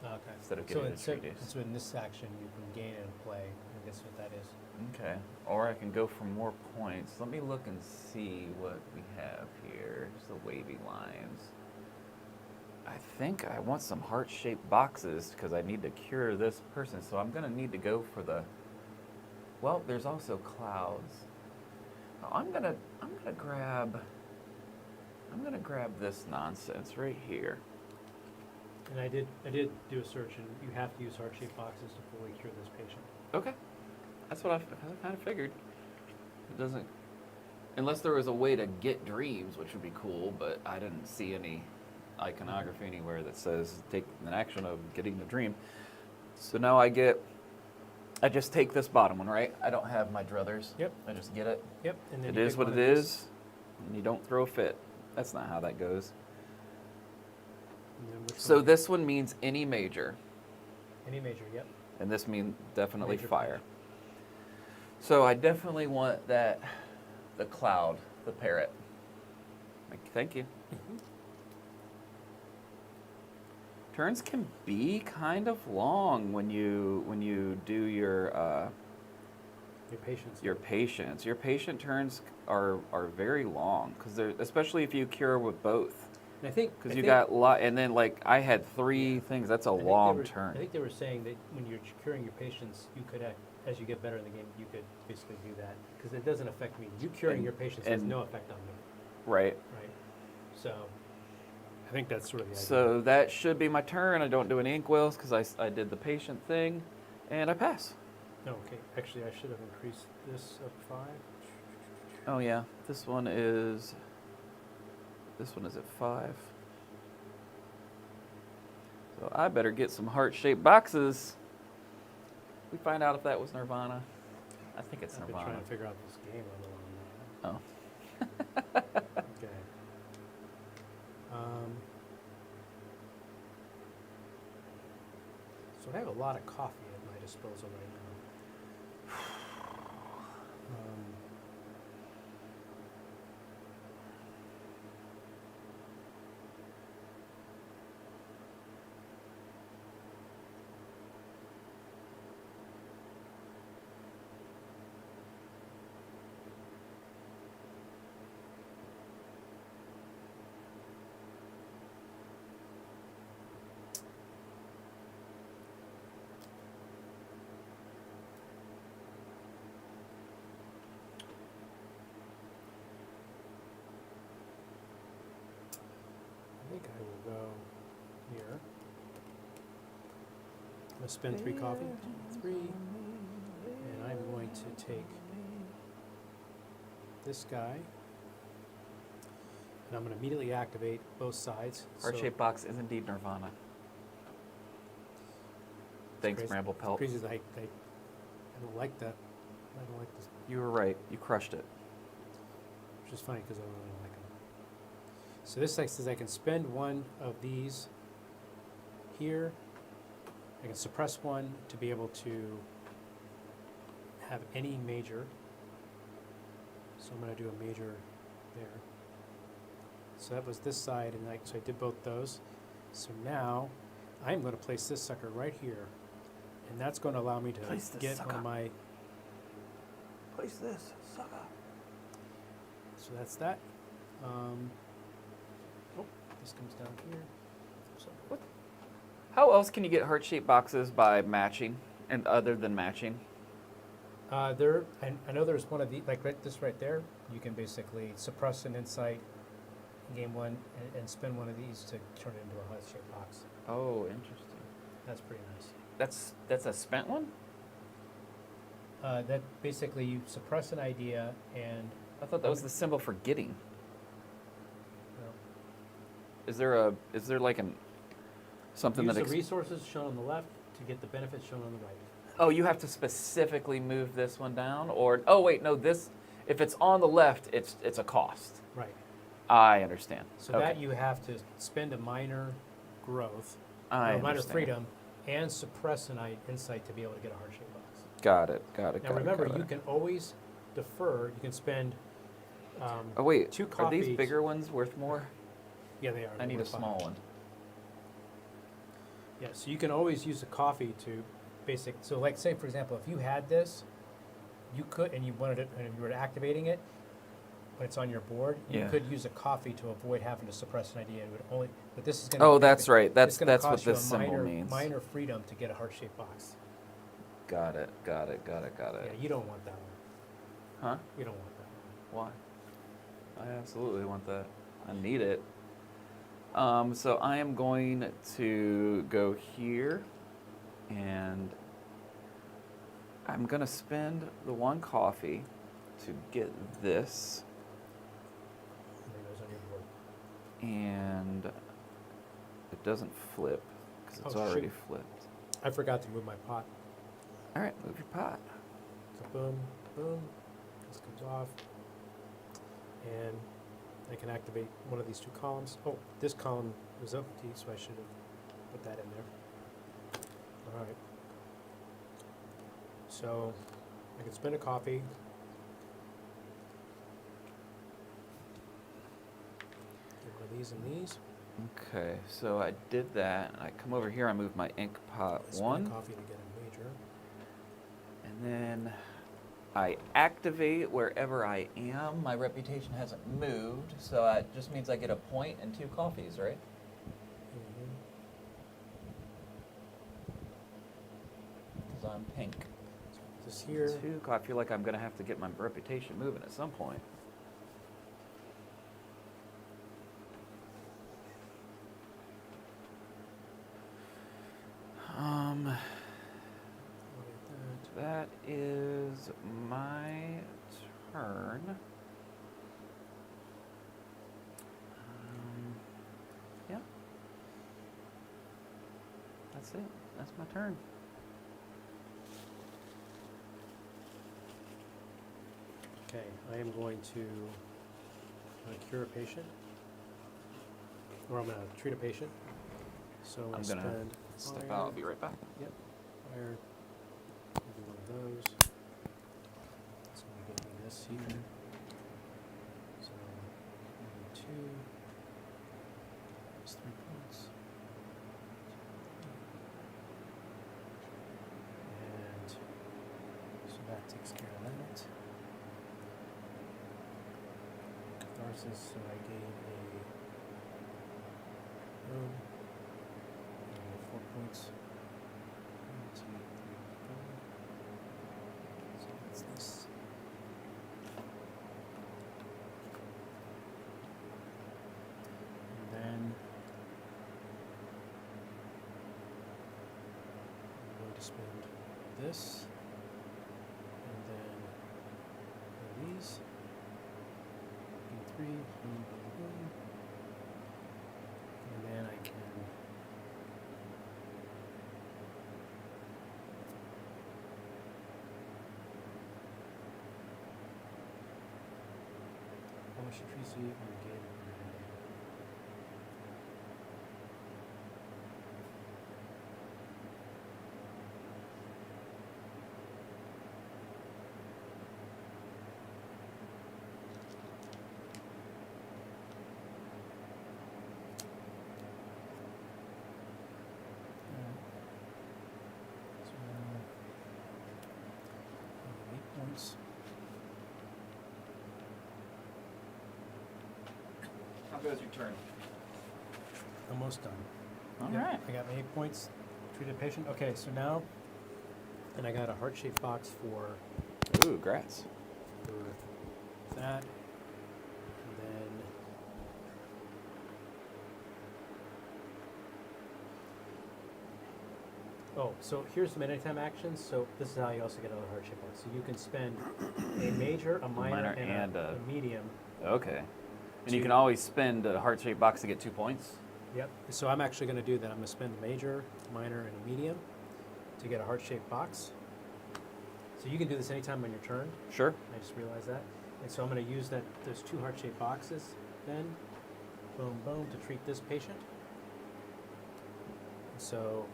okay. Instead of getting a treatise. So in this action, you can gain and play. I guess what that is. Okay. Or I can go for more points. Let me look and see what we have here. Just the wavy lines. I think I want some heart-shaped boxes because I need to cure this person. So I'm going to need to go for the... Well, there's also clouds. I'm gonna grab this nonsense right here. And I did do a search, and you have to use heart-shaped boxes to fully cure this patient. Okay, that's what I kind of figured. It doesn't, unless there was a way to get dreams, which would be cool, but I didn't see any iconography anywhere that says take an action of getting the dream. So now I just take this bottom one, right? I don't have my druthers. Yep. I just get it. Yep. And then It you is pick what one it of these. is, and you don't throw a fit. That's not how that goes. And then which So one? this one means any major, Any major, yep. and this means definitely Major fire. pitch. So I definitely want the cloud, the parrot. Thank you. Turns can be kind of long when you do your Your patience. your patience. Your patient turns are very long because they're, especially if you cure with both. And I think Because you got a lot, and then like I had 3 Yeah. things. That's a I think they long were- turn. I think they were saying that when you're curing your patients, you could, as you get better in the game, you could basically do that because it doesn't affect me. You curing And- your patients has and- no effect on me, Right. right? So, I think that's sort of the idea. So that should be my turn. I don't do any inkwells because I did the patient thing, and I pass. No, okay. Actually, I should have increased this up 5. Oh yeah, this one is at 5. So I better get some heart-shaped boxes. We find out if that was Nirvana. I think it's I've been Nirvana. trying to figure out this game a little Oh. Okay. So I have a lot of coffee at my disposal right now. I think I will go here. I'm going to spend 3 coffee. 3. And I'm going to take this guy. And I'm going to immediately activate both sides. Heart-shaped box is indeed Nirvana. Thanks, crazy. Bramble Pelt. Crazy that I don't like that. I don't like this, You were right. You crushed it. which is funny because I don't really like them. So this says I can spend one of these here. I can suppress one to be able to have any major. So I'm going to do a major there. So that was this side, and so I did both those. So now I'm going to place this sucker right here, and that's going to allow me to Place this get sucker. one of my. Place this, sucker. So that's that. This comes down here. So How else can you get heart-shaped boxes by matching, and other than matching? I know there's one of the this right there. You can basically suppress an insight in game 1 and spin one of these to turn it into a heart-shaped box. Oh, interesting. That's pretty nice. That's a spent one? That basically you suppress an idea and I thought that was the symbol for getting. well, Is there like something use that the resources shown on the left to get the benefits shown on the right. Oh, you have to specifically move this one down, or oh wait, no, this if it's on the left, it's a cost. Right. I understand. So Okay. that you have to spend a minor growth, I or a minor understand. freedom, and suppress an insight to be able to get a heart-shaped box. Got it. Now remember, you can always defer. You can spend Oh wait, 2 are coffees. these bigger ones worth more? Yeah, they are. I need They're a fine. small one. Yeah, so you can always use a coffee to so like say for example, if you had this, you could, and you wanted it, and you were activating it, when it's on your board, you Yeah. could use a coffee to avoid having to suppress an idea. It would only, but this is going to. Oh, that's right. It's That's gonna what cost you this a symbol means. minor freedom to get a heart-shaped box. Got it. Yeah, you don't want that one. Huh? You don't want that one. Why? I absolutely want that. I need it. So I am going to go here, and I'm going to spend the 1 coffee to get this, And there goes on your board. and it doesn't flip because it's Oh, already shoot. flipped. I forgot to move my pot. All right, move your pot. So boom, boom. This comes off. And I can activate one of these two columns. Oh, this column was empty, so I should have put that in there. All right. So I can spin a coffee. Get one of these and these. Okay, so I did that. I come over here, I move my ink pot Spin one, a coffee to get a major. and then I activate wherever I am. My reputation hasn't moved, so it just means I get a point and 2 coffees, right? Mhm. Because I'm pink. So this here. 2. I feel like I'm going to have to get my reputation moving at some point. That is my turn. Yeah. That's it. That's my turn. Okay, I am going to cure a patient, or I'm going to treat a patient. So I I'm going to spend step fire. out. I'll be right back. Yep, fire. Maybe one of those. It's going to get me this here. So maybe 2. That's 3 points. And so that takes care of that. Catharsis, so I gave a 4 points. 1, 2, 3, 4. So that's this. And then I'm going to spend this, and then one of these. 3, boom, boom, boom. And then I can how much Tracy and Gabe. So 8 points. How goes your turn? Almost done. All Yep, right. I got my 8 points. Treated patient. Okay, so now, and I got a heart-shaped box for Ooh, grats. that. And then oh, so here's some anytime actions. So this is how you also get another heart-shaped box. So you can spend a major, a minor, and a medium. Okay. And you To- can always spend a heart-shaped box to get 2 points? Yep. So I'm actually going to do that. I'm going to spend a major, minor, and a medium to get a heart-shaped box. So you can do this anytime on your turn. Sure. I just realized that. And so I'm going to use those 2 heart-shaped boxes then, boom, boom, to treat this patient. So,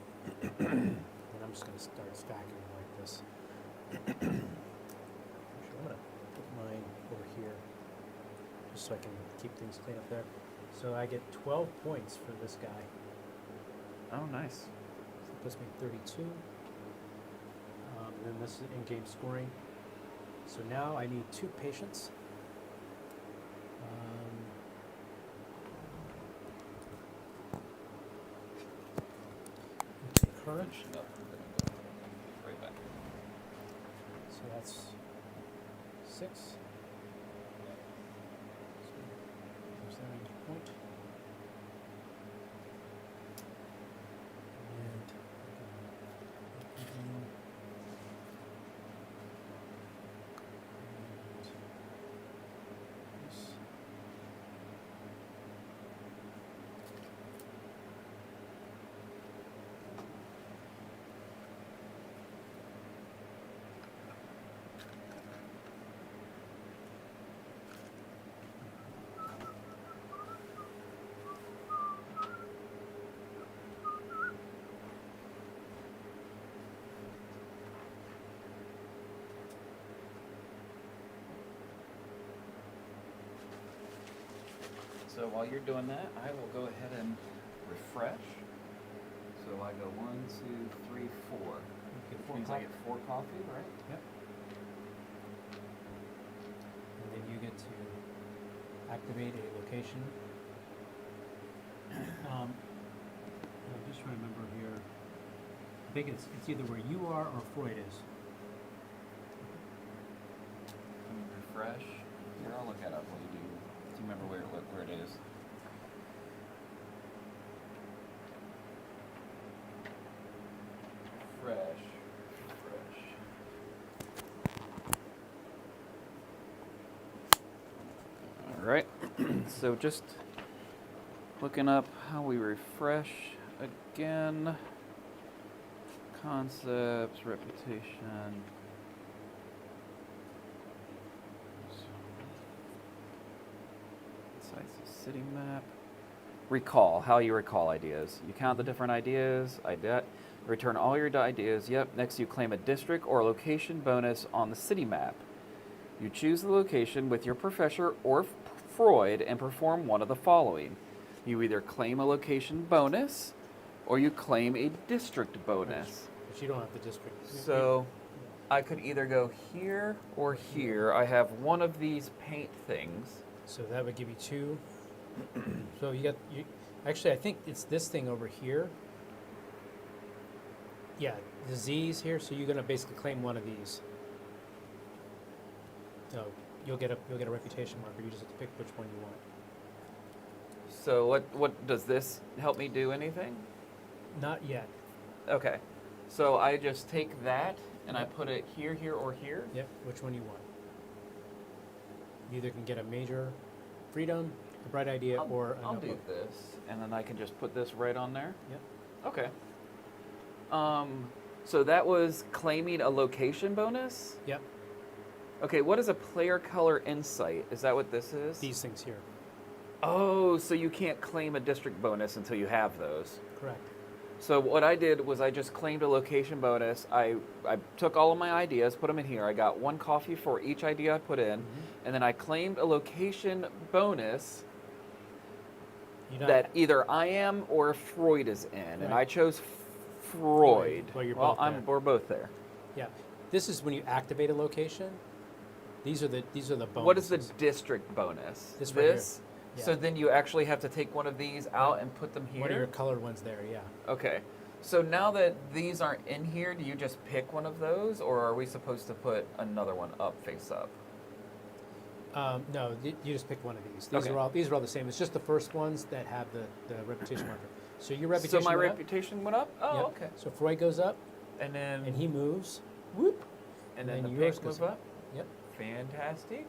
and I'm just going to start stacking like this. Actually, I'm going to put mine over here, just so I can keep things clean up there. So I get 12 points for this guy. Oh, nice. So that puts me at 32. Then this is in-game scoring. So now I need 2 patients. Current. Right back. So that's 6. So there's that point. And this. So while you're doing that, I will go ahead and refresh. So I go 1, 2, 3, 4. Get Which means I get 4 coffee, right? Yep. And then you get to activate a location. I'm just trying to remember here. I think it's either where you are or Freud is. Refresh. Here, I'll look that up while you do. Do you remember where it is? Refresh. All right. So just looking up how we refresh again. Concepts, reputation. City map. Recall, how you recall ideas. You count the different ideas, return all your ideas. Yep, next you claim a district or location bonus on the city map. You choose the location with your professor or Freud and perform one of the following. You either claim a location bonus or you claim a district bonus. But you don't have the district. So I could either go here or here. I have one of these paint things. So that would give you 2. So actually I think it's this thing over here. Yeah, the Z's here, so you're gonna basically claim one of these. So you'll get a reputation marker. You just have to pick which one you want. So what does this help me do anything? Not yet. Okay. So I just take that and I put it here, here, or here? Yep, which one you want. You either can get a major freedom, a bright idea, or a I'll do notebook. this, and then I can just put this right on there? Yep. Okay. So that was claiming a location bonus? Yep. Okay, what is a player color insight? Is that what this is? These things here. Oh, so you can't claim a district bonus until you have those. Correct. So what I did was I just claimed a location bonus. I took all of my ideas, put them in here. I got 1 coffee for each idea I put in, and then I claimed a location bonus that either I am or Freud is in, and I chose Freud. Well, you're well, both there. we're both there. Yeah. This is when you activate a location. These are the bonuses. What is the district bonus? This right here. Yeah. So then you actually have to take one of these out and put them here? One of your colored ones there, yeah. Okay. So now that these aren't in here, do you just pick one of those, or are we supposed to put another one up, face up? No, you just pick one of these. Okay. These are all the same. It's just the first ones that have the reputation marker. So your reputation. So my went up. reputation went up? Oh, Yep. okay. So Freud goes up, And then and he moves. Whoop. and then the yours pink goes move up? Yep. Fantastic.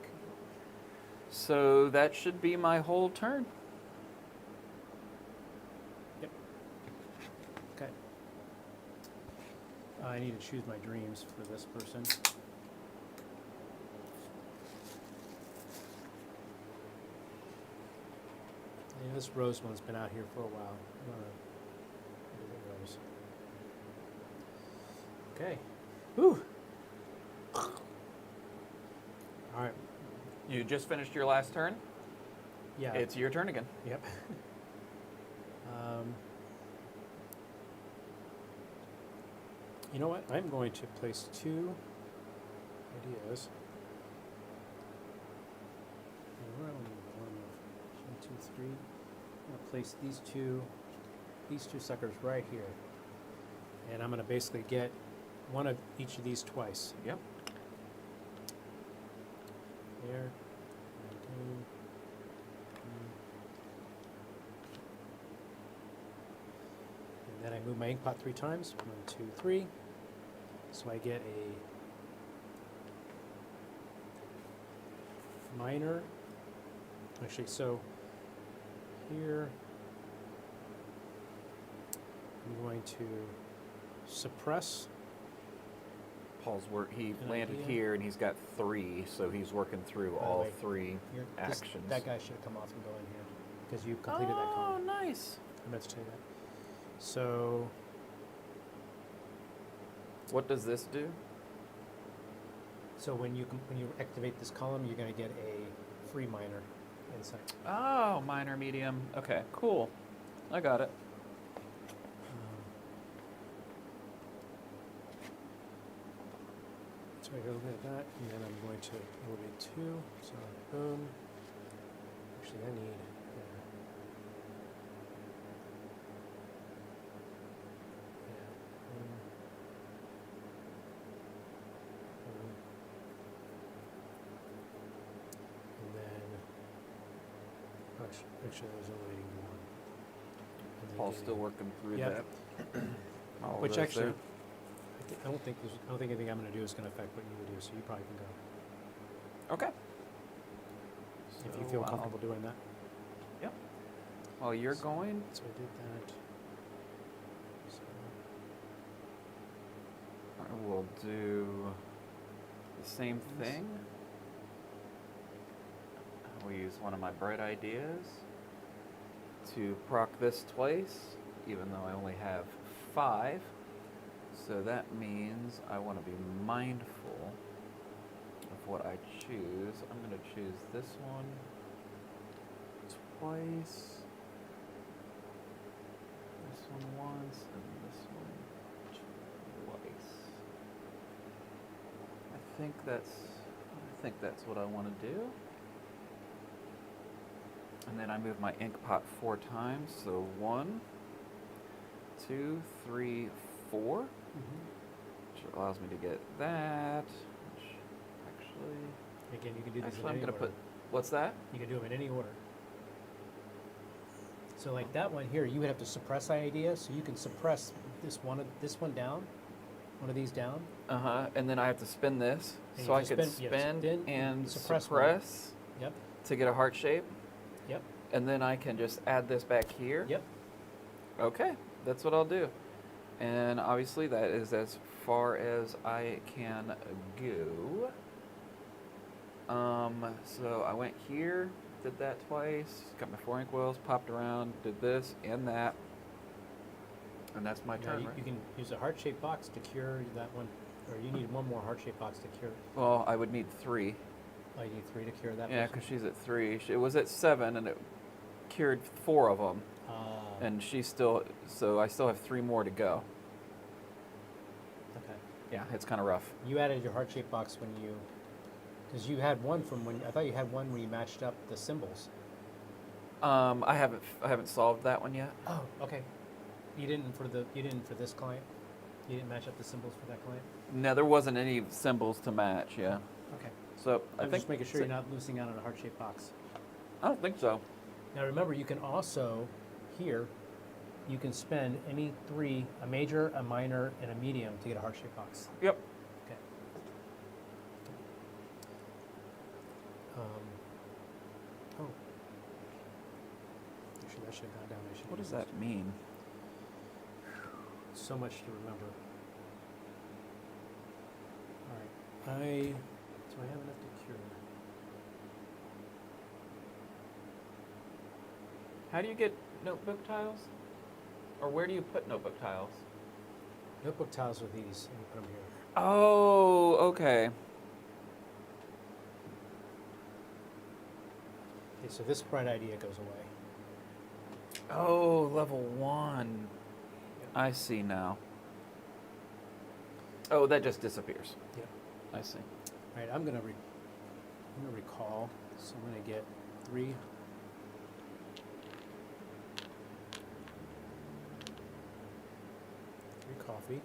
So that should be my whole turn. Yep. Okay. I need to choose my dreams for this person. And this rose one's been out here for a while. I'm gonna do the rose. Okay. Whew. All right. You just finished your last turn. Yeah. It's your turn again. Yep. You know what? I'm going to place 2 ideas. Where am I? 1, 2, 3. I'm going to place these two suckers right here, and I'm going to basically get one of each of these twice. Yep. There. And then I move my ink pot 3 times. 1, 2, 3. So I get a minor. Actually, so here I'm going to suppress. Paul's work. He An landed idea? here, and he's got 3, so he's working through By the all way, 3 actions. That guy should have come off and go in here because you completed that Oh, column. nice. I meant to tell you that. So What does this do? when you activate this column, you're going to get a free minor. insight. Oh, minor, medium. Okay, cool. I got it. So I go look at that, and then I'm going to elevate 2. So boom. Actually, I need. And then, actually, I was elevating 1. And then Paul's getting- still working through Yep. that. All of Which those actually, there. I don't think anything I'm going to do is going to affect what you would do. So you probably can go Okay. if you So feel I'll- comfortable doing that. Yep. While you're going, So I did that. So, I will do the same thing. I will use one of my bright ideas to proc this twice, even though I only have 5. So that means I want to be mindful of what I choose. I'm going to choose this one twice, this one once, and this one twice. I think that's what I want to do. And then I move my ink pot 4 times, so 1, 2, 3, 4, which allows me to get that. Which actually, again, you can do these in actually I'm any gonna order. put. What's that? You can do them in any order. So like that one here, you would have to suppress that idea, so you can suppress this one down, one of these down. And then I have to spin this, And so you I can can spin- yeah, spin spin, and suppress suppress one. Yep, to get a heart shape, yep, and then I can just add this back here. yep. Okay, that's what I'll do. And obviously that is as far as I can go. So I went here, did that twice, got my 4 ink wells, popped around, did this and that. And that's my Now turn, you, right? you can use a heart-shaped box to cure that one, or you need one more heart-shaped box to cure. Well, I would need 3. Oh, you need 3 to cure that. Yeah, person? because she's at 3. It was at 7 and it cured 4 of them. And she's still, so I still have 3 more to go. Okay. Yeah, it's kind of rough. You added your heart-shaped box when you, because you had one from when, I thought you had one when you matched up the symbols. I haven't solved that one yet. Oh, okay. You didn't for this client? You didn't match up the symbols for that client? No, there wasn't any symbols to match. Yeah. Okay. So I I'm think just making sure you're not losing out on a heart-shaped box. I don't think so. Now remember, you can also, here, you can spend any 3, a major, a minor, and a medium to get a heart-shaped box. Yep. Okay. Oh. Actually, that should have gone down. I should have What does used that mean? so much to remember. All right. Do I have enough to cure? How do you get notebook tiles? Or where do you put notebook tiles? Notebook tiles with these, and you put them here. Oh, okay. Okay, so this bright idea goes away. Oh, level 1. I see now. Oh, that just disappears. Yep. I see. All right, I'm gonna recall. So I'm gonna get 3. Coffee,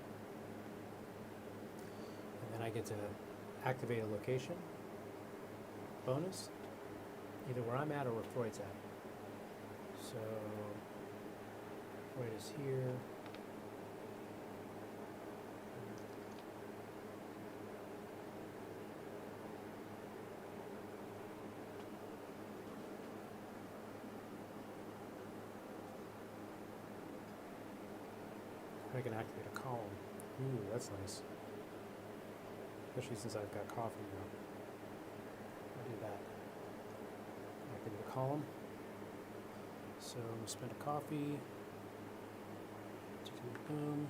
and then I get to activate a location bonus, either where I'm at or where Freud's at. So Freud is here. I can activate a column. Ooh, that's nice. Especially since I've got coffee now. I'll do that. Activate a column. So spend a coffee. Boom.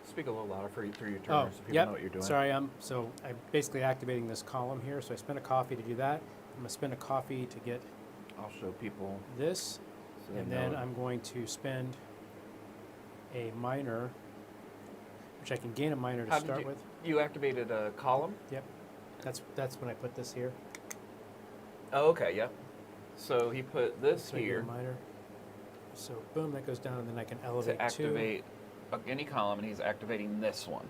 Speak a little louder through your turners Oh, so people yep. know what you're doing. Sorry, I'm basically activating this column here. So I spent a coffee to do that. I'm gonna spend a coffee to get I'll show people. this, So they and then know. I'm going to spend a minor, which I can gain a minor to How did start you- with. You activated a column? Yep. That's when I put this here. Oh, okay, yep. So he put this So I get a here minor. So boom, that goes down, and then I can elevate to activate any column, and he's activating this one.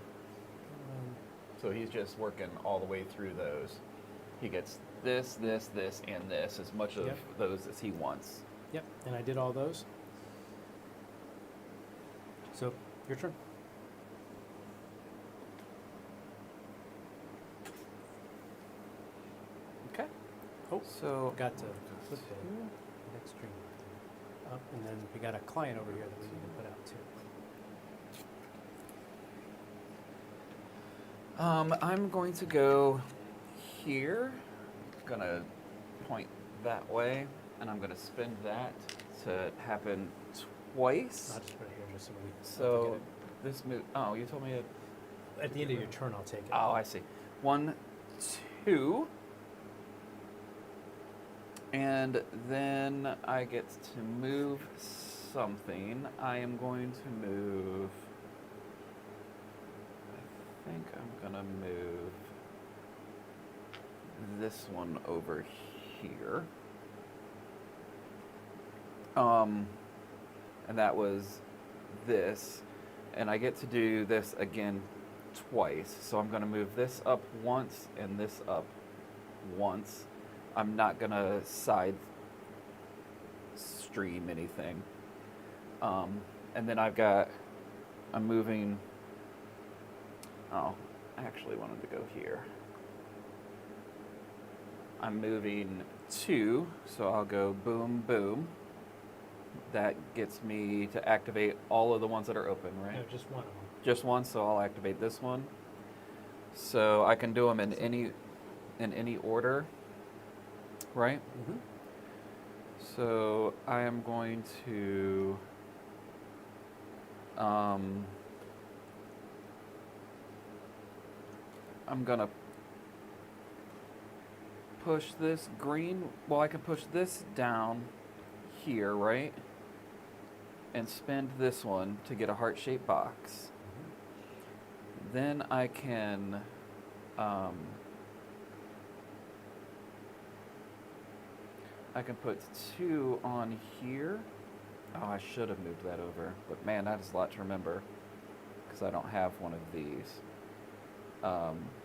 So he's just working all the way through those. He gets this, this, this, and this, as much of Yep. those as he wants. Yep, and I did all those. So, your turn. Okay. Oh, So got to flip the next string up, and then we got a client over here that we need to put out too. I'm going to go here. I'm gonna point that way, and I'm gonna spin that to happen twice. I'll just put it here just so we don't So forget this move. Oh, you told me it. it. At the end of your turn, I'll take it. Oh, I see. 1, 2. And then I get to move something. I am going to move. I think I'm gonna move this one over here. And that was this. And I get to do this again twice. So I'm gonna move this up once and this up once. I'm not gonna side stream anything. And then I'm moving. Oh, I actually wanted to go here. I'm moving 2, so I'll go boom, boom. That gets me to activate all of the ones that are open, right? No, just one of them. Just one, so I'll activate this one. So I can do them in any order, right? Mm-hmm. So I am going to I'm gonna push this green. Well, I can push this down here, right? And spend this one to get a heart-shaped box. Then I can put 2 on here. Oh, I should have moved that over. But man, that is a lot to remember because I don't have one of these.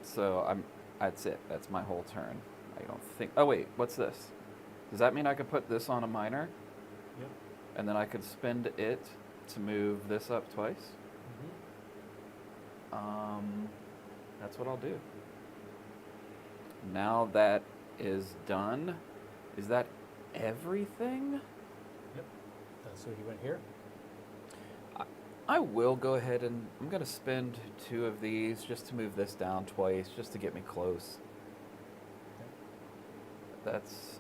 So that's it. That's my whole turn. I don't think. Oh wait, what's this? Does that mean I could put this on a minor? Yep. And then I could spend it to move this up twice? That's what I'll do. Now that is done, is that everything? Yep. So he went here. I will go ahead and I'm going to spend 2 of these just to move this down twice, just to get me close. Okay. That's,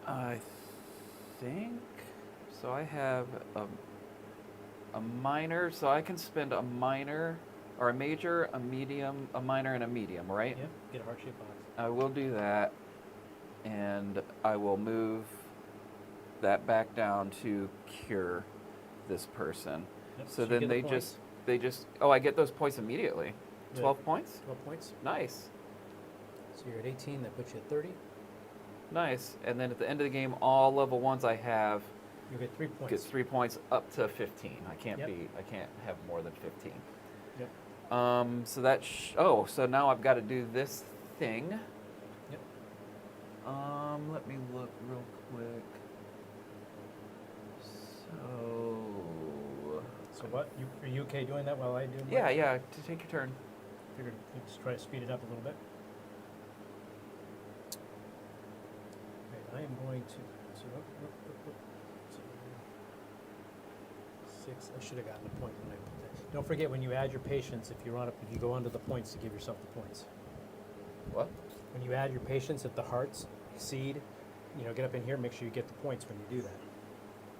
I think, so I have a minor, so I can spend a minor, or a major, a medium, a minor, and a medium, right? Yep. Get a heart-shaped box. I will do that, and I will move that back down to cure this person. Yep. So you then get the they just, oh, I get those points immediately. Yeah. 12 points? 12 points. Nice. So you're at 18. That puts you at 30. Nice. And then at the end of the game, all level 1s I have You get 3 points. gets 3 points up to 15. I can't Yep. I can't have more than 15. Yep. So that, so now I've got to do this thing. Yep. Let me look real quick. So what? Are you okay doing that while I do? Yeah, yeah, to take your turn. Figured we'd just try to speed it up a little bit. Okay, I am going to. So, so 6. I should have gotten a point when I put that. Don't forget when you add your patience, if you go under the points, to give yourself the points. What? When you add your patience, if the hearts exceed, get up in here. Make sure you get the points when you do that.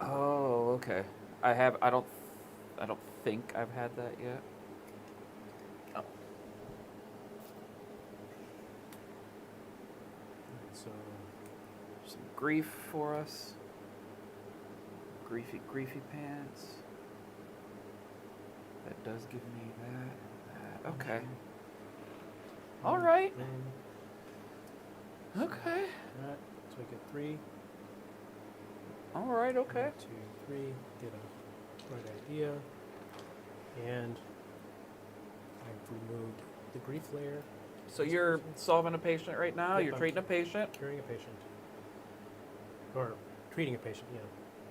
Oh, okay. I don't think I've had that yet. Oh. grief for us. Griefy pants. That does give me that. Okay. All right. Okay. So we get 3. All right. Okay. 1, 2, 3. Get a bright idea. And I've removed the grief layer. So you're solving a patient right now? Yep, You're I'm treating a patient? Curing a patient. Or treating a patient, yeah.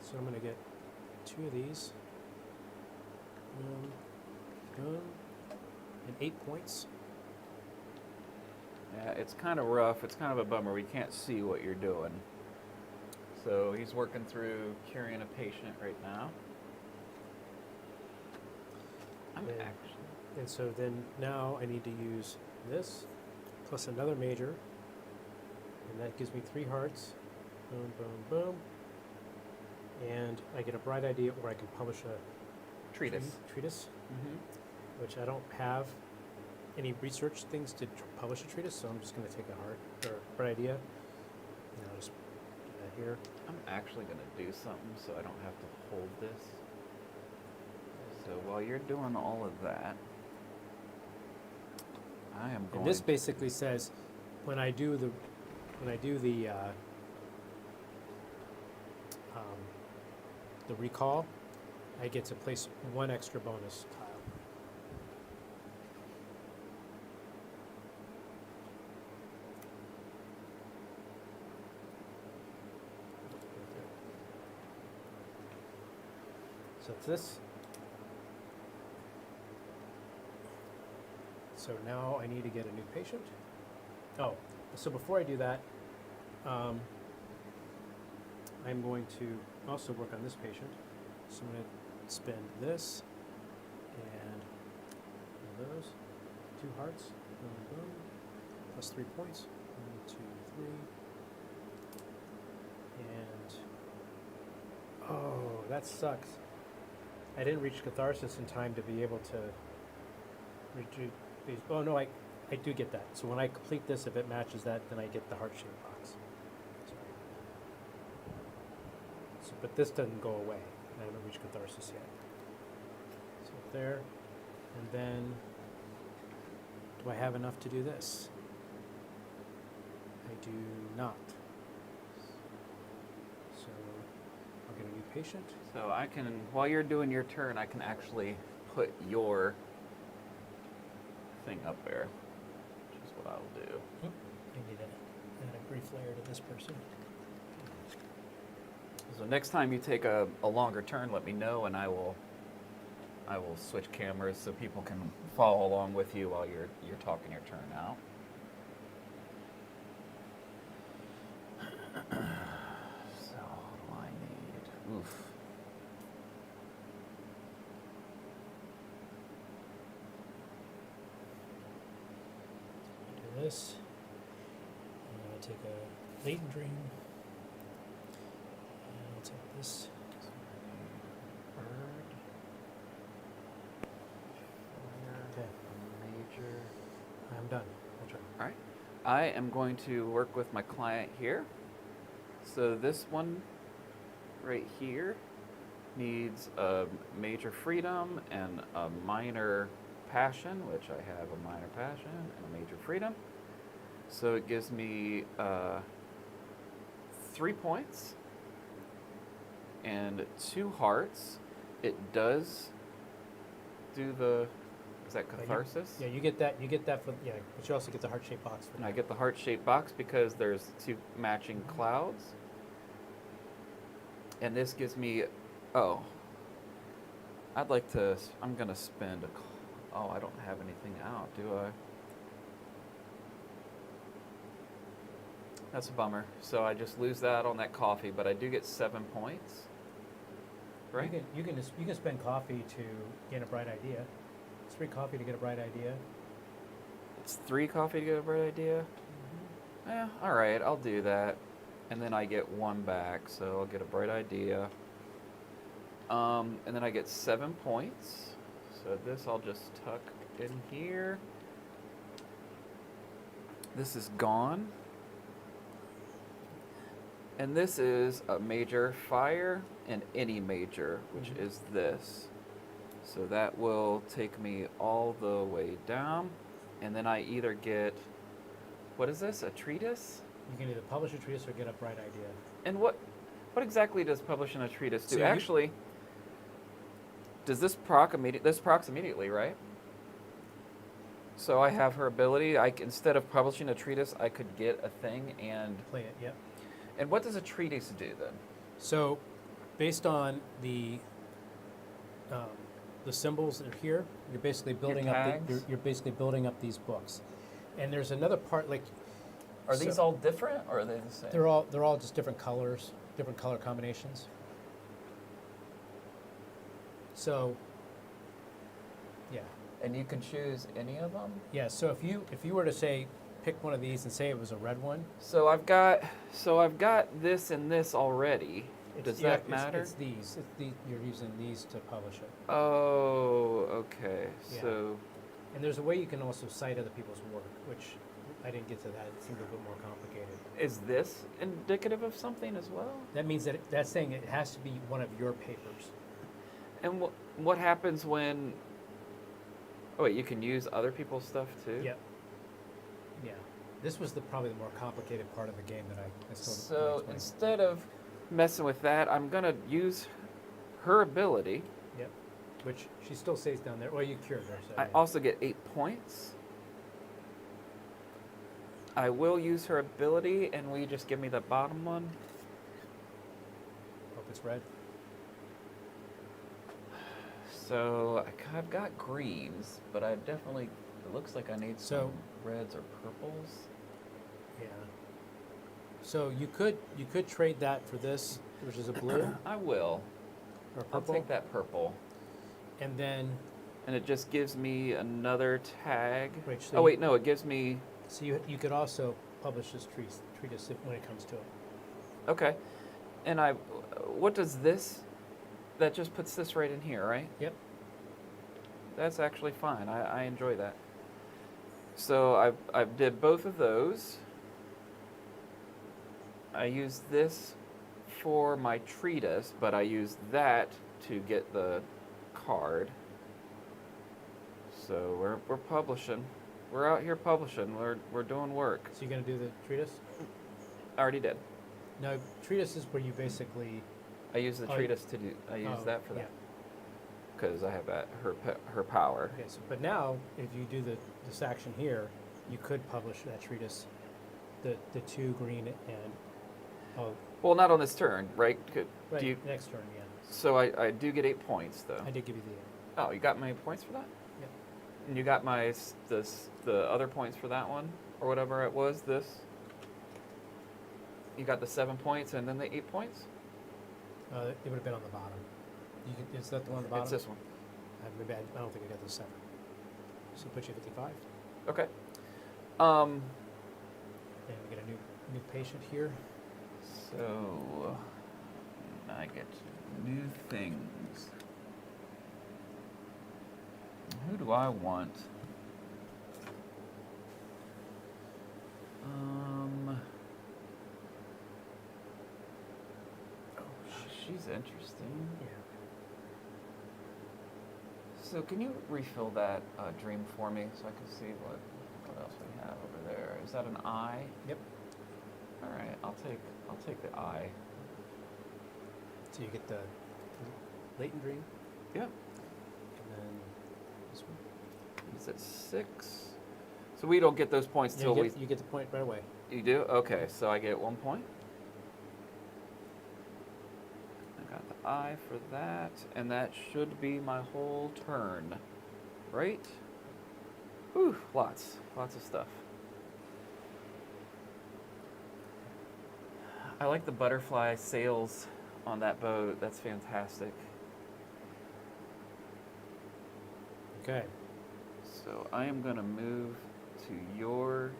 So I'm going to get 2 of these. And 8 points. Yeah, it's kind of rough. It's kind of a bummer. We can't see what you're doing. So he's working through curing a patient right now. And so then now I need to use this plus another major. And that gives me 3 hearts. Boom, boom, boom. And I get a bright idea where I can publish a treatise. Which I don't have any research things to publish a treatise, so I'm just going to take a heart or bright idea. And I'll just do that here. I'm actually going to do something so I don't have to hold this. So while you're doing all of that, I am going. And this basically says when I do the recall, I get to place 1 extra bonus tile. So it's this. So now I need to get a new patient. Oh, so before I do that, I'm going to also work on this patient. So I'm going to spend this and those 2 hearts, boom, boom, plus 3 points. 1, 2, 3, and oh, that sucks. I didn't reach catharsis in time to be able to redo these. Oh no, I do get that. So when I complete this, if it matches that, then I get the heart-shaped box. Sorry. So, but this doesn't go away. I haven't reached catharsis yet. So there, and then do I have enough to do this? I do not. So I'll get a new patient. So I can, while you're doing your turn, I can actually put your thing up there, which is what I'll do. I need to add a grief layer to this person. So next time you take a longer turn, let me know, and I will switch cameras so people can follow along with you while you're talking your turn out. So what do I need? Oof. Do this. And I'll take a latent dream. And I'll take this. Bird. Okay. Major. I'm done. I'll try. All right. I am going to work with my client here. So this one right here needs a major freedom and a minor passion, which I have a minor passion and a major freedom. So it gives me 3 points and 2 hearts. It does do the, is that catharsis? Yeah, you get that. You get that for but you also get the heart-shaped box for And that. I get the heart-shaped box because there's 2 matching clouds. And this gives me, oh, I'd like to, I'm going to spend oh, I don't have anything out, do I? That's a bummer. So I just lose that on that coffee, but I do get 7 points. Right? You can spend coffee to get a bright idea. It's free coffee to get a bright idea. It's 3 coffee to get a bright idea? Yeah, all right, I'll do that. And then I get 1 back, so I'll get a bright idea. And then I get 7 points. So this I'll just tuck in here. This is gone. And this is a major fire and any major, which is this. So that will take me all the way down. And then I either get, what is this, a treatise? You can either publish a treatise or get a bright idea. And what exactly does publishing a treatise do? So Actually, does this proc this procs immediately, right? So I have her ability. Instead of publishing a treatise, I could get a thing and Play it, yep. And what does a treatise do then? So, based on the symbols that are here, you're basically building you're basically building up these books. And there's another part like. Are these all different, or are they the same? They're all just different colors, different color combinations. So, yeah. And you can choose any of them? Yeah, so if you were to say pick one of these and say it was a red one. So I've got this and this already. Does that matter? It's these. You're using these to publish it. Oh, okay. Yeah. So and there's a way you can also cite other people's work, which I didn't get to that. It seemed a bit more complicated. Is this indicative of something as well? That means that's saying it has to be one of your papers. And what happens when? Oh wait, you can use other people's stuff too. Yep. Yeah. This was probably the more complicated part of the game that I still. So instead of messing with that, I'm gonna use her ability. Yep. Which she still stays down there. Well, you cured her. So I also get 8 points. I will use her ability, and will you just give me the bottom one? Hope it's red. So I've got greens, but I definitely, it looks like I need some reds or purples. Yeah. So you could trade that for this, which is a blue. I will. Or purple. I'll take that purple. And then. And it just gives me another tag. Right, so oh wait, no, it gives me. So you could also publish this treatise when it comes to it. Okay. And what does this? That just puts this right in here, right? Yep. That's actually fine. I enjoy that. So I did both of those. I used this for my treatise, but I used that to get the card. So we're publishing. We're out here publishing. We're doing work. So you're gonna do the treatise? I already did. No, treatise is where you basically. I use the treatise to do. I use that for that. Because I have that her power. Okay. So, but now if you do this action here, you could publish that treatise, the 2 green and. Oh. Well, not on this turn, right? Right. Next turn, yeah. So I do get 8 points though. I did give you the. Oh, you got my points for that? Yep. And you got the other points for that one, or whatever it was. This. You got the 7 points and then the 8 points. It would have been on the bottom. Is that the one on the bottom? It's this one. Maybe I don't think I got the 7. So put you at 55. Okay. And we get a new patient here. So I get new things. Who do I want? She's interesting. Yeah. So can you refill that dream for me so I can see what else we have over there? Is that an eye? Yep. All right, I'll take the eye. So you get the latent dream. Yeah. And then this one. Is it 6? So we don't get those points till you get the point right away. You do? Okay, so I get 1 point. I got the eye for that, and that should be my whole turn, right? Whew, lots of stuff. I like the butterfly sails on that boat. That's fantastic. Okay. So I am going to move to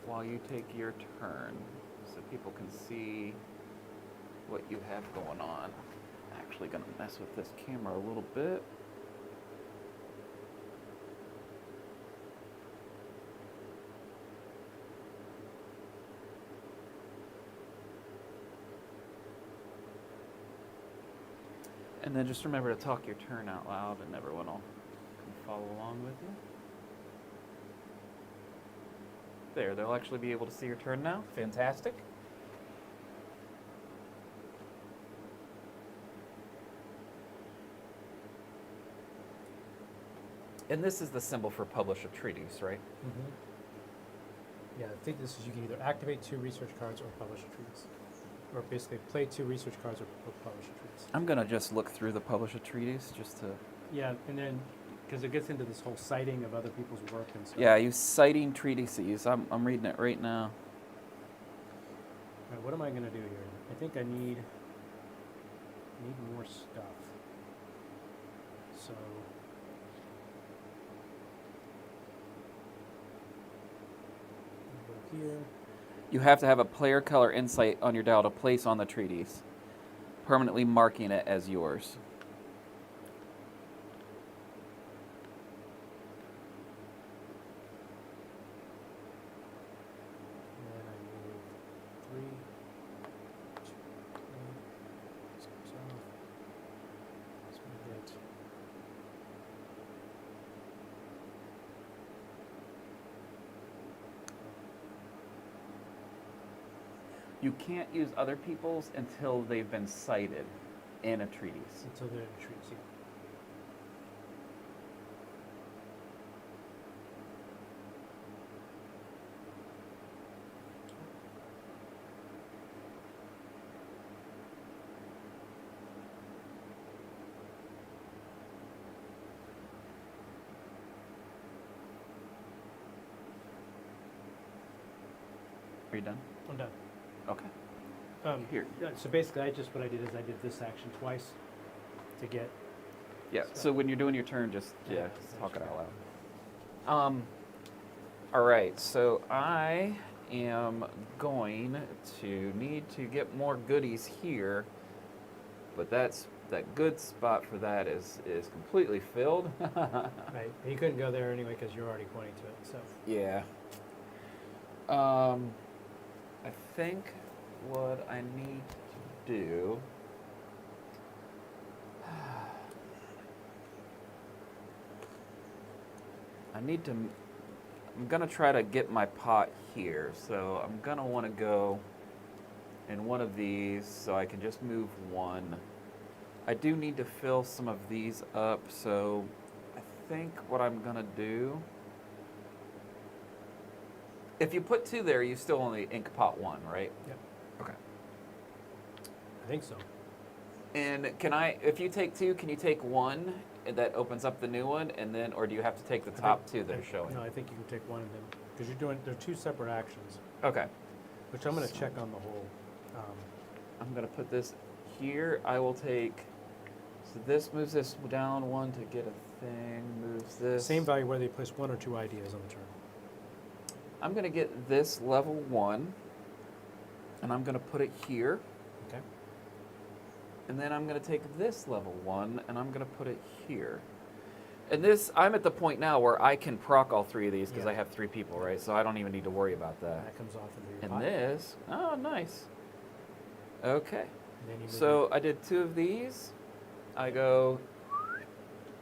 while you take your turn, so people can see what you have going on. I'm actually going to mess with this camera a little bit. And then just remember to talk your turn out loud, and everyone will follow along with you. There, they'll actually be able to see your turn now. Fantastic. And this is the symbol for publish a treatise, right? Mm-hmm. Yeah, I think this is, you can either activate 2 research cards or publish a treatise. Or basically play 2 research cards or publish a treatise. I'm going to just look through the publish a treatise just to... Yeah, and then, because it gets into this whole citing of other people's work and stuff. Yeah, you citing treatises. I'm reading it right now. All right, what am I going to do here? I think I need more stuff. So... I'll go here. You have to have a player color insight on your dial to place on the treatise, permanently marking it as yours. And then I move 3, 2, 1. This comes off. This one hit. You can't use other people's until they've been cited in a treatise. Until they're in a treatise. Yeah. Are you done? I'm done. Okay. Here. Yeah, so basically, what I did is I did this action twice to get. Yeah. So when you're doing your turn, just Yeah, just talk it out loud. All right. So I am going to need to get more goodies here, but that good spot for that is completely filled. Right. You couldn't go there anyway because you're already pointing to it. So. Yeah. I think what I need to do. I'm gonna try to get my pot here, so I'm gonna want to go in one of these so I can just move one. I do need to fill some of these up, so I think what I'm gonna do. If you put 2 there, you still only ink pot 1, right? Yep. Okay. I think so. And if you take 2, can you take 1 and that opens up the new one, and then, or do you have to take the top 2 that are showing? No, I think you can take one of them because they're 2 separate actions. Okay. Which I'm going to check on the whole. I'm going to put this here. I will take, so this moves this down 1 to get a thing, moves this. Same value whether you place 1 or 2 ideas on the turn. I'm going to get this level 1, and I'm going to put it here. Okay. And then I'm going to take this level 1, and I'm going to put it here. And this, I'm at the point now where I can proc all 3 of these because I have 3 people, right? So I don't even need to worry about that. That comes off into your And pot. this, oh, nice. Okay. And then you move So I did 2 of these. I go,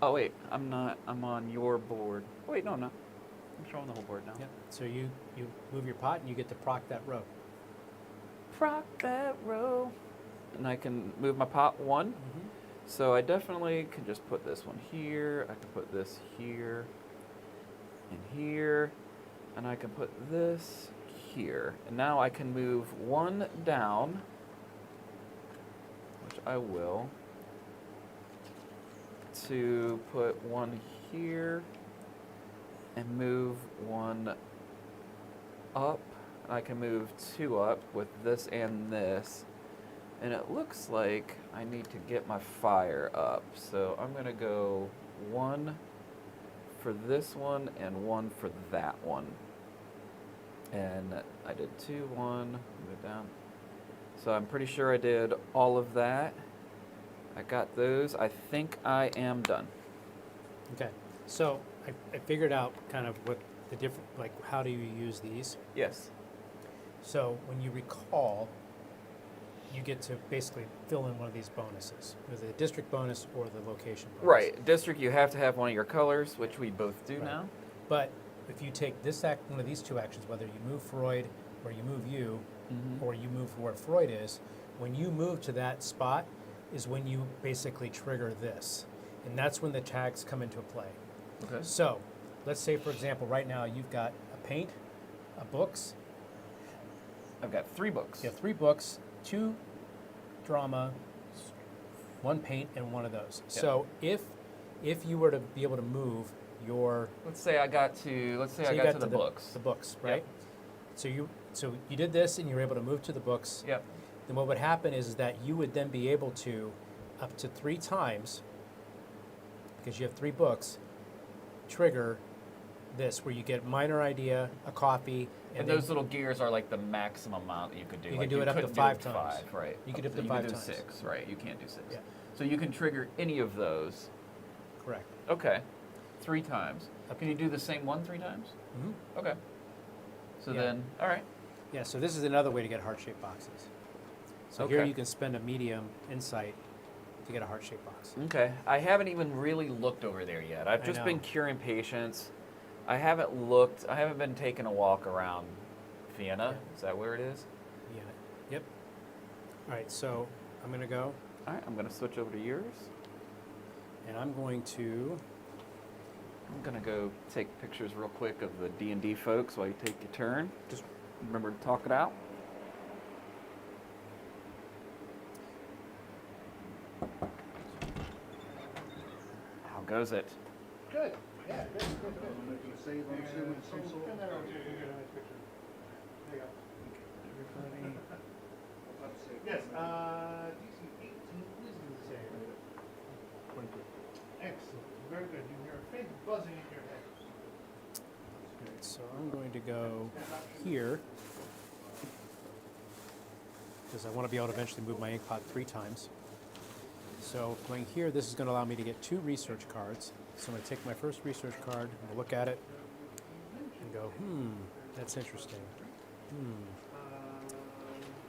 oh wait, I'm on your board. Oh, wait, no, I'm not. I'm showing the whole board now. Yep. So you move your pot and you get to proc that row. Proc that row. And I can move my pot 1. Mm-hmm. So I definitely can just put this one here. I can put this here and here. And I can put this here. And now I can move 1 down, which I will, to put 1 here and move 1 up. I can move 2 up with this and this. And it looks like I need to get my fire up. So I'm going to go 1 for this one and 1 for that one. And I did 2, 1, move it down. So I'm pretty sure I did all of that. I got those. I think I am done. Okay. So I figured out kind of what the different, like how do you use these? Yes. So when you recall, you get to basically fill in one of these bonuses, either the district bonus or the location bonus. Right. District, you have to have one of your colors, which we both do Right. now. But if you take this one of these two actions, whether you move Freud or you move you, or you move where Freud is, when you move to that spot is when you basically trigger this. And that's when the tags come into play. Okay. So, let's say, for example, right now you've got a paint, a books. I've got 3 books. You have 3 books, 2 drama, 1 paint, and 1 of those. Yep. So if you were to be able to move your Let's say I got to you the books. The books, right? Yep. So you did this and you were able to move to the books. Yep. Then what would happen is that you would then be able to, up to 3 times, because you have 3 books, trigger this, where you get minor idea, a coffee, And then those little gears are like the maximum amount that you could do. You Like can do it up to couldn't 5 it times. 5, right? You could do up to So 5 can do times. 6, right? You can't do 6. Yeah. So you can trigger any of those. Correct. Okay. 3 times. Up Can you do the same one 3 times? Mm-hmm. Okay. So Yeah. then, all right. Yeah, so this is another way to get heart-shaped boxes. So here Okay. you can spend a medium insight to get a heart-shaped box. Okay. I haven't even really looked over there yet. I've I just know. been curing patience. I haven't looked. I haven't been taking a walk around Vienna. Yeah. Is that where it is? Yeah. Yep. All right, so I'm going to go, All right. I'm going to switch over to yours. and I'm going to... I'm going to go take pictures real quick of the D&D folks while you take your turn. Just remember to talk it out. How goes it? Good. Yeah, good. Save, I'm assuming, some sort. Yes, DC 18 wisdom save. 22. Excellent. Very good. You hear a faint buzzing in your head. All right, so I'm going to go here, because I want to be able to eventually move my ink pot 3 times. So going here, this is going to allow me to get 2 research cards. So I'm going to take my first research card, I'm going to look at it, and go, that's interesting.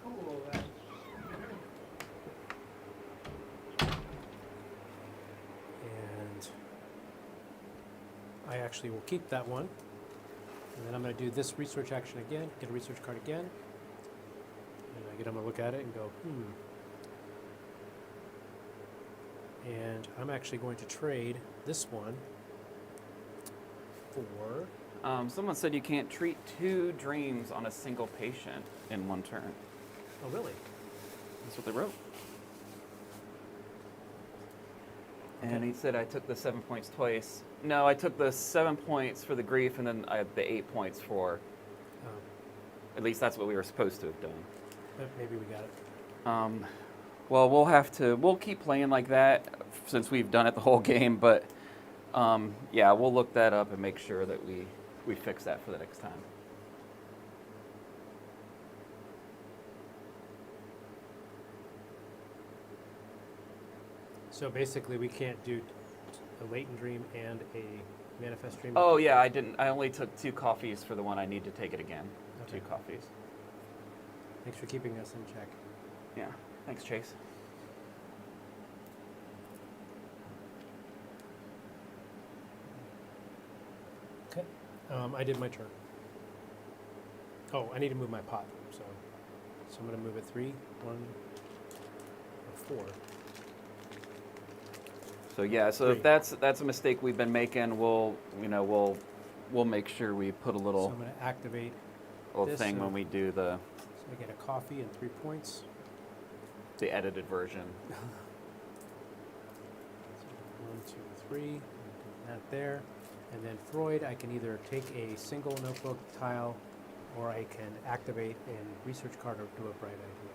Cool. That. And I actually will keep that one. And then I'm going to do this research action again, get a research card again. And I'm going to look at it and go, And I'm actually going to trade this one for... Someone said you can't treat 2 dreams on a single patient in 1 turn. Oh, really? That's what they wrote. And he said I took the 7 points twice. No, I took the 7 points for the grief, and then I had the 8 points for. At least that's what we were supposed to have done. But maybe we got it. Well, we'll keep playing like that since we've done it the whole game. But yeah, we'll look that up and make sure that we fix that for the next time. So basically, we can't do a latent dream and a manifest dream? Oh yeah, I didn't. I only took 2 coffees for the one I need to take it again. Okay. 2 coffees. Thanks for keeping us in check. Yeah. Thanks, Chase. Okay. I did my turn. Oh, I need to move my pot, so I'm going to move it 3, 1, or 4. So yeah, so if that's a mistake we've been making, we'll make sure we put a So little I'm going to activate. this, thing so- when we do the So I get a coffee and 3 points. edited version. So 1, 2, 3. Put that there. And then Freud, I can either take a single notebook tile, or I can activate a research card or do a bright idea.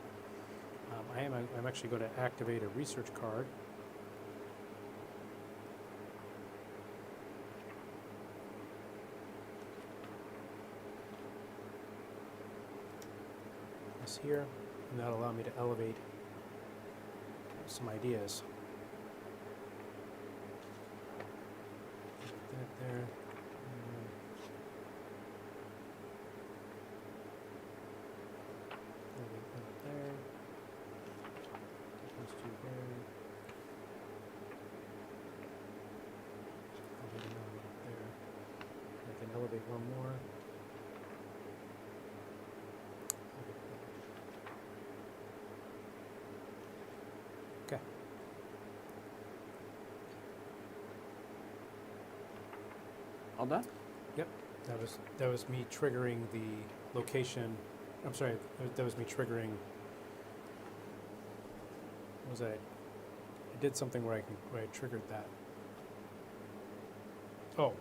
I'm actually going to activate a research card. This here, and that'll allow me to elevate some ideas. Put that there. Elevate that there. probably one more. Okay. All done? Yep. That was me triggering the location. I'm sorry. That was me triggering. What was I? I did something where I triggered that. Oh,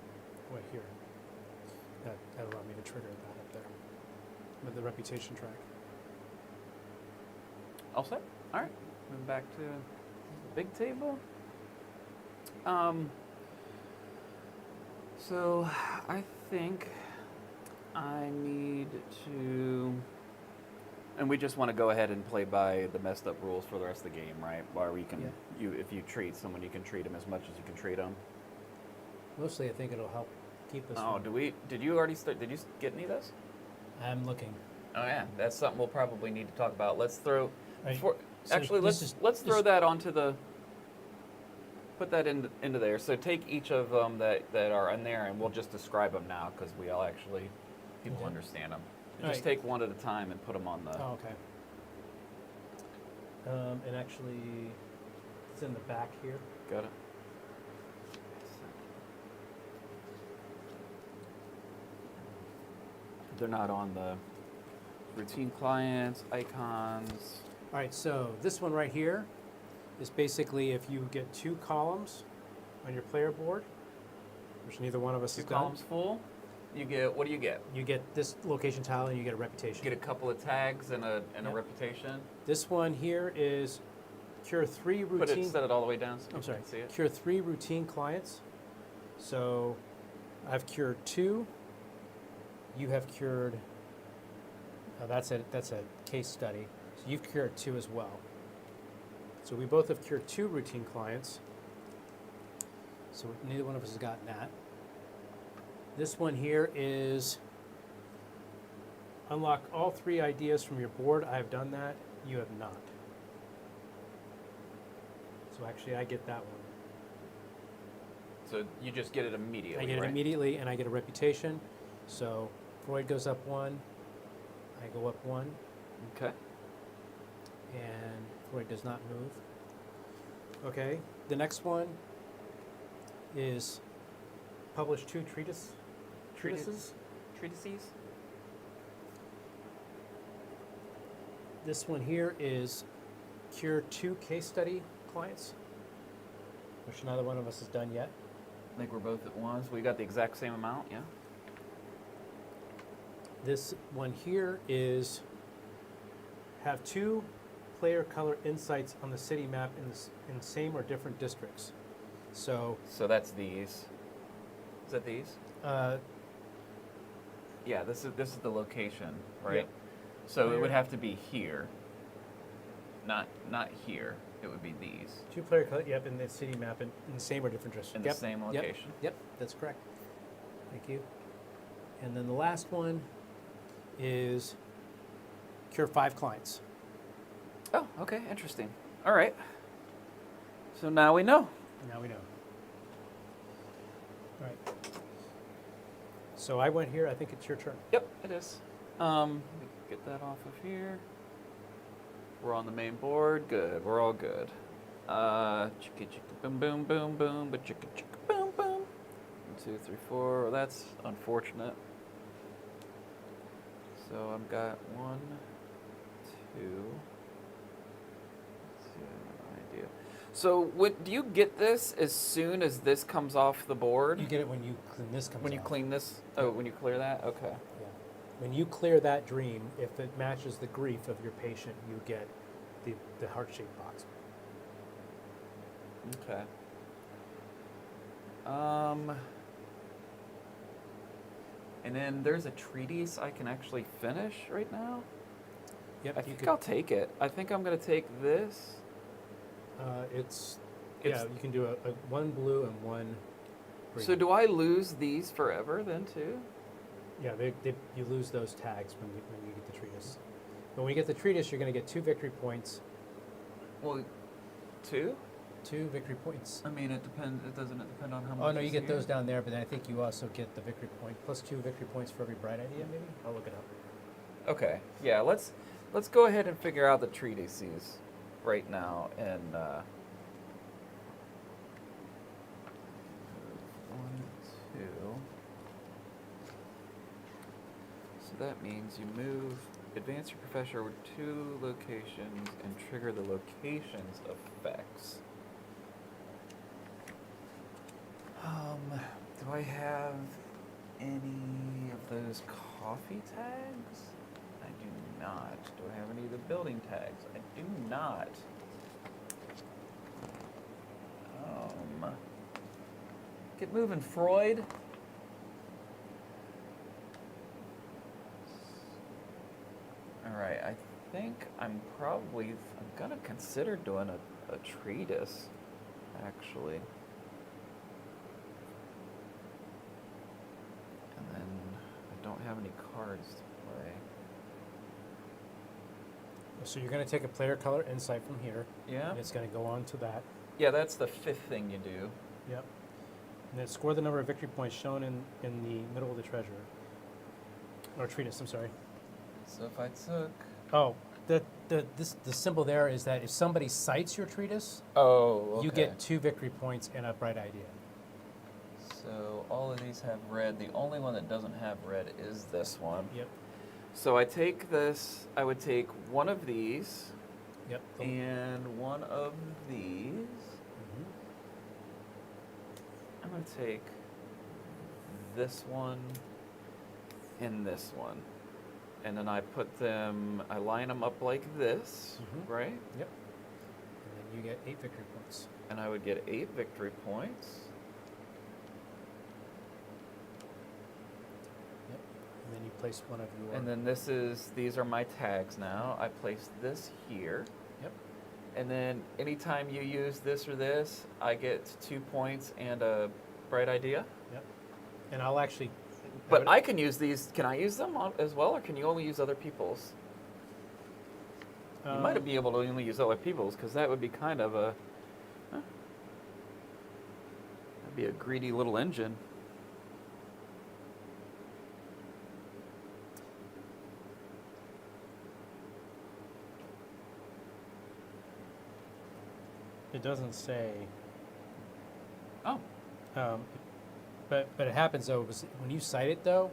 wait here. That allowed me to trigger that up there with the reputation track. All set? All right. Moving back to the big table. So I think I need to, and we just want to go ahead and play by the messed up rules for the rest of the game, right? Where we can, if you treat someone, you can treat them as much as you can treat them. Mostly, I think it'll help keep us. Oh, did you already start? Did you get any of this? I'm looking. Oh yeah, that's something we'll probably need to talk about. Let's throw. Right. So Actually, let's throw that onto the. Put that into there. So take each of them that are in there, and we'll just describe them now because we all actually people Okay. understand them. All Just take one at a time and put them on the. Oh, okay. And actually, it's in the back here. Got it. They're not on the routine clients, icons. All right, so this one right here is basically if you get 2 columns on your player board, which neither one of us Two has done. columns full. You get, what do you get? You get this location tile and you get a reputation. You get a couple of tags and a Yep. reputation. This one here is cure 3 Put it, routine. set it all the way down so I'm people sorry. can see it. Cure 3 routine clients. So I've cured 2. You have cured. That's a case study. So you've cured 2 as well. So we both have cured 2 routine clients. So neither one of us has gotten that. This one here is unlock all 3 ideas from your board. I have done that. You have not. So actually, I get that one. So you just get it immediately. I get right? it immediately, and I get a reputation. So Freud goes up 1. I go up 1. Okay. And Freud does not move. Okay, the next one is publish 2 treatises. Treatises. This one here is cure 2 case study clients, which neither one of us has done yet. I think we're both at once. We got the exact same amount, yeah? This one here is have 2 player color insights on the city map in same or different districts. So So that's these. Is that these? Yeah, this is the location, right? Yep. So Player- it would have to be here. Not here. It would be these. 2 player color, yep, in the city map in the same or different districts. In Yep, the same yep, location. Yep, that's correct. Thank you. And then the last one is cure 5 clients. Oh, okay, interesting. All right. So now we know. Now we know. All right. So I went here. I think it's your turn. Yep, it is. Get that off of here. We're on the main board. Good. We're all good. Chicka chicka boom boom boom boom, but chicka chicka boom boom. 1, 2, 3, 4. Well, that's unfortunate. So I've got 1, 2. Let's see, I have an idea. So do you get this as soon as this comes off the board? You get it when you clean this comes When you off. clean this? Oh, when you clear that? Okay. Yeah. When you clear that dream, if it matches the grief of your patient, you get the heart-shaped box. Okay. And then there's a treatise I can actually finish right now. Yep. I think I'll take it. I think I'm gonna take this. It's It's- you can do a 1 blue and 1 green. So do I lose these forever then too? Yeah, you lose those tags when you get the treatise. But when you get the treatise, you're going to get 2 victory points. Well, 2? 2 victory points. I mean, it depends. It doesn't depend on how much. Oh no, you get those use? down there, but then I think you also get the victory point plus 2 victory points for every bright idea. Maybe I'll look it up. Okay. Yeah. Let's go ahead and figure out the treatises right now and. 1, 2. So that means you advance your professor over 2 locations and trigger the locations effects. Do I have any of those coffee tags? I do not. Do I have any of the building tags? I do not. Get moving, Freud. All right, I think I'm gonna consider doing a treatise, actually. And then I don't have any cards to play. So you're going to take a player color insight from here. Yeah? And it's going to go on to that. Yeah, that's the 5th thing you do. Yep. And then score the number of victory points shown in the middle of the treasure. Or treatise, I'm sorry. So if I took... Oh, the symbol there is that if somebody cites your treatise, Oh, okay. you get 2 victory points and a bright idea. So all of these have red. The only one that doesn't have red is this one. Yep. So I take this, I would take one of these Yep. and one of these. Mhm. I'm going to take this one and this one. And then I I line them up like this, Mhm. right? Yep. And then you get 8 victory points. And I would get 8 victory points. Yep. And then you place one of your... And then these are my tags now. I place this here. Yep. And then anytime you use this or this, I get 2 points and a bright idea. Yep. And I'll actually... But I can use these. Can I use them as well, or can you only use other people's? You might be able to only use other people's, because that would be kind of a... That'd be a greedy little engine. It doesn't say... Oh. But it happens though, when you cite it though,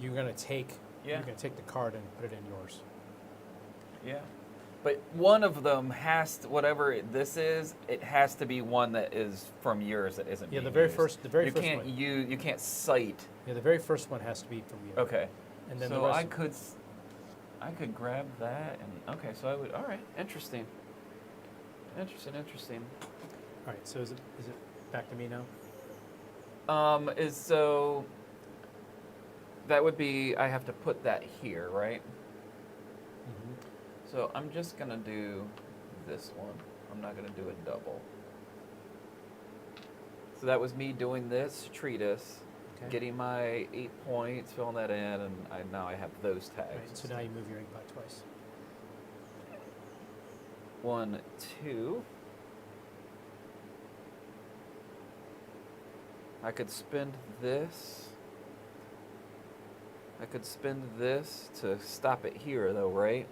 you're gonna take Yeah. the card and put it in yours. Yeah. But one of them whatever this is, it has to be one that is from yours that isn't Yeah, being the very used. first one. You can't cite. Yeah, the very first one has to be from you. Okay. And then so the rest. I could grab that and okay, so I would. All right, interesting. Interesting. All right. So is it back to me now? So that would be I have to put that here, right? Mm-hmm. So I'm just gonna do this one. I'm not gonna do a double. So that was me doing this treatise, Okay. getting my 8 points, filling that in, and now I have those tags. Right. So now you move your ink pot twice. 1, 2. I could spend this. I could spend this to stop it here, though, right?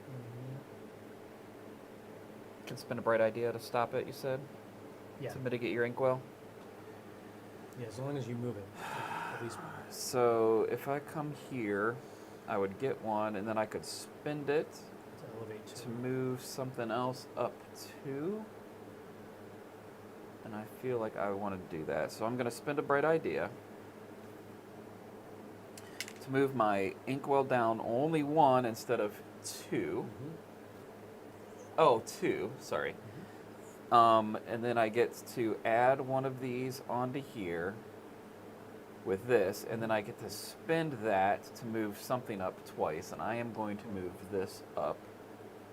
Mm-hmm. Can spend a bright idea to stop it, you said? Yeah. To mitigate your inkwell? Yeah. As long as you move it, at least. So if I come here, I would get one, and then I could spend it To elevate to move something else up 2. And I feel like I want to do that. So I'm going to spend a bright idea to move my inkwell down only 1 instead of 2. Mm-hmm. Oh, 2, sorry. Mm-hmm. And then I get to add one of these onto here with this, and then I get to spend that to move something up twice, and I am going to move this up.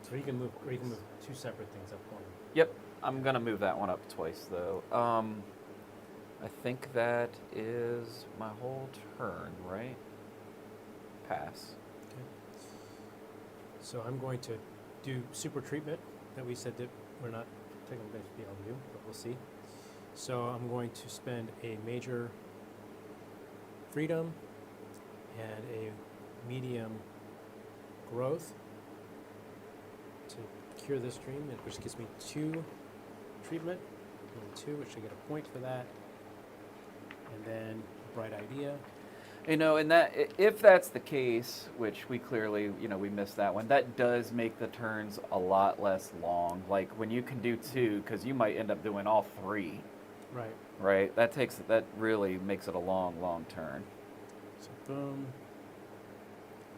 So you can move 2 separate things up one. Yep, I'm gonna move that one up twice though. I think that is my whole turn, right? Pass. Okay. So I'm going to do super treatment that we said that we're not technically going to be able to do, but we'll see. So I'm going to spend a major freedom and a medium growth to cure this dream, which gives me 2 treatment, and 2, which I get a point for that, and then a bright idea. You know, and that if that's the case, which we clearly, we missed that one, that does make the turns a lot less long. Like when you can do 2, because you might end up doing all 3. Right. Right? That really makes it a long, long turn. So boom,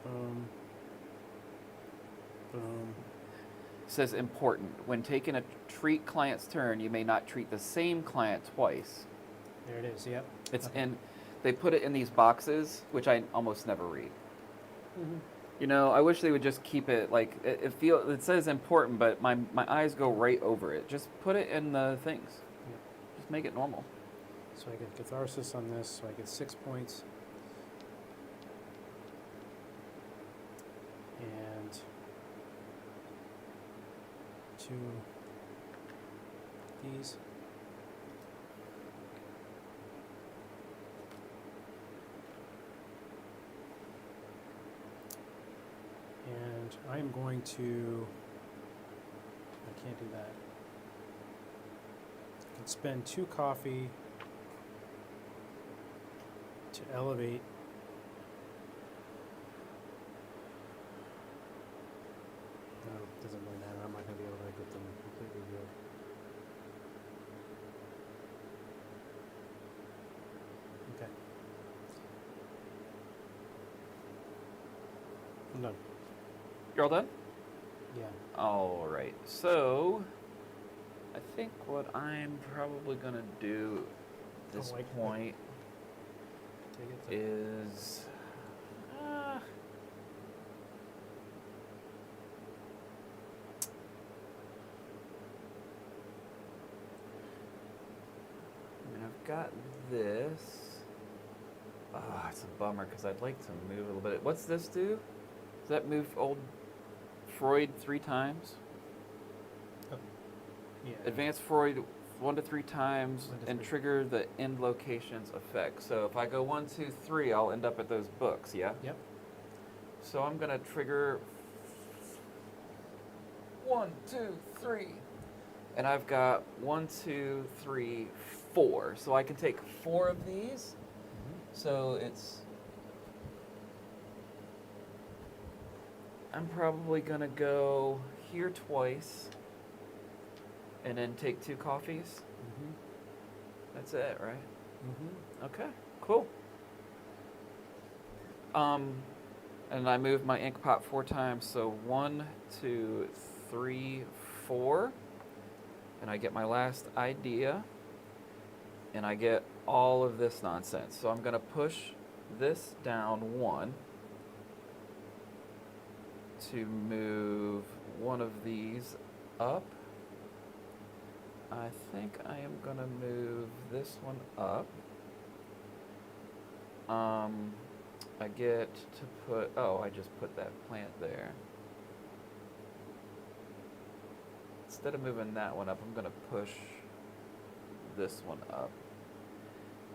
boom, boom. It says important. When taking a treat client's turn, you may not treat the same client twice. There it is. Yep. It's Okay. in. They put it in these boxes, which I almost never read. Mm-hmm. I wish they would just keep it like it says important, but my eyes go right over it. Just put it in the things. Yep. Just make it normal. So I get catharsis on this, so I get 6 points. And 2 these. And I'm going to, I can't do that. I can spend 2 coffee to elevate. No, it doesn't really matter. I'm not going to be able to get them completely good. Okay. I'm done. You're all done? Yeah. All right. So, I think what I'm probably gonna do at this like that. point Take it. is. I've got this. Oh, it's a bummer because I'd like to move a little bit. What's this do? Does that move old Freud 3 times? Yeah. Advance Freud 1 to 3 times 1 to and 3. trigger the end locations effect. So if I go 1, 2, 3, I'll end up at those books, yeah? Yep. So I'm gonna trigger 1, 2, 3. And I've got 1, 2, 3, 4. So I can take 4 of these. So I'm probably gonna go here twice and then take 2 coffees. Mm-hmm. That's it, right? Mm-hmm. Okay, cool. And I move my ink pot 4 times, so 1, 2, 3, 4. And I get my last idea. And I get all of this nonsense. So I'm gonna push this down 1 to move one of these up. I think I am gonna move this one up. I get to put, I just put that plant there. Instead of moving that one up, I'm gonna push this one up.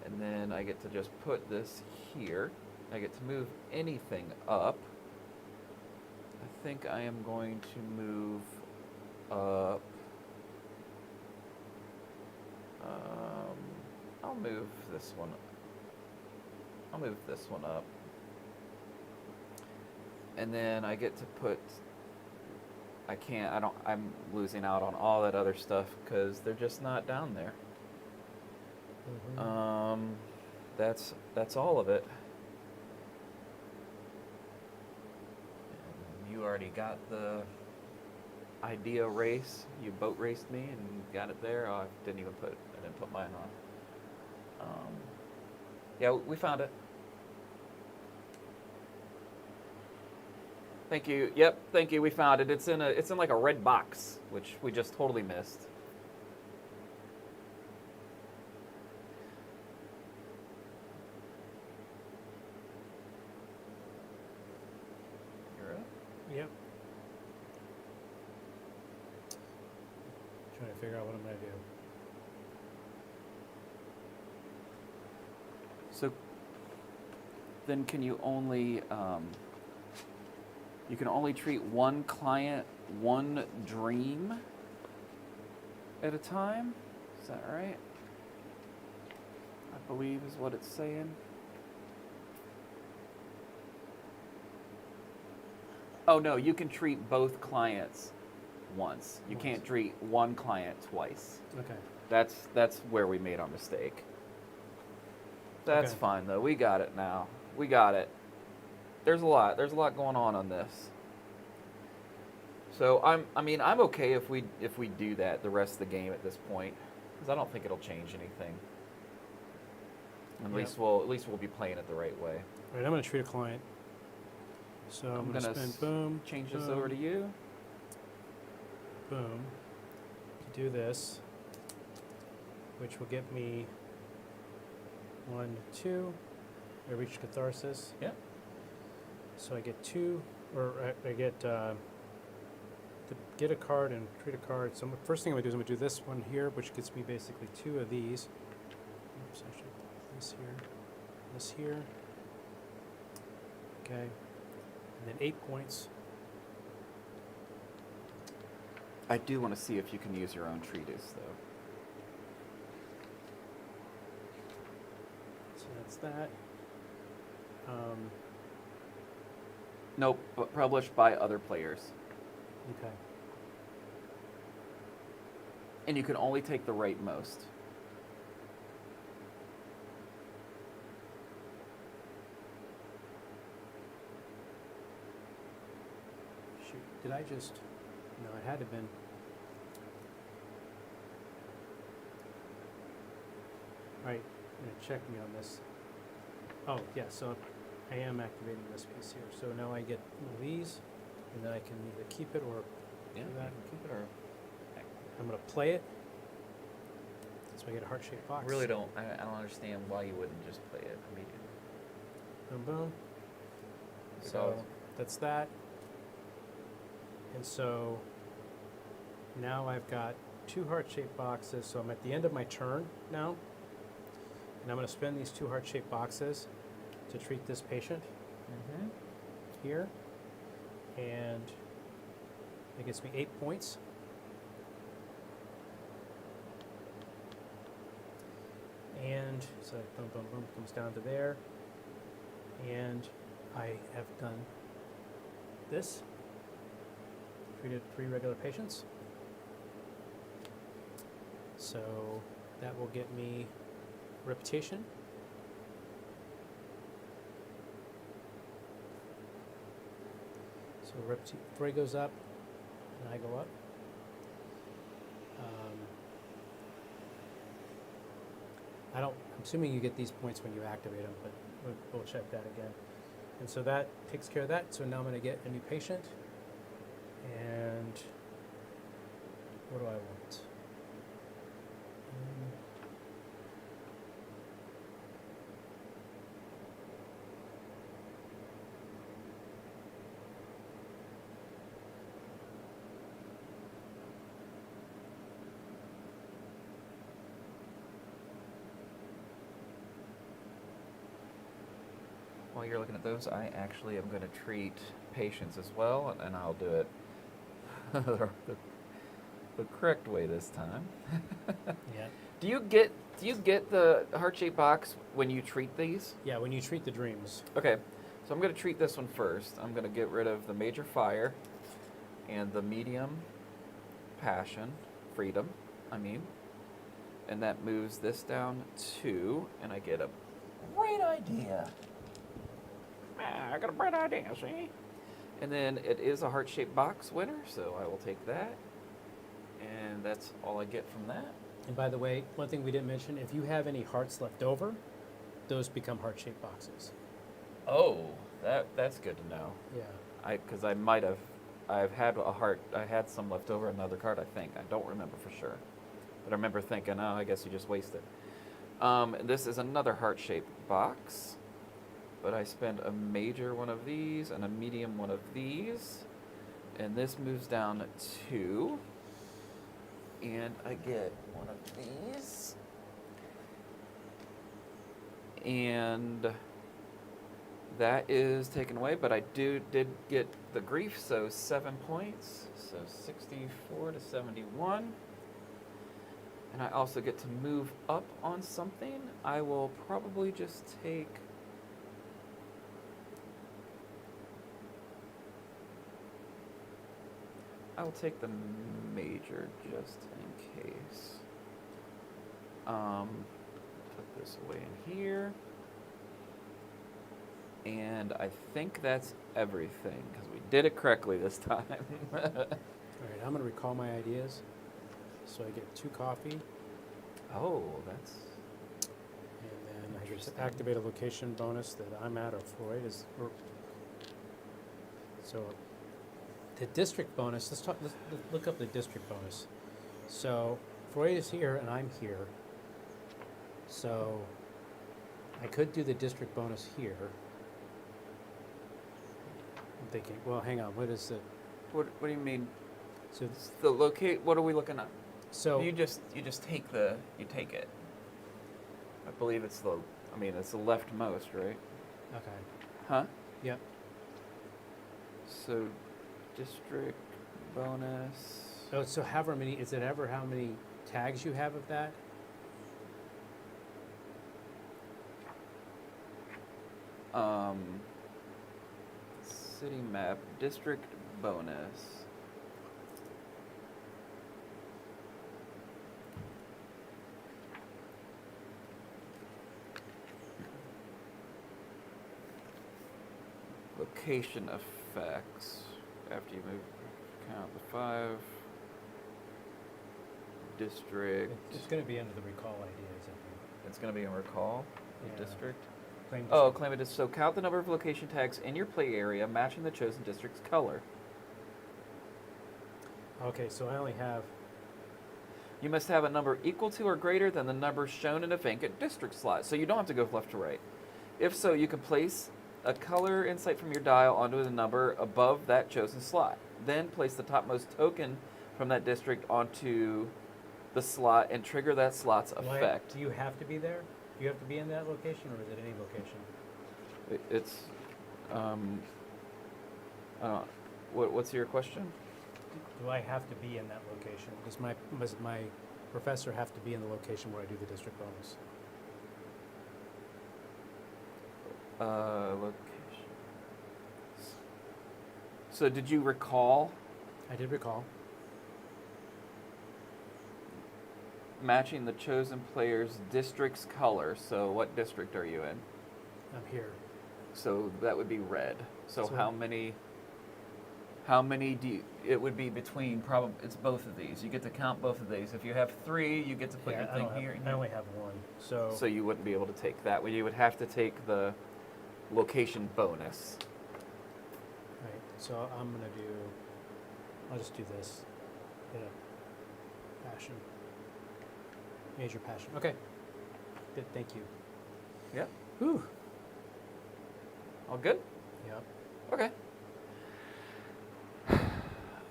And then I get to just put this here. I get to move anything up. I think I am going to move up. I'll move this one. I'll move this one up. And then I get to put, I'm losing out on all that other stuff because they're just not down there. Mm-hmm. That's all of it. And you already got the idea race. You boat raced me and got it there. Oh, I didn't put mine on. Yeah, we found it. Thank you. Yep, thank you. We found it. It's in like a red box, which we just totally missed. Yep. trying to figure out what I'm going to do. So then can you only treat one client, one dream at a time? Is that right? I believe is what it's saying. Oh no, you can treat both clients once. You can't treat one client twice. Okay. That's where we made our mistake. That's Okay. fine though. We got it now. We got it. There's a lot going on this. So I'm okay if we do that the rest of the game at this point, because I don't think it'll change anything. At least we'll be playing it the right way. All right, I'm going to treat a client. So I'm going to spend boom. Change this over to you. Boom. Do this, which will get me 1, 2. I reach catharsis. Yeah. So I get 2, or I get to get a card and treat a card. So first thing I'm going to do is I'm going to do this one here, which gets me basically 2 of these. Oops, I should put this here. Okay. And then 8 points. I do want to see if you can use your own treatise, though. So that's that. Nope, but published by other players. Okay. And you can only take the rightmost. Shoot, did I just... No, it had to have been... Right, you're going to check me on this. Oh, yeah, so I am activating this piece here. So now I get one of these, and then I can either keep it or Yeah, do that. keep it or... I'm going to play it. So I get a heart-shaped box. I really don't. I don't understand why you wouldn't just play it immediately. Boom, boom. So So that's that. And so now I've got 2 heart-shaped boxes. So I'm at the end of my turn now. And I'm going to spend these 2 heart-shaped boxes to treat this patient here. And it gets me 8 points. And so boom, boom, boom, comes down to there. And I have done this. Treated 3 regular patients. So that will get me reputation. So Freud goes up, and I go up. I'm assuming you get these points when you activate them, but we'll check that again. And so that takes care of that. So now I'm going to get a new patient. And what do I want? while you're looking at those, I actually am going to treat patients as well, and I'll do it the correct way this time. Yeah. Do you get the heart-shaped box when you treat these? Yeah, when you treat the dreams. Okay, so I'm going to treat this one first. I'm going to get rid of the major fire and the medium freedom, and that moves this down 2, and I get a bright idea. I got a bright idea, see? And then it is a heart-shaped box winner, so I will take that, and that's all I get from that. And by the way, one thing we didn't mention, if you have any hearts left over, those become heart-shaped boxes. Oh, that's good to know. Yeah. Because I've had a heart. I had some left over in another card. I think I don't remember for sure, but I remember thinking, oh, I guess you just wasted. This is another heart-shaped box, but I spend a major one of these and a medium one of these, and this moves down 2. and I get one of these. And that is taken away, but I did get the grief, so 7 points. So 64 to 71. And I also get to move up on something. I will probably just take... I will take the major just in case. Put this away in here. And I think that's everything, because we did it correctly this time. All right, I'm going to recall my ideas. So I get 2 coffee, Oh, that's... and then I get to Interesting. activate a location bonus that I'm at, or Freud is. So the district bonus, let's look up the district bonus. So Freud is here and I'm here. So I could do the district bonus here. I'm thinking, well, hang on, what is the, What do you mean? so, It's the locate... What are we looking at? so, You just take it. I believe it's the... I mean, it's the leftmost, right? okay, Huh? yep. So, district bonus... Oh, so however many, is it ever how many tags you have of that? City map, district bonus. Location effects. After you move, count the 5. District. It's going to be under the recall ideas, I think. It's going to be in recall. Yeah. The district. Claim Oh, district. claim it is. So count the number of location tags in your play area matching the chosen district's color. Okay, so I only have, You must have a number equal to or greater than the number shown in a vacant district slot. So you don't have to go left to right. If so, you can place a color insight from your dial onto the number above that chosen slot. Then place the topmost token from that district onto the slot and trigger that slot's effect. do you have to be there? Do you have to be in that location, or is it any location? It's, what's your question? Do I have to be in that location? Does my professor have to be in the location where I do the district bonus? Location. So did you recall I did recall. matching the chosen player's district's color? So what district are you in? I'm here. So that would be red. So So- how many do you, it would be between, it's both of these. You get to count both of these. If you have 3, you get to put your I thing don't have, here. And I here. only have 1. So, So you wouldn't be able to take that. You would have to take the location bonus. right. So I'm gonna do. I'll just do this. Hit a passion. Major passion. Okay. Good. Thank you. Yep. Whew. All good? Yep. Okay.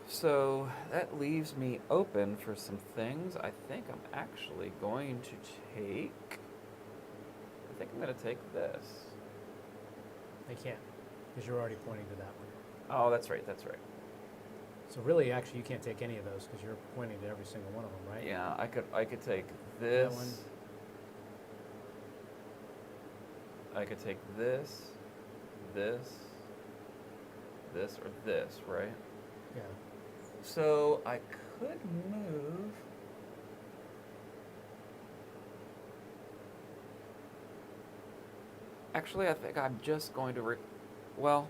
So that leaves me open for some things. I think I'm actually going to take... I think I'm going to take this. I can't, because you're already pointing to that one. Oh, that's right, that's right. So really, actually, you can't take any of those because you're pointing to every single one of them, right? Yeah, I could take this. one. I could take this, this, or this, right? Yeah. So I could move... Actually, I think I'm just going to... Well...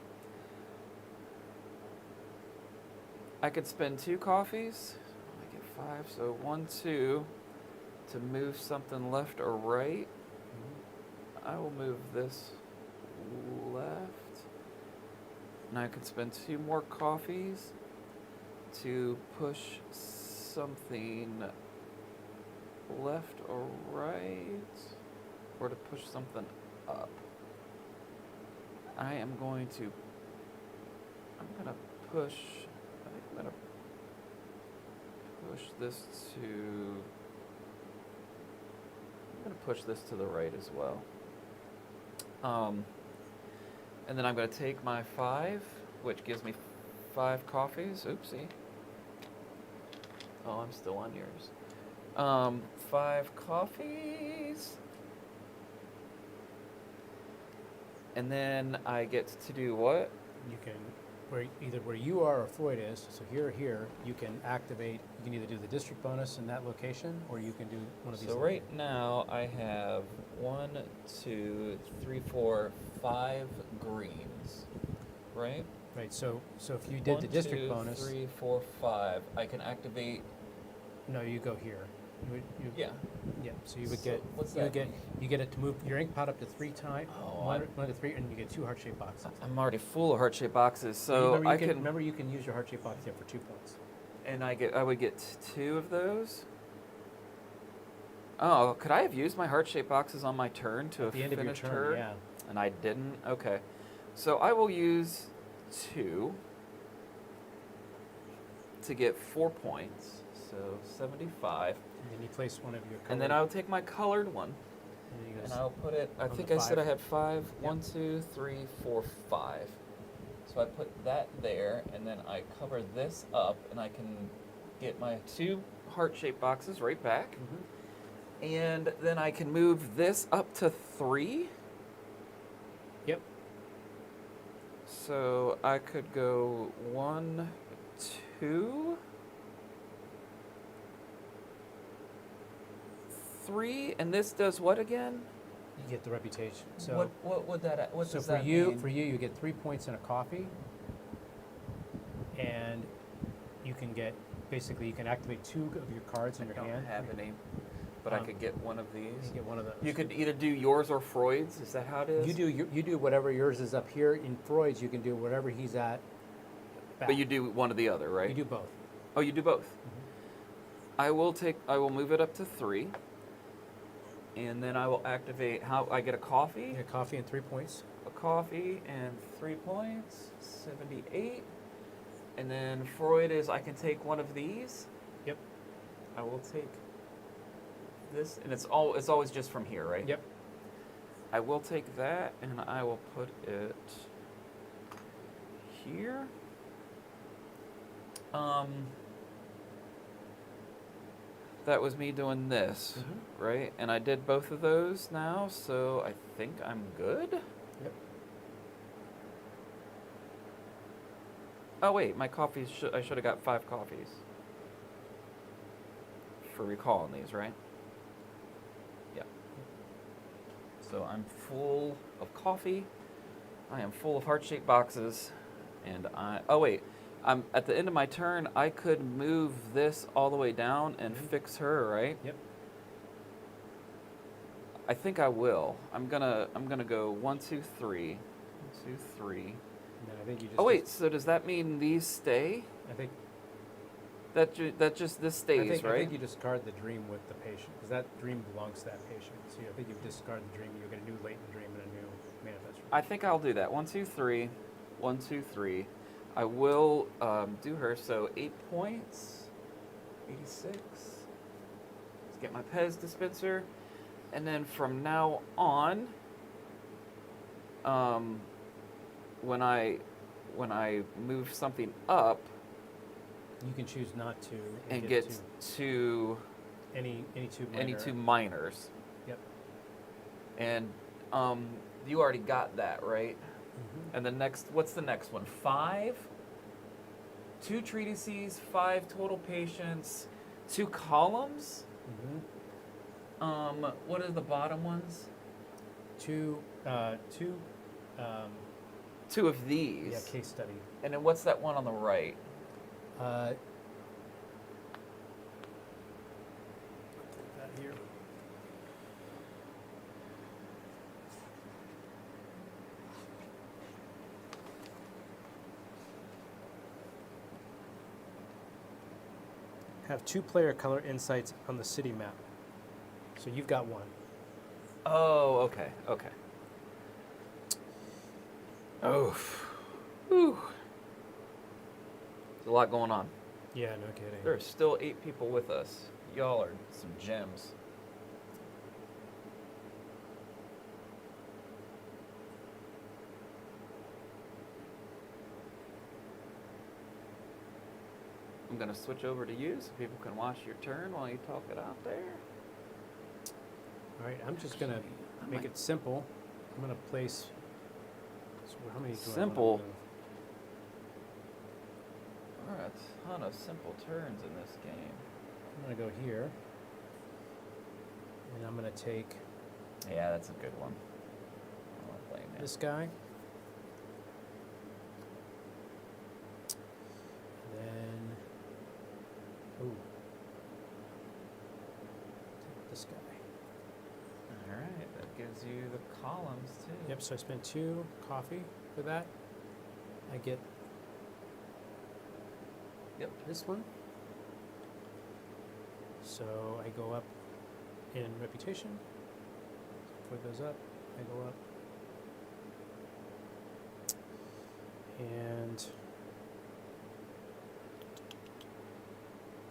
I could spend 2 coffees. I get 5, so 1, 2 to move something left or right. I will move this left. And I could spend 2 more coffees to push something left or right, or to push something up. I'm going to push, I think I'm going to push this to. I'm going to push this to the right as well. And then I'm going to take my 5, which gives me 5 coffees. Oopsie. Oh, I'm still on yours. 5 coffees. And then I get to do what? You can, either where you are or Freud is, so here or here, you can activate, you can either do the district bonus in that location, or you can do one of these. So right now I have 1, 2, 3, 4, 5 greens, right? Right, so if you did the district bonus. 1, 2, 3, 4, 5. I can activate. No, you go here. Yeah. Yeah, so you would So get, what's you that get, mean? you get it to move your ink pot up to 3 times. Oh, 1 to 3, and you get 2 heart-shaped boxes. I'm already full of heart-shaped boxes, so remember you can use your heart-shaped box there for 2 points. And I would get 2 of those. Oh, could I have used my heart-shaped boxes on my turn to At the end of your finish turn, yeah. And I didn't? Okay. So I will use 2 to get 4 points. So 75. And then you place one of your And then I'll take my colored one. And I'll put it, I on think the I said I 5. had 5. Yep. 1, 2, 3, 4, 5. So I put that there, and then I cover this up, and I can get my 2 heart-shaped boxes right back. Mm-hmm. And then I can move this up to 3. Yep. So I could go 1, 2, 3, and this does what again? You get the reputation. So What would that? What so does for that you, mean? you get 3 points in a coffee, and you can get basically you can activate 2 of your cards in your I don't hand. have any, but I could get one of You these. can get one of those. You could either do yours or Freud's. Is that how it is? You do whatever yours is up here. In Freud's, you can do whatever he's at. Back. But you do one or the other, right? You do both. Oh, you do both. Mm-hmm. I will move it up to 3, and then I will activate. How I get a coffee? You get a coffee and 3 points. A coffee and 3 points. 78. And then Freud is. I can take one of these. Yep. I will take this, and it's always just from here, right? Yep. I will take that, and I will put it here. That was me doing this, right? And I did both of those now, so I think I'm good. Yep. Oh wait, my coffees. I should have got 5 coffees for recalling these, right? Yeah. So I'm full of coffee. I am full of heart-shaped boxes, and oh wait, I'm at the end of my turn. I could move this all the way down and fix her, right? Yep. I think I will. I'm gonna go 1, 2, 3, 1, 2, 3. And then I think you just. Oh wait, so does that mean these stay? I think. This stays, I right? think you discard the dream with the patient because that dream belongs to that patient. So I think you discard the dream. You get a new latent dream and a new manifest dream. I think I'll do that. 1, 2, 3, 1, 2, 3. I will do her. So 8 points, 86. Let's get my Pez dispenser, and then from now on, when I move something up You can choose not to. and get to any 2 minor. any 2 minors. Yep. And you already got that, right? Mm-hmm. And the next, what's the next one? 5, 2 treatises, 5 total patients, 2 columns. Mm-hmm. What are the bottom ones? 2 2 of these. yeah, case study. And then what's that one on the right? That here. Have 2 player color insights on the city map. So you've got 1. Oh, okay, okay. Oh, whew. There's a lot going on. Yeah, no kidding. There are still 8 people with us. Y'all are some gems. I'm going to switch over to you so people can watch your turn while you talk it out there. All right, I'm just gonna I make might- it simple. I'm gonna place. So how many do Simple? I want to move? There are a ton of simple turns in this game. I'm gonna go here, and I'm gonna take Yeah, that's a good one. I won't blame you. this guy. Then, ooh, take this guy. All right, that gives you the columns too. Yep. So I spent 2 coffee for that. I get Yep. this one. So I go up in reputation. Put those up. I go up. And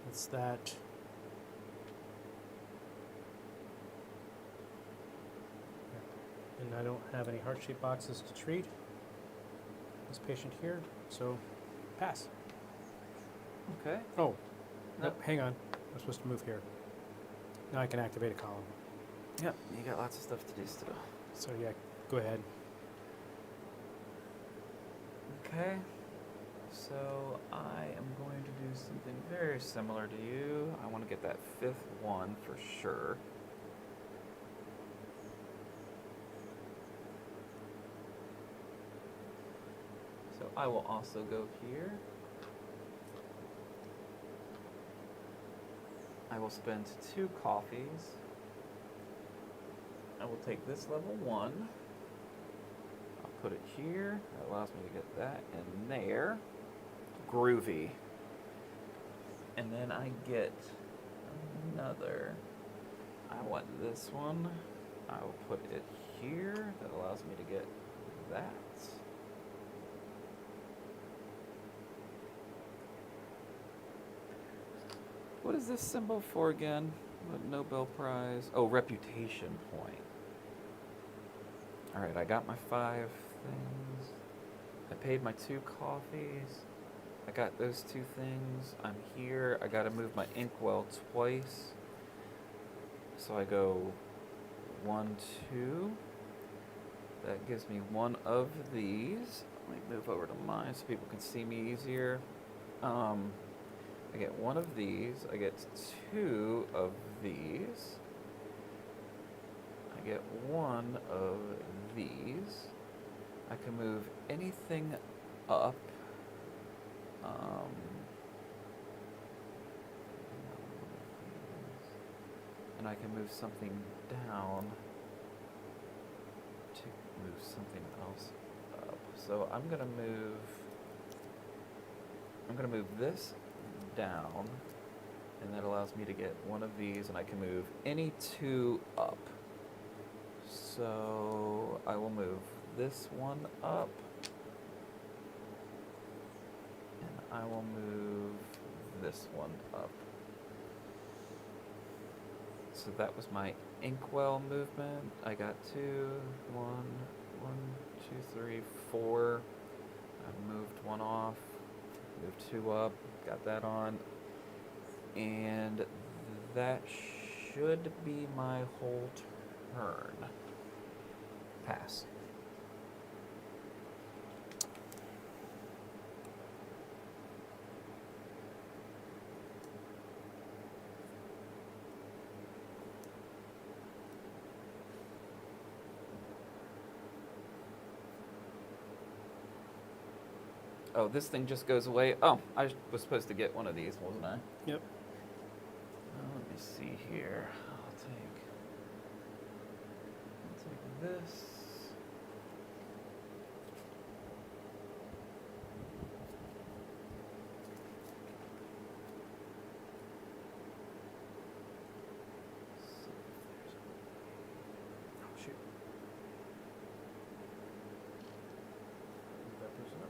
it's that. And I don't have any heart-shaped boxes to treat this patient here, so pass. Okay. Oh, Nope. nope, hang on. I'm supposed to move here. Now I can activate a column. Yep. You got lots of stuff to do still. So yeah, go ahead. Okay. So I am going to do something very similar to you. I want to get that 5th one for sure. So I will also go here. I will spend 2 coffees. I will take this level 1. I'll put it here. That allows me to get that in there. Groovy. And then I get another. I want this one. I will put it here. That allows me to get that. What is this symbol for again? What Nobel Prize? Oh, reputation point. All right, I got my 5 things. I paid my 2 coffees. I got those 2 things. I'm here. I got to move my inkwell twice. So I go 1, 2. That gives me one of these. Let me move over to mine so people can see me easier. I get one of these. I get 2 of these. I get 1 of these. I can move anything up. And I can move something down to move something else up. So I'm gonna move this down, and that allows me to get one of these, and I can move any 2 up. So I will move this one up, and I will move this one up. So that was my inkwell movement. I got 2, 1, 2, 3, 4. I moved 1 off, moved 2 up, got that on, and that should be my whole turn. Pass. Oh, this thing just goes away. Oh, I was supposed to get one of these, wasn't I? Yep. Let me see here. I'll take this. Oh, shoot. Move that person up.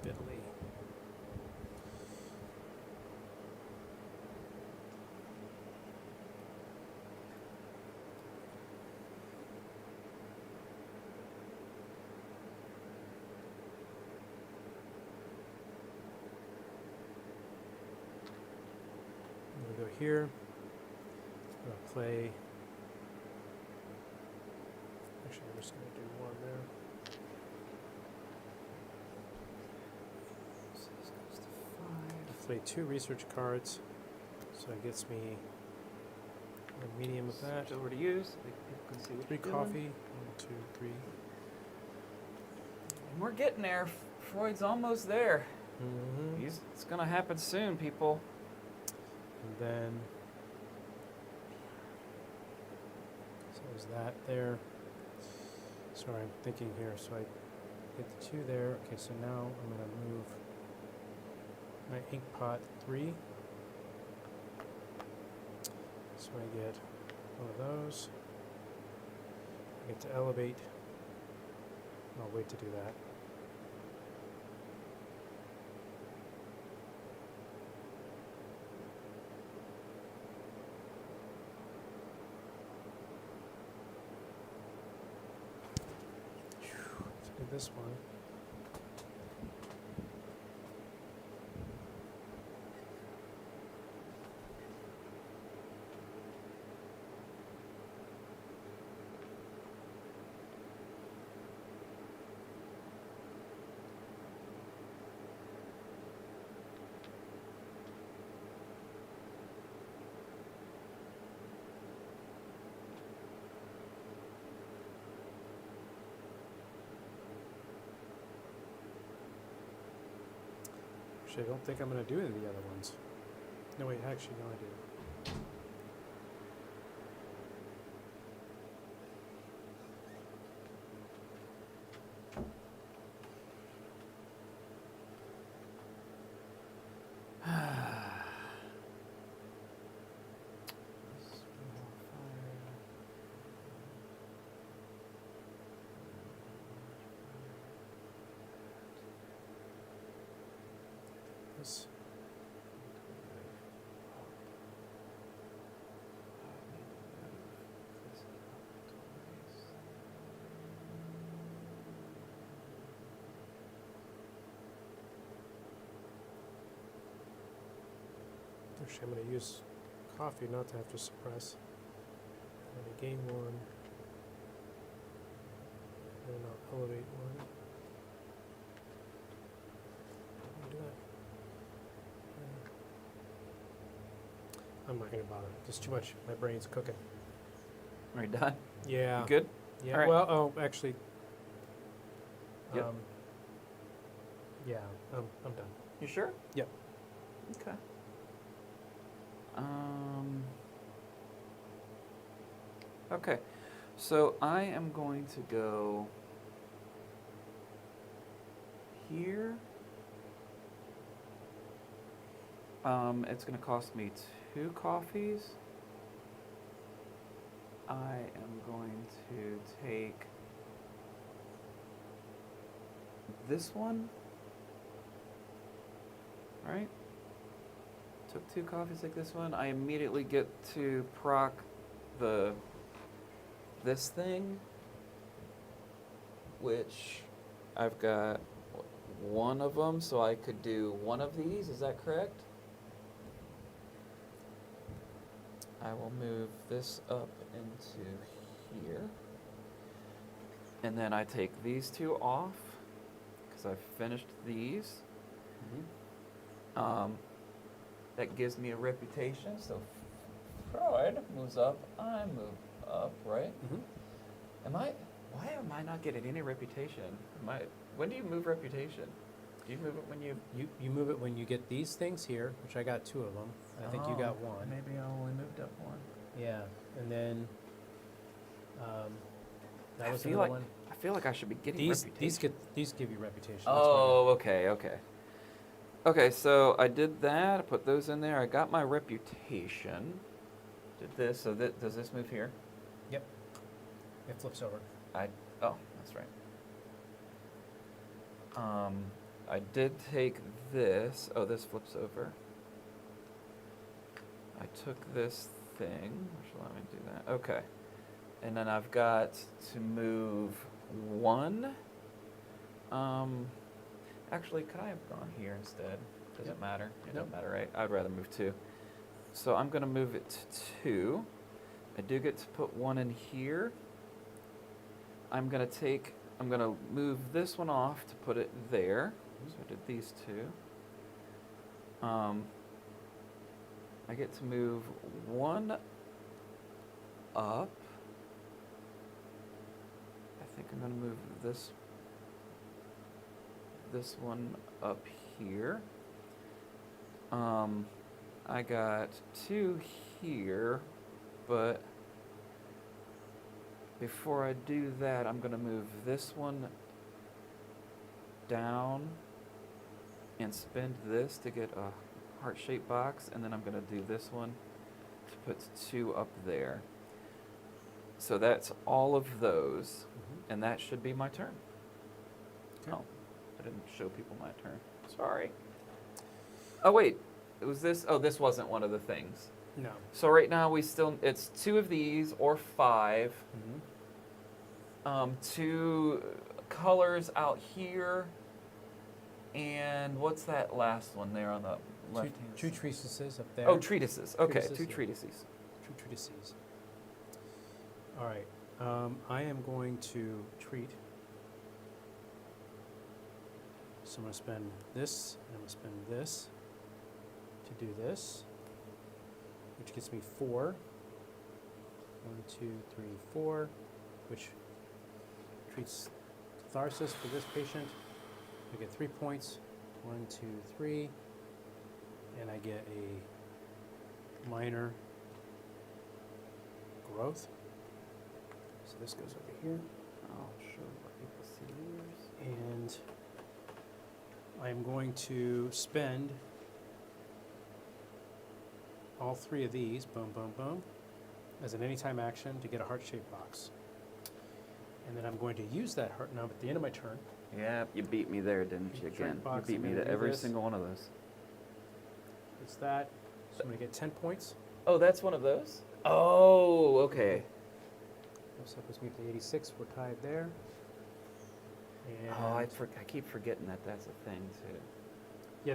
Bit late. go here. I'm going to play. Actually, I'm just going to do one there. So this goes to 5. Play 2 research cards. So it gets me a medium of that. Switch over to use so people can see what 3 you're doing. coffee. 1, 2, 3. And we're getting there. Freud's almost there. Mm-hmm. It's gonna happen soon, people. And then, so is that there? Sorry, I'm thinking here. So I get the 2 there. Okay, so now I'm going to move my ink pot 3. So I get one of those. I get to elevate. I'll wait to do that. Let's do this one. Actually, I don't think I'm going to do any of the other ones. No, wait, actually, no, I do. This. Actually, I'm going to use coffee not to have to suppress. I'm going to gain 1. And I'll elevate 1. Do that. I'm not going to bother. Just too much. My brain's cooking. Are you done? Yeah. You good? Yeah. All right. Well, oh, actually. Yep. Yeah, I'm done. You sure? Yep. Okay. Okay. So I am going to go here. It's going to cost me 2 coffees. I am going to take this one. Right? Took 2 coffees like this one. I immediately get to proc this thing, which I've got one of them, so I could do one of these. Is that correct? I will move this up into here. And then I take these 2 off because I've finished these. That gives me a reputation. So Freud moves up, I move up, right? Mm-hmm. Why am I not getting any reputation? When do you move reputation? Do you move it when you... You move it when you get these things here, which I got 2 of them. I think you got 1. Maybe I only moved up 1. Yeah, and then that was I feel another like one. I feel like I should be getting reputation. These give you reputation. Oh, okay. Okay, so I did that. I put those in there. I got my reputation. Did this. So does this move here? Yep. It flips over. Oh, that's right. I did take this. Oh, this flips over. I took this thing, which will let me do that. Okay. And then I've got to move 1. Actually, could I have gone here instead? Does it matter? It doesn't matter, right? I'd rather move 2. So I'm going to move it to 2. I do get to put 1 in here. I'm going to move this one off to put it there. So I did these 2. I get to move 1 up. I think I'm going to move this one up here. I got 2 here, but before I do that, I'm going to move this one down and spend this to get a heart-shaped box, and then I'm going to do this one to put 2 up there. So that's all of those, and that should be my turn. Okay. Oh, I didn't show people my turn. Sorry. Oh, wait. It was this? Oh, this wasn't one of the things. No. So right now it's 2 of these or 5. 2 colors out here. And what's that last one there on the left hand? 2 treatises up there. Oh, treatises. Okay, Treatises, 2 yeah. treatises. 2 treatises. All right. I am going to treat. So I'm going to spend this, and I'm going to spend this to do this, which gets me 4. 1, 2, 3, 4, which treats catharsis for this patient. I get 3 points. 1, 2, 3, and I get a minor growth. So this goes over here, I'll show what people see yours. and I'm going to spend all 3 of these, boom, boom, boom, as an anytime action to get a heart-shaped box. And then I'm going to use that heart now at the end of my turn. Yeah, you beat me there, didn't you, Drink again? You box, beat I'm me gonna to do every this. single one of those. It's that. So I'm going to get 10 points. Oh, that's one of those? Oh, okay. So that puts me up to 86. We're tied there. And Oh, I keep forgetting that that's a thing, too. yeah,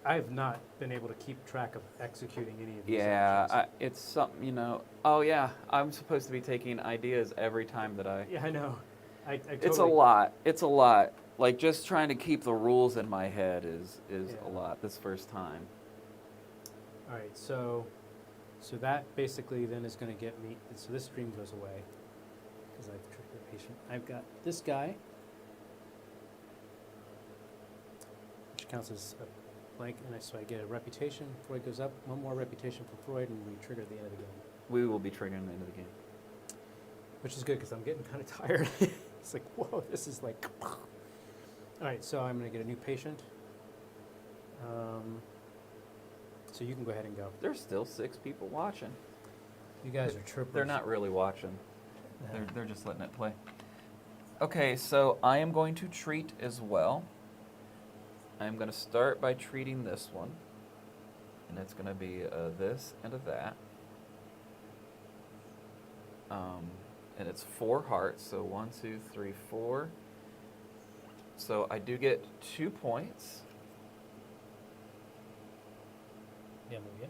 I've not been able to keep track of executing any of these Yeah, actions. it's something, you know. Oh, yeah, I'm supposed to be taking ideas every time that I... Yeah, I know. I It's a totally- lot. It's a lot. Like, just trying to keep the rules in my head is Yeah. a lot this first time. All right, so that basically then is going to get me. So this stream goes away because I've tricked the patient. I've got this guy, which counts as a blank, and so I get a reputation. Freud goes up. 1 more reputation for Freud, and we trigger the end of the game, We will be triggering the end of the game. which is good because I'm getting kind of tired. It's like, whoa, this is like. All right, so I'm going to get a new patient. So you can go ahead and go. There's still 6 people watching. You guys are troopers. They're not really watching. Uh, They're just letting it play. Okay, so I am going to treat as well. I'm going to start by treating this one. And it's going to be this and a that. And it's 4 hearts, so 1, 2, 3, 4. So I do get 2 points. Yeah, move it.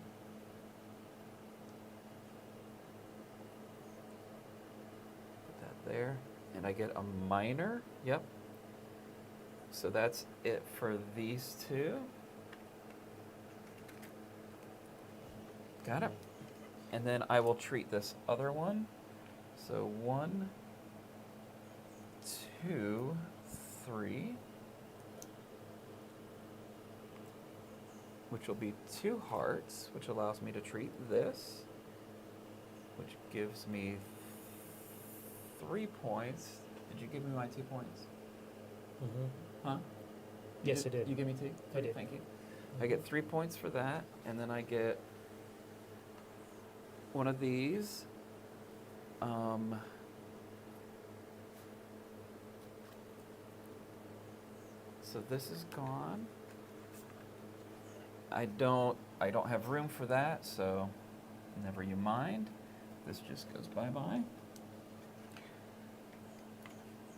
Put that there. And I get a minor. Yep. So that's it for these 2. Got it. And then I will treat this other one. So 1, 2, 3. Which will be 2 hearts, which allows me to treat this. Which gives me 3 points. Did you give me my 2 points? Mm-hmm. Huh? Yes, I did. You give me 2? I did. Thank you. I get 3 points for that, and then I get one of these. So this is gone. I don't have room for that, so never you mind. This just goes bye-bye.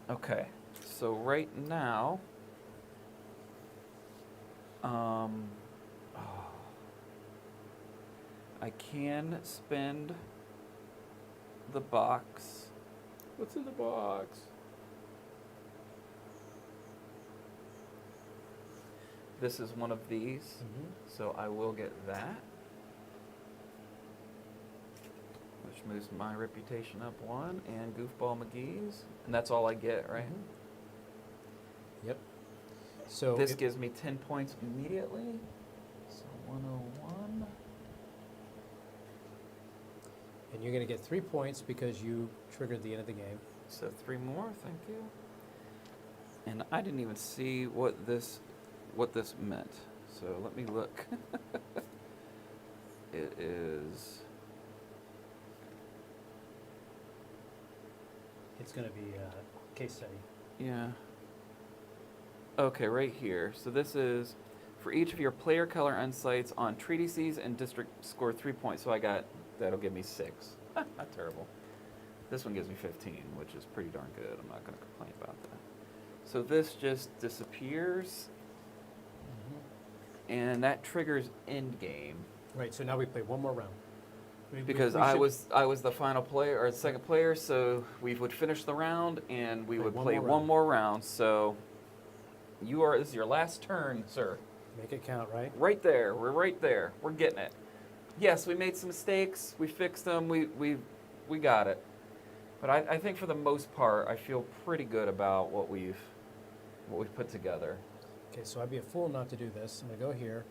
Okay, so right now, I can spend the box. What's in the box? This is one of these, so I will get that. Which moves my reputation up one, and Goofball McGee's. And that's all I get, right? Yep. So This gives me 10 points immediately. So 101. and you're going to get 3 points because you triggered the end of the game. So 3 more, thank you. And I didn't even see what this meant. So let me look. It is. It's going to be a case study. Yeah. Okay, right here. So this is for each of your player color insights on treatises and district score 3 points. So that'll give me 6. Not terrible. This one gives me 15, which is pretty darn good. I'm not going to complain about that. So this just disappears, and that triggers end game. Right, so now we play one more round. Because I was the final player or second player, so we would finish the round and we would play one more round. So this is your last turn, sir. Make it count, right? Right there. We're right there. We're getting it. Yes, we made some mistakes. We fixed them. We got it. But I think for the most part, I feel pretty good about what we've put together. Okay, so I'd be a fool not to do this. I'm going to go here,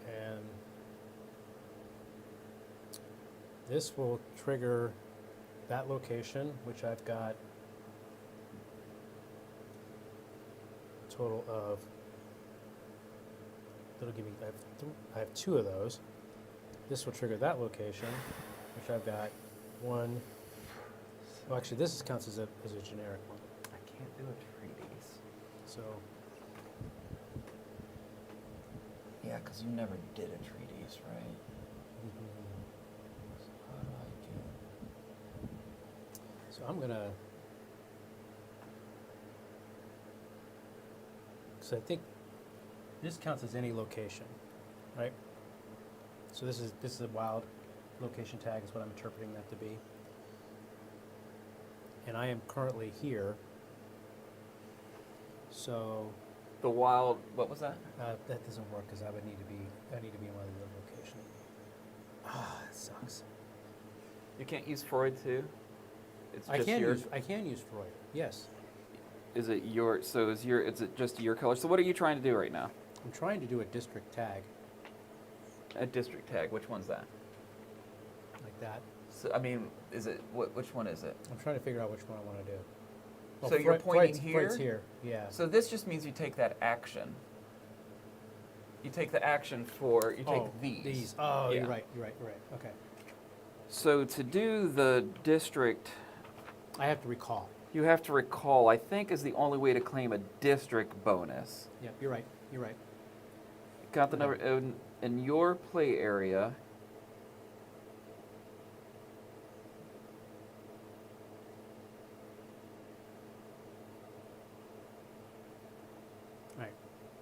and this will trigger that location, which I've got a total of, that'll give me, I have 2 of those. This will trigger that location, which I've got 1. Well, actually, this counts as a generic one. I can't do a treatise. So, Yeah, because you never did a treatise, right? So how do I do? so I'm gonna. So I think this counts as any location, right? So this is a wild location tag is what I'm interpreting that to be. And I am currently here. So The wild. What was that? that doesn't work because I need to be in one other location. Ah, that sucks. You can't use Freud too. It's I just can yours. use Freud. Yes, Is it your? So is it just your color? So what are you trying to do right now? I'm trying to do a district tag A district tag. Which one's that? like that. So I mean, is it which one is it? I'm trying to figure out which one I want to do. So you're pointing Freud's here? yeah. So this just means you take that action. You take the action for you take these. Oh, Yeah. you're right. Okay. So to do the district, I have to recall. you have to recall. I think is the only way to claim a district bonus. Yeah, you're right. Got the number in your play area. All right.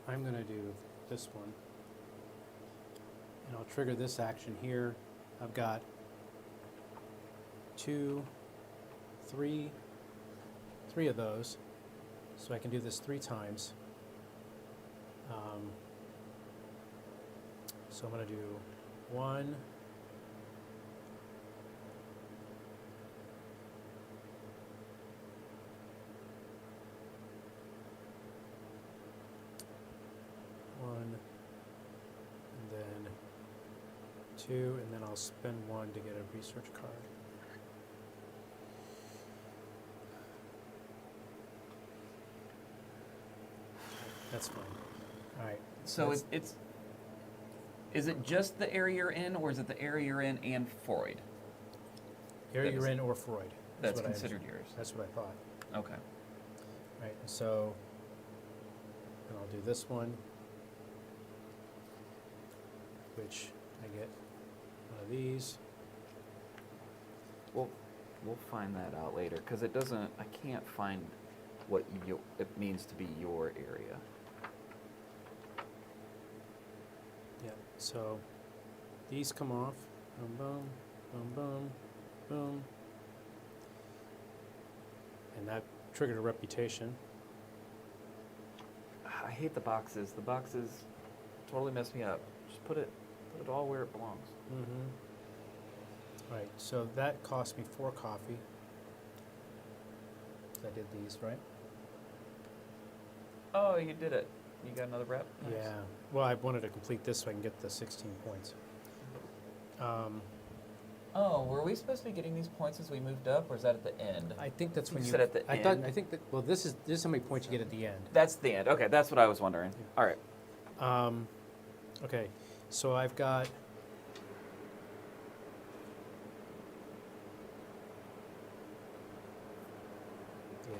I'm going to do this one. And I'll trigger this action here. I've got 2, 3 of those. So I can do this 3 times. So I'm going to do 1, 1, and then 2, and then I'll spend 1 to get a research card. That's fine. All right. So That's- is it just the area you're in, or is it the area you're in and Freud? area that you're is- in or Freud. That's what I considered understood. yours. That's what I thought. Okay. Right. And so, and I'll do this one, which I get one of these. We'll find that out later because it doesn't. I can't find what it means to be your area. Yeah. So These come off. Boom, boom, boom, boom, boom. And that triggered a reputation. I hate the boxes. The boxes totally mess me up. Just put it all where it belongs. Mm-hmm. Right, so that cost me 4 coffee. I did these, right? Oh, you did it. You got another rep? Nice. Yeah. Well, I wanted to complete this so I can get the 16 points. Oh, were we supposed to be getting these points as we moved up, or is that at the end? I think that's when You you said at the I end? think that. Well, this is how many points you get at the end. That's the end. Okay, that's what I was wondering. Yeah. All right. Okay, so I've got. Yeah.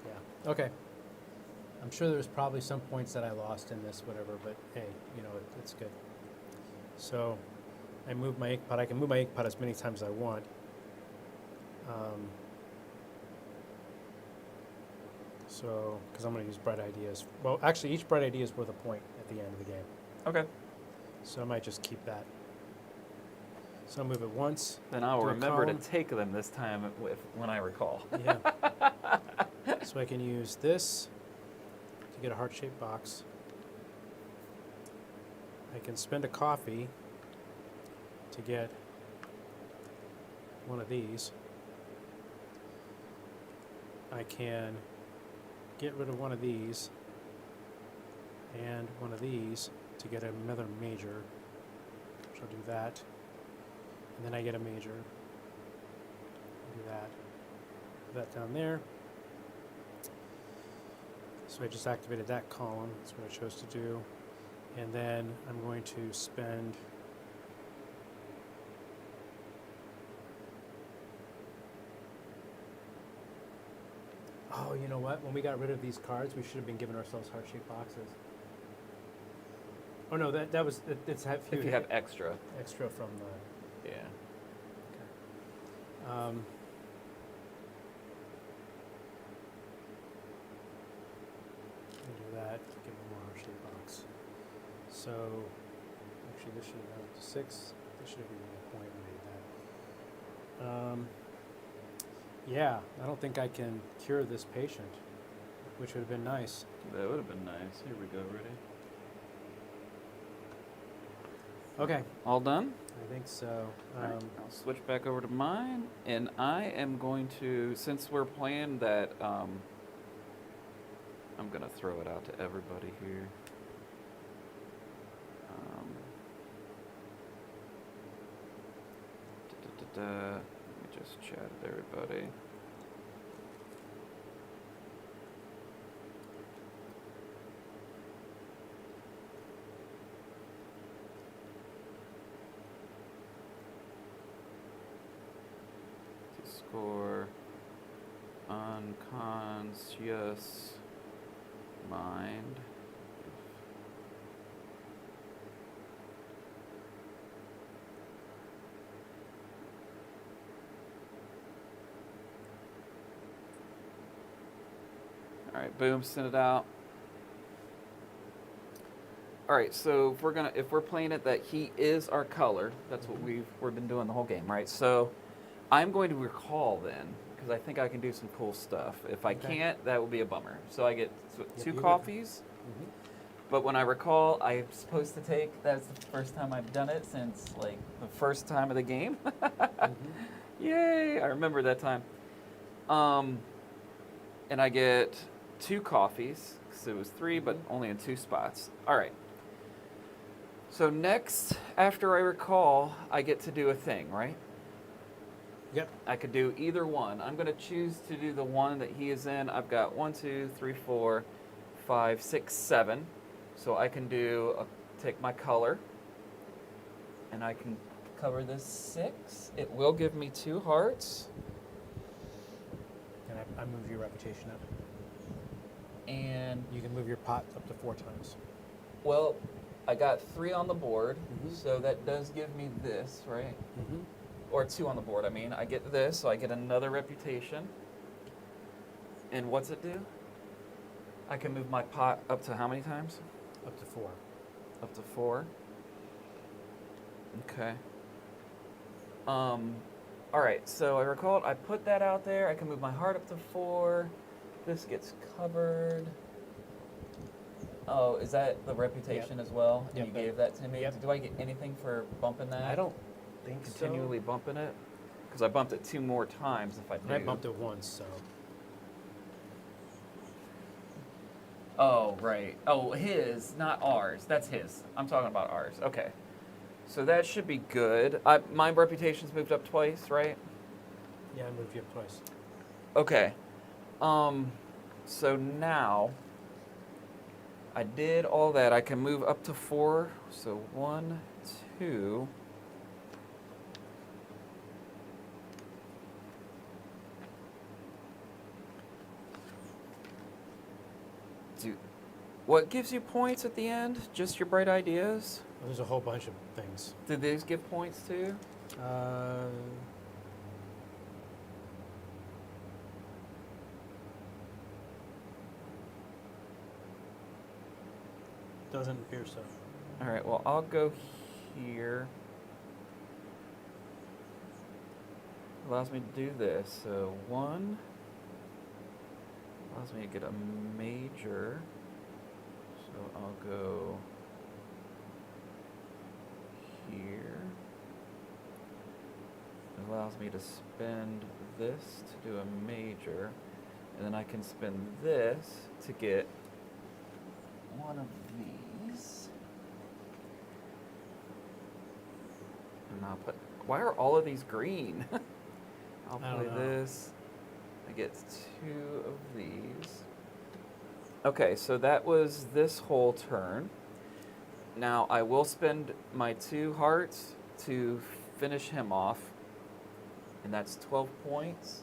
Yeah. Okay. I'm sure there's probably some points that I lost in this, whatever, but hey, you know, it's good. So I move my ink pot. I can move my ink pot as many times as I want. So, because I'm going to use bright ideas. Well, actually, each bright idea is worth a point at the end of the game. Okay. So I might just keep that. So I'll move it once. Then I'll do a remember to column. take them this time when I recall. Yeah. So I can use this to get a heart-shaped box. I can spend a coffee to get one of these. I can get rid of one of these and one of these to get another major. So I'll do that. And then I get a major. Do that. Put that down there. So I just activated that column. That's what I chose to do. And then I'm going to spend oh, you know what? When we got rid of these cards, we should have been giving ourselves heart-shaped boxes. Oh no, that was it's If you have extra. extra from the Yeah. do that. Give them more heart-shaped box. So actually, this should have gone up to 6. This should have given me a point when I did that. Yeah, I don't think I can cure this patient, which would have been nice. That would have been nice. Here we go. Ready? Okay, All done? I think so. All right, I'll switch back over to mine, and I am going to, since we're playing that, I'm going to throw it out to everybody here. Let me just chat with everybody. Score unconscious mind. All right, boom, send it out. All right, so if we're playing it that he is our color, that's what we've been doing the whole game, right? So I'm going to recall then, because I think I can do some cool stuff. If I Okay. can't, that will be a bummer. So I get two you would. coffees, Mhm. but when I recall, I'm supposed to take, that's the first time I've done it since like the first time of the game. Mhm. Yay, I remember that time. And I get 2 coffees, so it was 3, but only in 2 spots. All right. So next, after I recall, I get to do a thing, right? Yep. I could do either one. I'm going to choose to do the one that he is in. I've got 1, 2, 3, 4, 5, 6, 7. So I can take my color, and I can cover this 6. It will give me 2 hearts. And I move your reputation up. And, You can move your pot up to 4 times. well, I got 3 on the board, Mhm. so that does give me this, right? Mm-hmm. or 2 on the board, I mean. I get this, so I get another reputation. And what's it do? I can move my pot up to how many times? Up to 4. Up to 4. Okay. All right, so I recalled I put that out there. I can move my heart up to 4. This gets covered. Oh, is that the reputation as well? And Yep. you gave that to me? Yep. Do I get anything for bumping that? I don't think Continually bumping it? Because I bumped it 2 more times if I do. I bumped it once, so. Oh, right. Oh, his, not ours. That's his. I'm talking about ours. Okay. So that should be good. My reputation's moved up twice, right? Yeah, I moved you up twice. Okay. So now I did all that. I can move up to 4. So 1, 2. What gives you points at the end? Just your bright ideas? Well, there's a whole bunch of things. Did these give points too? Doesn't appear so. All right, well, I'll go here. Allows me to do this. So 1 allows me to get a major. So I'll go here. It allows me to spend this to do a major. And then I can spend this to get one of these. And I'll put, why are all of these green? I'll I don't play know. this. I get 2 of these. Okay, so that was this whole turn. Now I will spend my 2 hearts to finish him off. And that's 12 points.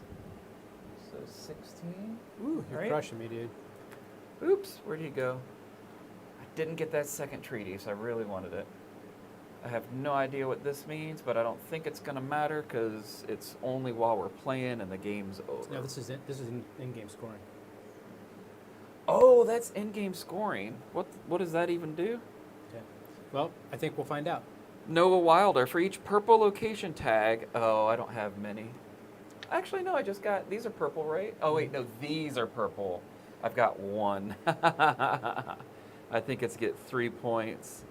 So 16. Ooh, you're Right? crushing me, dude. Oops, where'd he go? I didn't get that second treaty, so I really wanted it. I have no idea what this means, but I don't think it's going to matter because it's only while we're playing and the game's over. No, this is in-game scoring. Oh, that's in-game scoring. What does that even do? Okay. Well, I think we'll find out. Noah Wilder, for each purple location tag. Oh, I don't have many. Actually, no, I just got, these are purple, right? Oh, wait, no, these are purple. I've got 1. I think it's get 3 points.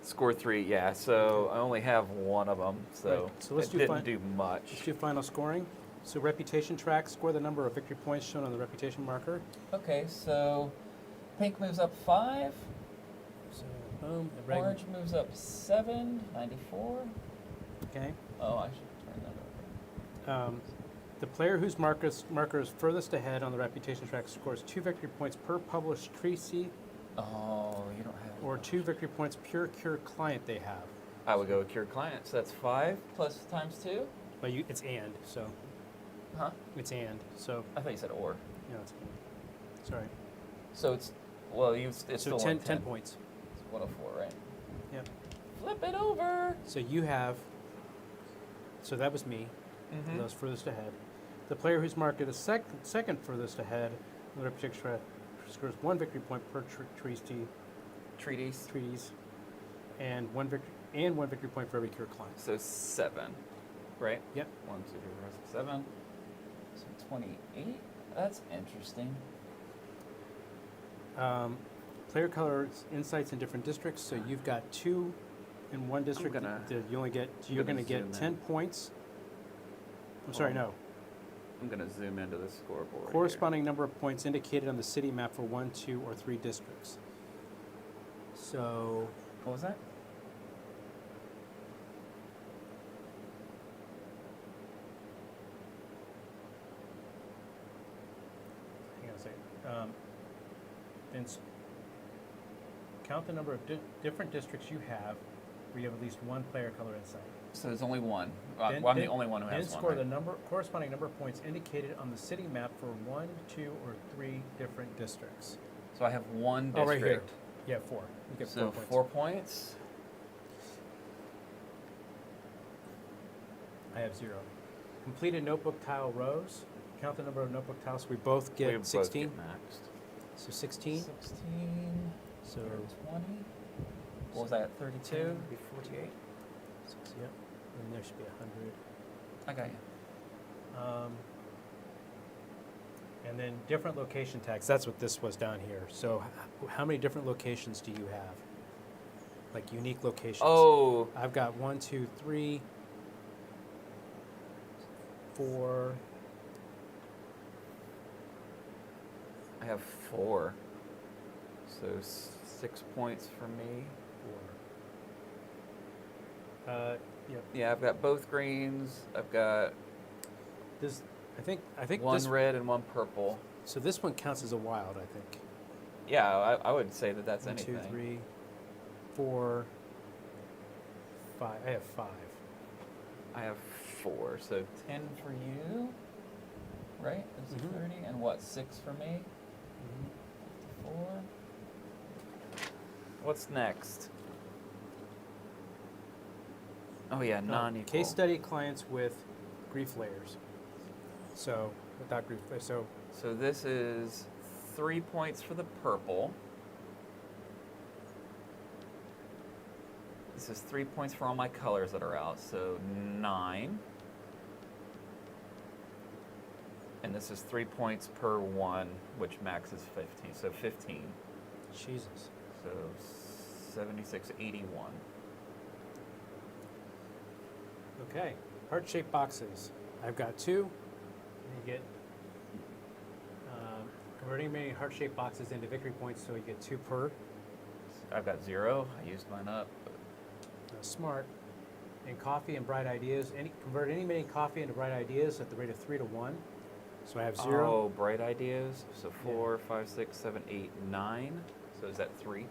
Score 3, yeah, so I only have 1 of them, so, Right, so let's it do didn't do much. Let's do final scoring. So reputation track, score the number of victory points shown on the reputation marker. Okay, so pink moves up 5. So boom. the reg- Orange moves up 7, 94. Okay. Oh, I should turn that over. The player whose marker is furthest ahead on the reputation track scores 2 victory points per published treaty, Oh, you don't have. or 2 victory points per cure client they have. I would go with cure client, so that's 5 plus times 2? But it's and, so Huh? it's and, so I thought you said or. no, it's and. Sorry. So it's, well, it's So still 10 10 points. It's 104, right? Yep. Flip it over. So you have. So that was me. Mm-hmm. Those furthest ahead. The player whose marker is second furthest ahead on the reputation track scores 1 victory point per treaty, Treaties. and one victory point for every cure client. So 7, right? Yep. 1, 2, 3, 4, 5, 6, 7. So 28. That's interesting. Player colors insights in different districts. So you've got 2 in one district. gonna- You only get. I'm You're gonna going to get zoom 10 in. points. I'm sorry, no. I'm going to zoom into the scoreboard. Corresponding number of points indicated on the city map for 1, 2, or 3 districts. So Here. What was that? hang on a second. Vince, count the number of different districts you have where you have at least 1 player color insight. So there's only 1. Then- well, I'm the then- only one who Then has 1. score right? the corresponding number of points indicated on the city map for 1, 2, or 3 different districts. So I have 1 Oh, district. right here. You have 4. You get So 4 points. 4 points. I have 0. Completed notebook tile rows. Count the number of notebook tiles. We both get We both 16. get maxed. So 16. 16. So 20. What was that? 32. would be 48. Yep. And there should be 100. I got you. And then different location tags. That's what this was down here. So how many different locations do you have? Like unique locations. Oh, I've got 1, 2, 3, 4. I have 4. So 6 points for me. 4. Yep. Yeah, I've got both greens. I've got This, I think one this. red and one purple. So this one counts as a wild, I think. Yeah, I would say that that's 1, anything. 2, 3, 4, 5. I have 5. I have 4, so 10 for you, right? This is Mhm. 30, and what, 6 for me? 4. What's next? Oh yeah, non-equal. Case study clients with grief layers. So without grief layers. So So this is 3 points for the purple. This is 3 points for all my colors that are out, so 9. And this is 3 points per one, which max is 15, so 15. Jesus. So 7681. Okay. Heart-shaped boxes. I've got 2. You get converting many heart-shaped boxes into victory points, so you get 2 per. I've got 0. I used mine up. Smart. And coffee and bright ideas. Convert any many coffee into bright ideas at the rate of 3 to 1. So I have 0. Oh, bright ideas. So 4, 5, 6, 7, 8, 9. So is that 3?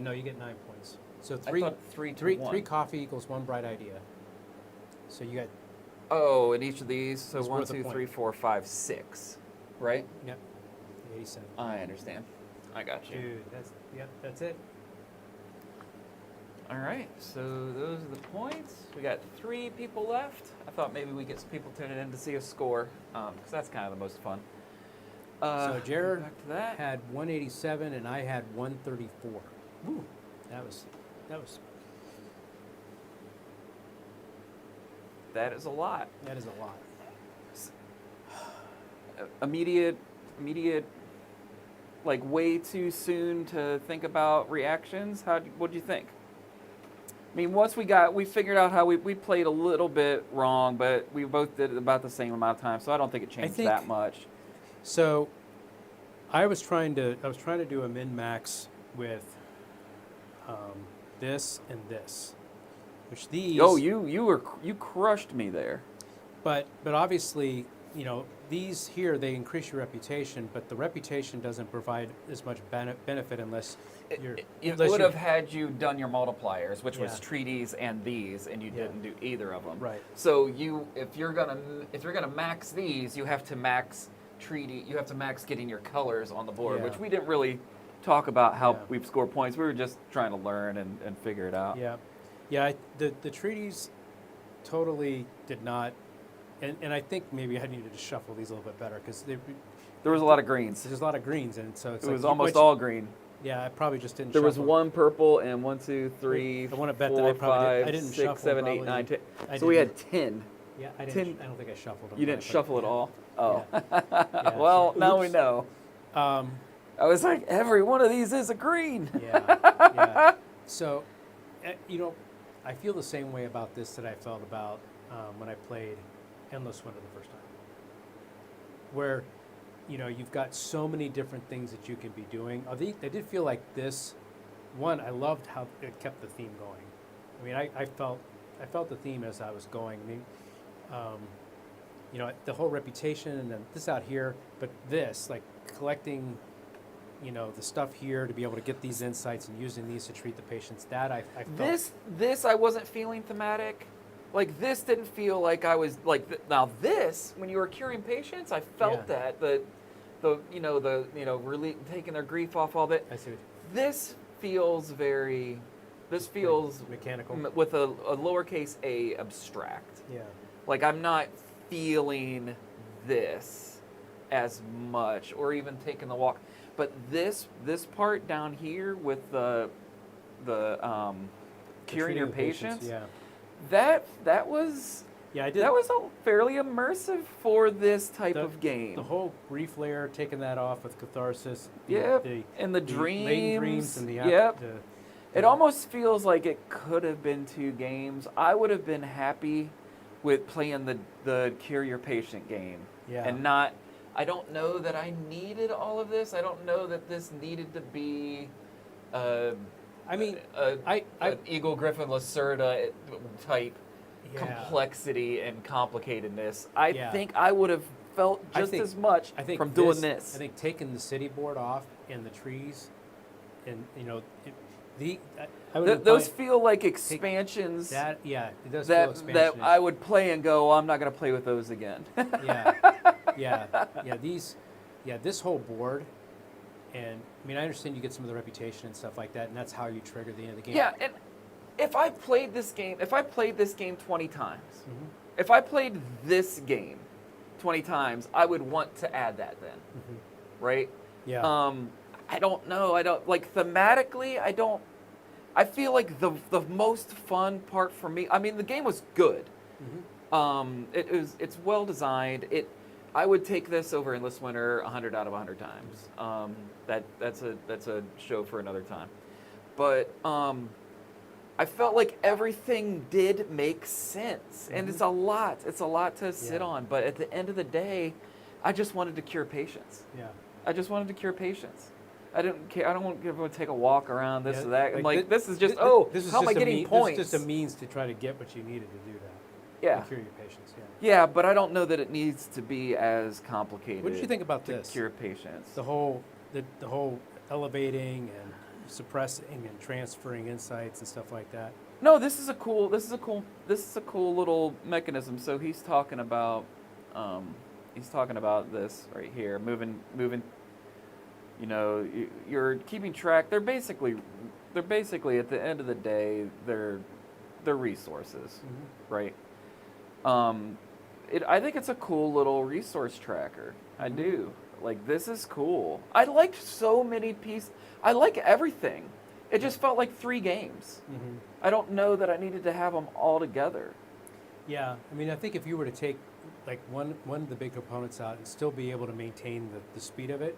No, you get 9 points. So I thought 3 to 1. 3 coffee equals 1 bright idea. So you got Oh, in each of these. So It's 1, worth a 2, point. 3, 4, 5, 6. Right? yep, 87. I understand. I got you. Dude, that's it. All right. So those are the points. We got 3 people left. I thought maybe we get some people tuning in to see a score, because that's kind of the most fun. So Jared back to that. had 187 and I had 134. Woo. That was That is a lot. that is a lot. Immediate, like way too soon to think about reactions. What do you think? I mean, once we figured out how we played a little bit wrong, but we both did it about the same amount of time, so I don't think it changed think- that much. So I was trying to do a min max with this and this, which these. Oh, you crushed me there. But obviously, these here, they increase your reputation, but the reputation doesn't provide as much benefit unless you're. It unless would you're- have had you done your multipliers, which was Yeah. treaties and these, and you Yeah. didn't do either of them. Right. So if you're gonna max these, you have to max treaty. You have to max getting your colors on the board, Yeah. which we didn't really talk about how Yeah. we've scored points. We were just trying to learn and figure it out. Yeah. The treaties totally did not, and I think maybe I needed to shuffle these a little bit better because There was a lot of greens. there's a lot of greens, and so it's It like was almost which- all green. Yeah, I probably just didn't. There was shuffle. one purple and 1, 2, 3, I wanna bet that 4, I probably did- I 5, didn't 6, shuffle 7, 8, probably. 9, 10. I So we had didn't. 10. Yeah, I don't think I shuffled them. You didn't right, but shuffle at yeah. all? Oh. Yeah, Well, so now we oops. know. I was like, every one of these is a green. Yeah. So, I feel the same way about this that I felt about when I played Endless Winter the first time. Where, you've got so many different things that you can be doing. I did feel like this one. I loved how it kept the theme going. I mean, I felt the theme as I was going. I mean, the whole reputation and then this out here, but this like collecting. The stuff here to be able to get these insights and using these to treat the patients. That I felt. This I wasn't feeling thematic. Like this didn't feel like I was like now this when you were curing patients, I felt Yeah. that really taking their grief off all that. I see. This feels very This feels mechanical. with a lowercase a abstract. Yeah. Like I'm not feeling this as much, or even taking the walk. But this part down here with the curing your patients, Yeah. that was Yeah, I did. that was fairly immersive for this type of game. The whole grief layer, taking that off with catharsis. Yep, The and the latent dreams. and the Yep. the- It almost feels like it could have been 2 games. I would have been happy with playing the Cure Your Patient game. Yeah. And not, I don't know that I needed all of this. I don't know that this needed to be I mean, an Eagle Griffin Lacerda type Yeah. complexity and complicatedness. I Yeah. think I would have felt I just think- as much I think from doing this. I think taking the city board off and the trees, and I would Those find feel like expansions that it does that feel that expansionist. I would play and go, oh, I'm not going to play with those again. This whole board, and I mean I understand you get some of the reputation and stuff like that, and that's how you trigger the end of the game. Yeah, and if I played this game 20 times, Mhm. if I played this game 20 times, I would want to add that then, Mhm. right? Yeah. I don't know. I don't like thematically. I feel like the most fun part for me. I mean, the game was good. Mhm. It's well designed. I would take this over Endless Winter 100 out of 100 times. That's a show for another time. But I felt like everything did make sense, and it's a lot. It's a lot to sit Yeah. on. But at the end of the day, I just wanted to cure patients. Yeah. I just wanted to cure patients. I didn't care. I don't want everyone to take a walk around this Yeah, or that. And like this is just this is how am I just a getting mean- points? This is just a means to try to get what you needed to do that. Yeah. To cure your patients. Yeah. Yeah, but I don't know that it needs to be as complicated. What did you think about to this? cure patients? The whole elevating and suppressing and transferring insights and stuff like that. No, this is a cool little mechanism. So he's talking about this right here, moving. You're keeping track. They're basically at the end of the day, they're resources, right? I think it's a cool little resource tracker. I do. Like, this is cool. I liked so many pieces. I like everything. It just felt like 3 games. Mm-hmm. I don't know that I needed to have them all together. Yeah, I mean, I think if you were to take like one of the big components out and still be able to maintain the speed of it,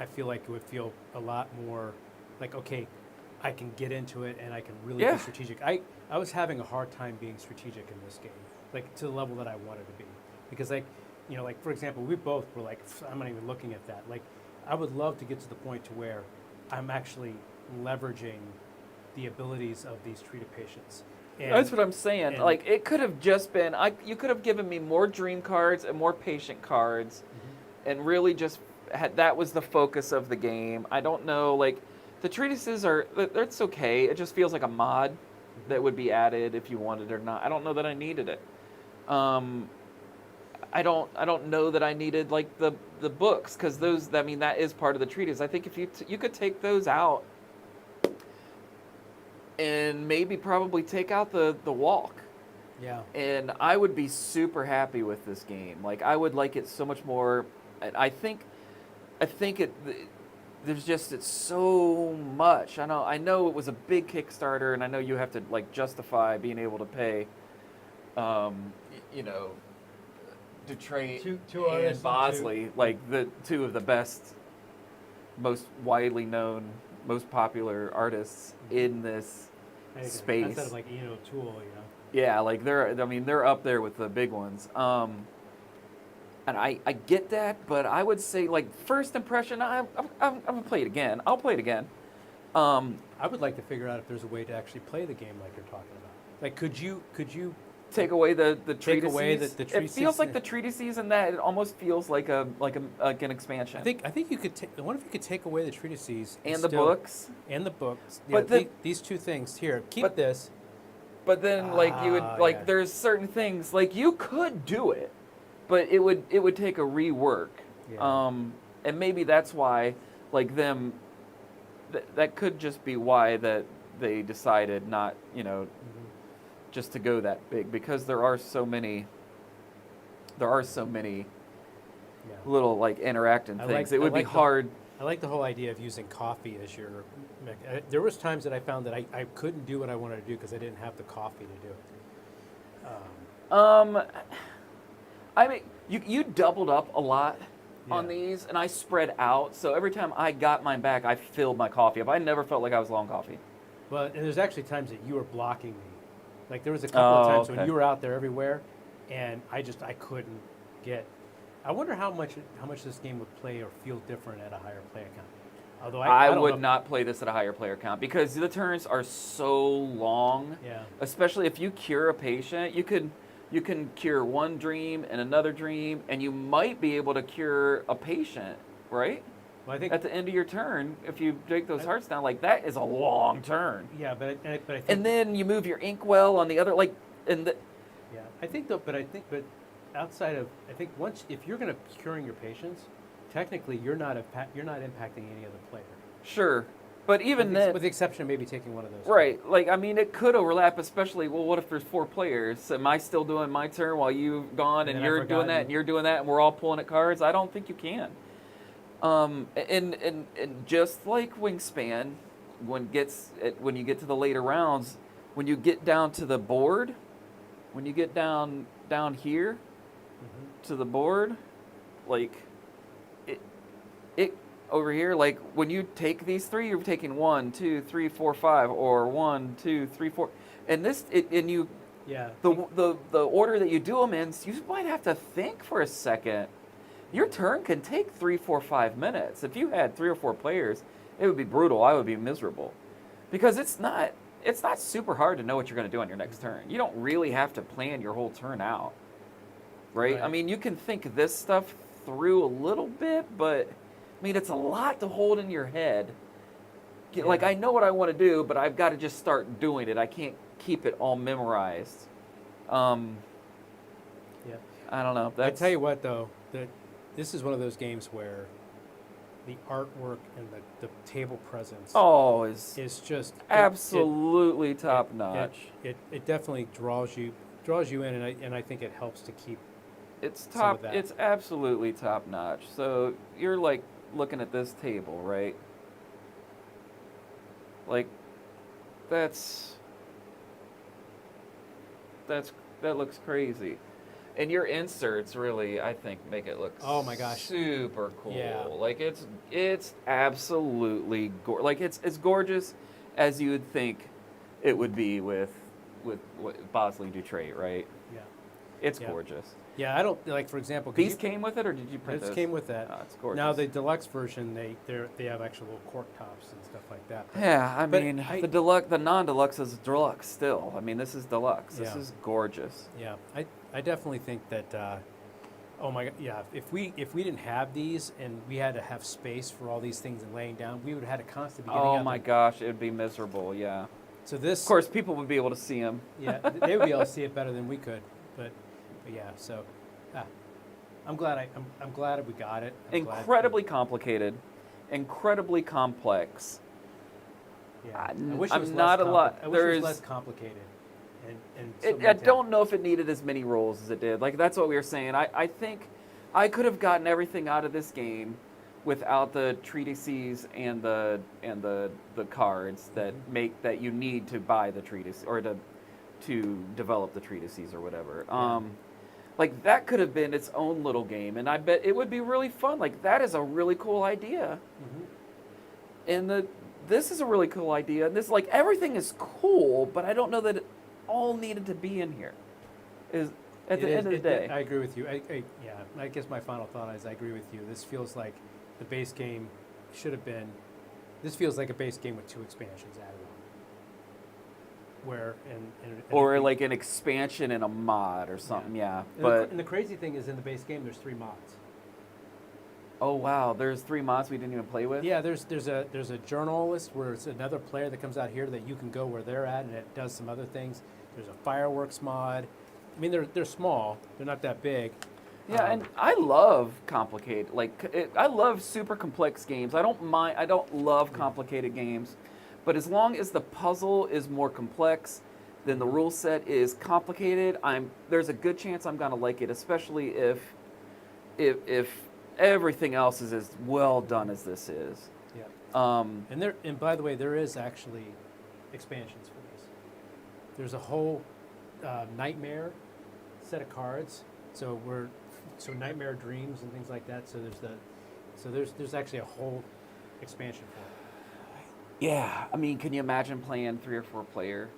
I feel like it would feel a lot more like, okay, I can get into it and I can really Yeah. be strategic. I was having a hard time being strategic in this game, like to the level that I wanted to be, because like for example, we both were like, I'm not even looking at that. Like, I would love to get to the point to where I'm actually leveraging the abilities of these treated patients. And That's what I'm saying. and- Like, it could have just been, you could have given me more dream cards and more patient cards, and really just that was the focus of the game. I don't know, like, the treatises that's okay. It just feels like a mod that would be added if you wanted it or not. I don't know that I needed it. I don't know that I needed like the books, because that is part of the treatise. I think if you could take those out and maybe probably take out the walk, yeah, and I would be super happy with this game. Like, I would like it so much more. And I think it's so much. I know it was a big Kickstarter, and I know you have to like justify being able to pay, Dutrait Two and artists and Bosley, like the 2 of the best, most widely known, most popular artists in this space. Instead of like Ian O'Toole, Yeah, like they're up there with the big ones. And I get that, but I would say, like, first impression, I'm gonna play it again. I'll play it again. I would like to figure out if there's a way to actually play the game like you're talking about. Like, could you Take away the Take away treatises. the It treatises, feels like yeah. the treatises, and that it almost feels like an expansion. I think you could. I wonder if you could take away the treatises and the still- books. and the books. But these 2 things here. Keep but- this. But then, like, you would yeah. there's certain things like you could do it, but it would take a rework. Yeah. And maybe that's why, like, that could just be why that they decided not, just to go that big, because there are so many Yeah. little like interacting I things. like- It I would be like the- hard. I like the whole idea of using coffee as your. There was times that I found that I couldn't do what I wanted to do because I didn't have the coffee to do it. I mean, you doubled up a lot on Yeah. these, and I spread out. So every time I got mine back, I filled my coffee up. I never felt like I was low on coffee. Well, and there's actually times that you were blocking me. Like there was a couple of times when okay. you were out there everywhere, and I couldn't get. I wonder how much this game would play or feel different at a higher player count. Although I don't would know. not play this at a higher player count because the turns are so long. Yeah. Especially if you cure a patient, you can cure one dream and another dream, and you might be able to cure a patient, right? Well, I think. At the end of your turn, if you break those hearts down, like that is a long turn. Yeah, but I think. And then you move your inkwell on the other, like, and the, Yeah, I think though, but outside of, I think if you're going to curing your patients, technically you're not impacting any other player. sure, but even with then, with the exception of maybe taking one of those. right? Like, I mean, it could overlap. Especially, well, what if there's 4 players? Am I still doing my turn while you've gone, and then I've you're doing forgotten. that, and you're doing that, and we're all pulling at cards? I don't think you can. And just like Wingspan, when you get to the later rounds, when you get down to the board, when you get down here to the board, like it over here, like when you take these 3, you're taking 1, 2, 3, 4, 5, or 1, 2, 3, 4, and Yeah. the order that you do them in, you might have to think for a second. Your turn can take 3, 4, 5 minutes. If you had 3 or 4 players, it would be brutal. I would be miserable, because it's not super hard to know what you're going to do on your next turn. You don't really have to plan your whole turn out, right? Right. I mean, you can think this stuff through a little bit, but I mean, it's a lot to hold in your head. Like, Yeah. I know what I want to do, but I've got to just start doing it. I can't keep it all memorized. Yeah. I don't know. I tell you what, though, this is one of those games where the artwork and the table presence is just absolutely top notch. It definitely draws you in, and I think it helps to keep. It's some of top. that. It's absolutely top notch. So you're like looking at this table, right? Like that looks crazy. And your inserts really, I think, make it look Oh my gosh. super cool. Yeah. Like it's absolutely like it's as gorgeous as you would think it would be with Bosley Dutrait, right? Yeah. It's Yeah. gorgeous. Yeah, I don't like, for example. 'cause These came with it, or did you print This those? came with that. Oh, it's gorgeous. Now the deluxe version, they have actual little cork tops and stuff like that. Yeah, I But mean, I- the non-deluxe is deluxe still. I mean, this is deluxe. This Yeah. is gorgeous. Yeah, I definitely think that. Oh my God! Yeah, if we didn't have these and we had to have space for all these things and laying down, we would have had to constantly be getting Oh up my and- gosh, it would be miserable. Yeah. So this, Of course, people would be able to see them. yeah, they would be able to see it better than we could. But yeah, so I'm glad we got it. I'm glad- Incredibly complicated, incredibly complex. Yeah, I I'm wish it was not less a lot- I wish it was there's- less complicated. And so I many don't know if it needed as many rules as it did. Like, that's what we were saying. I think I could have gotten everything out of this game without the treatises and the cards that that you need to buy the treatise or to develop the treatises or whatever. Yeah. Like, that could have been its own little game, and I bet it would be really fun. Like, that is a really cool idea. And this is a really cool idea. And this, like, everything is cool, but I don't know that it all needed to be in here. Is at the end of the day. I agree with you. Yeah, I guess my final thought is I agree with you. This feels like the base game should have been. This feels like a base game with 2 expansions added on. Where Or like an expansion and a mod or something, yeah. And the crazy thing is, in the base game, there's 3 mods. Oh wow, there's 3 mods we didn't even play with? Yeah, there's a journalist where it's another player that comes out here that you can go where they're at, and it does some other things. There's a fireworks mod. I mean, they're small. They're not that big. Yeah, and I love complicated, I love super complex games. I don't love complicated games, But as long as the puzzle is more complex, then the rule set is complicated. There's a good chance I'm gonna like it, especially if everything else is as well done as this is. Yeah. And by the way, there is actually expansions for this. There's a whole nightmare set of cards. So nightmare dreams and things like that. So there's actually a whole expansion for it. Yeah, I mean, can you imagine playing 3 or 4 player?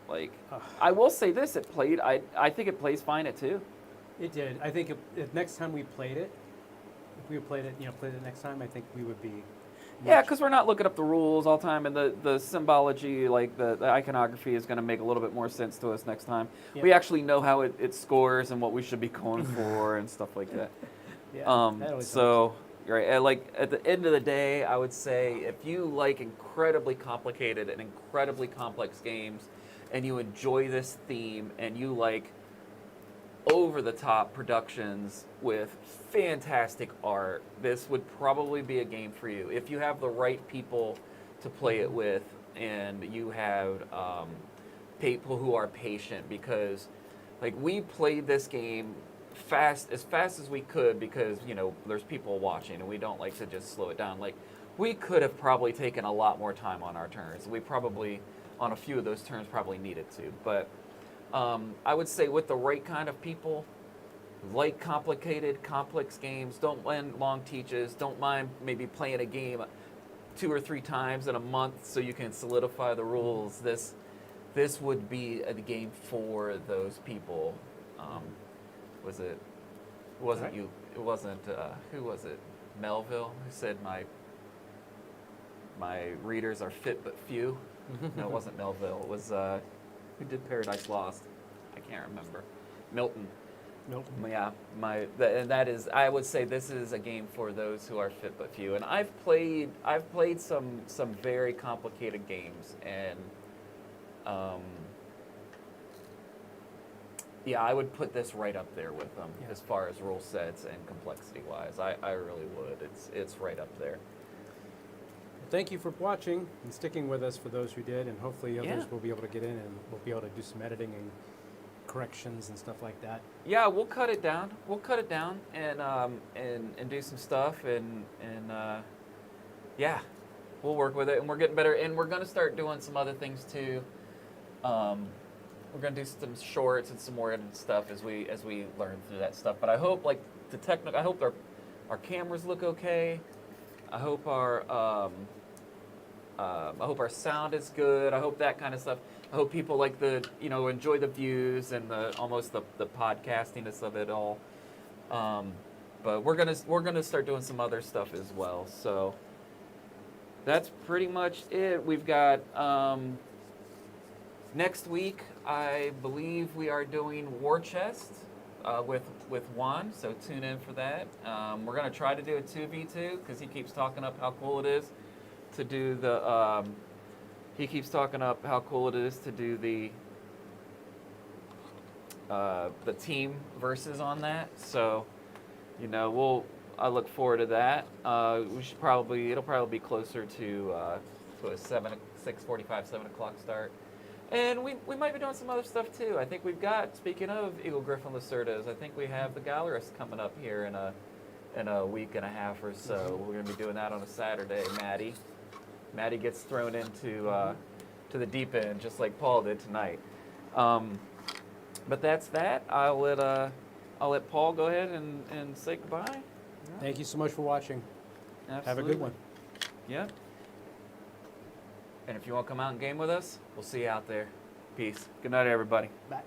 Like, I will say this: I think it plays fine at 2. It did. I think if next time we played it, if we played it next time, I think we would be. Yeah, because we're not looking up the rules all the time, and the symbology, like the iconography, is going to make a little bit more sense to us next time. Yeah. We actually know how it scores and what we should be going for and stuff like that. Yeah, that always So, right, like at the end of the day, I would say if you like incredibly complicated and incredibly complex games, and you enjoy this theme, and you like over-the-top productions with fantastic art, this would probably be a game for you. If you have the right people to play it with, and you have people who are patient, because like we played this game as fast as we could, because there's people watching and we don't like to just slow it down. Like, we could have probably taken a lot more time on our turns. We probably, on a few of those turns, probably needed to, but I would say with the right kind of people, like complicated, complex games, don't mind long teaches, don't mind maybe playing a game 2 or 3 times in a month so you can solidify the rules. This would be a game for those people. It wasn't you? It wasn't. Who was it? Melville, who said my readers are fit but few. No, it wasn't Melville. It was who did Paradise Lost? I can't remember. Milton. Yeah, that is. I would say this is a game for those who are fit but few. And I've played some very complicated games, and yeah, I would put this right up there with them as far as rule sets and complexity wise. I really would. It's right up there. Thank you for watching and sticking with us, for those who did, and hopefully others will be able to get in and we'll be able to do some editing and corrections and stuff like that. Yeah, we'll cut it down. And do some stuff and yeah, we'll work with it, and we're getting better, and we're gonna start doing some other things too. We're gonna do some shorts and some more edited stuff as we learn through that stuff. But I hope I hope our cameras look okay. I hope our sound is good. I hope that kind of stuff. I hope people like enjoy the views and almost the podcastiness of it all. But we're gonna start doing some other stuff as well. So that's pretty much it. We've got next week, I believe we are doing War Chest with Juan, so tune in for that. We're going to try to do a 2v2 because he keeps talking up how cool it is to do the team versus on that. So, I look forward to that. It'll probably be closer to a 6:45, 7 o'clock start. And we might be doing some other stuff too. I think we've got, speaking of Eagle Griffin Lacerdas, I think we have the Gallerist coming up here in a week and a half or so. We're going to be doing that on a Saturday. Maddie gets thrown into to the deep end, just like Paul did tonight. But that's that. I'll let Paul go ahead and say goodbye. Thank you so much for watching. Absolutely. Have a good one. Yeah. And if you want to come out and game with us, we'll see you out there. Peace. Good night, everybody. Bye.